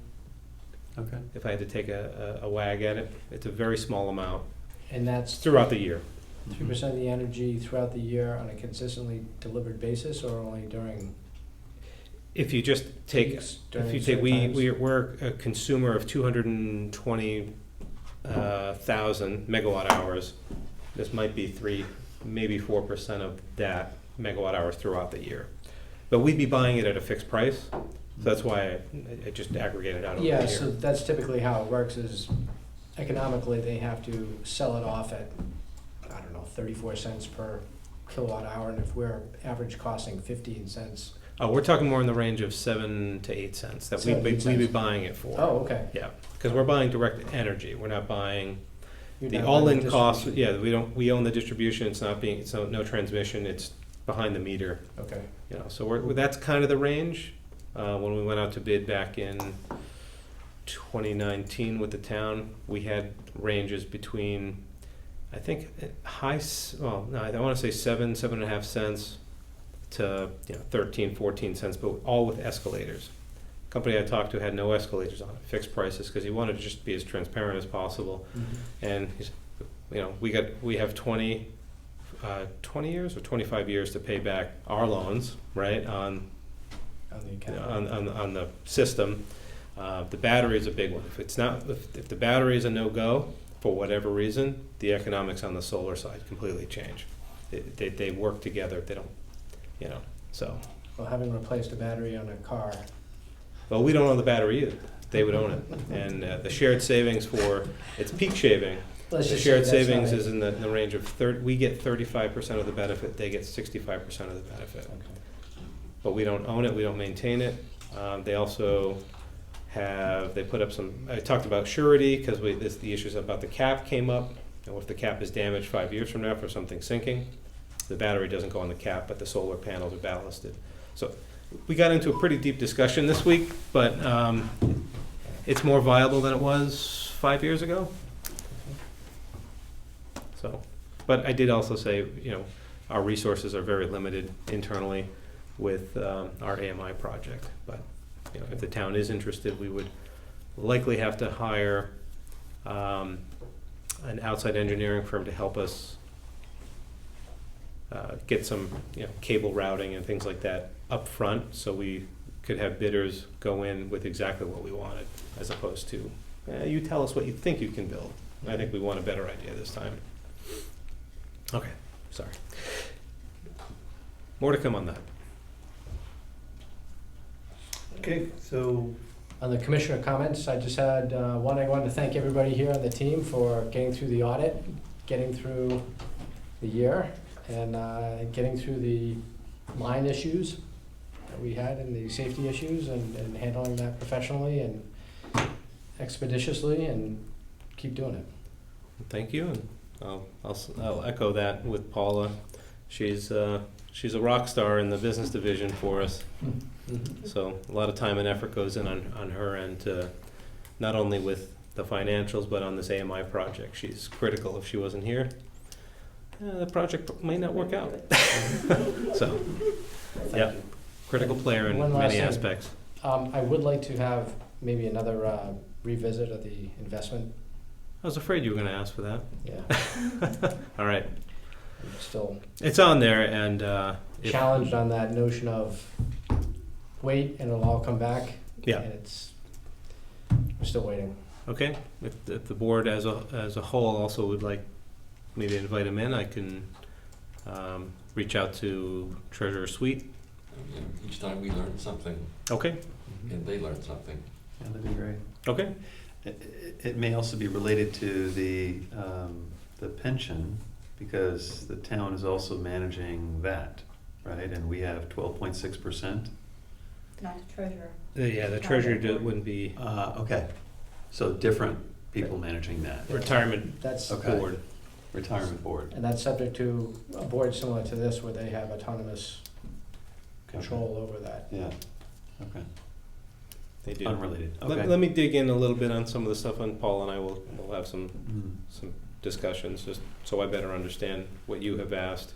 Okay. if I had to take a wag at it. It's a very small amount And that's throughout the year. 3% of the energy throughout the year on a consistently delivered basis, or only during If you just take, peaks, if during you take, certain times? we're a consumer of 220,000 megawatt hours. This might be 3, maybe 4% of that megawatt hours throughout the year. But we'd be buying it at a fixed price, so that's why I just aggregated out over the year. Yeah, so that's typically how it works, is economically, they have to sell it off at, I don't know, 34 cents per kilowatt hour, and if we're average costing 15 cents. We're talking more in the range of 7 to 8 cents that 7 to 8 we'd be cents. buying it for. Oh, okay. Yeah, because we're buying direct energy. We're not buying You're the not all-in buying cost. distribution. Yeah, we own the distribution. It's no transmission. It's behind the meter. Okay. You know, so that's kind of the range. When we went out to bid back in 2019 with the town, we had ranges between, I think, I want to say 7.5 cents to 13, 14 cents, but all with escalators. Company I talked to had no escalators on it, fixed prices, because he wanted to just be as transparent as possible. And he's, we have 20 years or 25 years to pay back our loans, right, on On the account. on the system. The battery is a big one. If the battery is a no-go for whatever reason, the economics on the solar side completely change. They work together. They don't, so. Well, having replaced a battery on a car, Well, we don't own the battery either. They would own it. And the shared savings it's peak shaving. let's The just say shared that's not savings a- is in the range of we get 35% of the benefit, they get 65% of the benefit. Okay. But we don't own it, we don't maintain it. They also they put up I talked about surety, because the issues about the cap came up. And if the cap is damaged 5 years from now for something sinking, the battery doesn't go on the cap, but the solar panels are ballasted. So we got into a pretty deep discussion this week, but it's more viable than it was 5 years ago. So, but I did also say, our resources are very limited internally with our AMI project. But if the town is interested, we would likely have to hire an outside engineering firm to help us get some cable routing and things like that up front, so we could have bidders go in with exactly what we wanted, as opposed to you tell us what you think you can build. I think we want a better idea this time. Okay, sorry. More to come on that. Okay, so On the commissioner comments, I just had I wanted to thank everybody here on the team for getting through the audit, getting through the year, and getting through the line issues that we had and the safety issues, and handling that professionally and expeditiously, and keep doing it. Thank you, and I'll echo that with Paula. She's a rock star in the business division for us. So a lot of time and effort goes in on her end, not only with the financials, but on this AMI project. She's critical. If she wasn't here, the project may not work out. So, Thank yep, you. critical player in One last many thing. aspects. I would like to have maybe another revisit of the investment. I was afraid you were going to ask for that. Yeah, All right, I'm still it's on there, and challenged on that notion of wait and it'll all come back. Yeah. And we're still waiting. Okay, if the board as a whole also would like me to invite him in, I can reach out to Treasurer Sweet. Each time we learn something, Okay, and they learn something. Yeah, that'd be great. okay. It may also be related to the pension, because the town is also managing that, right? And we have 12.6%. Not the treasurer. Yeah, the treasurer wouldn't be Okay, so different people managing that. retirement That's, Okay. board. Retirement board. and that's subject to a board similar to this where they have autonomous control over that. Yeah, okay. They do. Unrelated, okay. Let me dig in a little bit on some of the stuff, and Paul and I will have some Mm. discussions, just so I better understand what you have asked,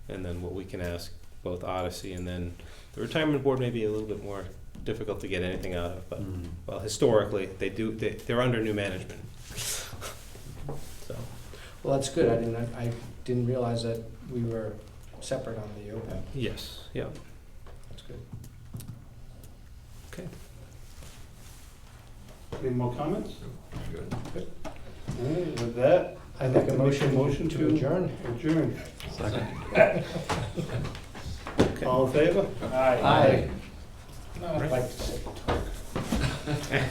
and then what we can ask both Odyssey and then the retirement board may be a little bit more difficult to get anything out of, but, Mm. well, historically, they're under new management. So, Well, that's good. I didn't realize that we were separate on the OPEB. yes, yeah, That's good. okay. Any more comments? Good. All right, with that, I make a motion to adjourn. adjourn. Second. All in favor? Aye. No, I'd like to say talk.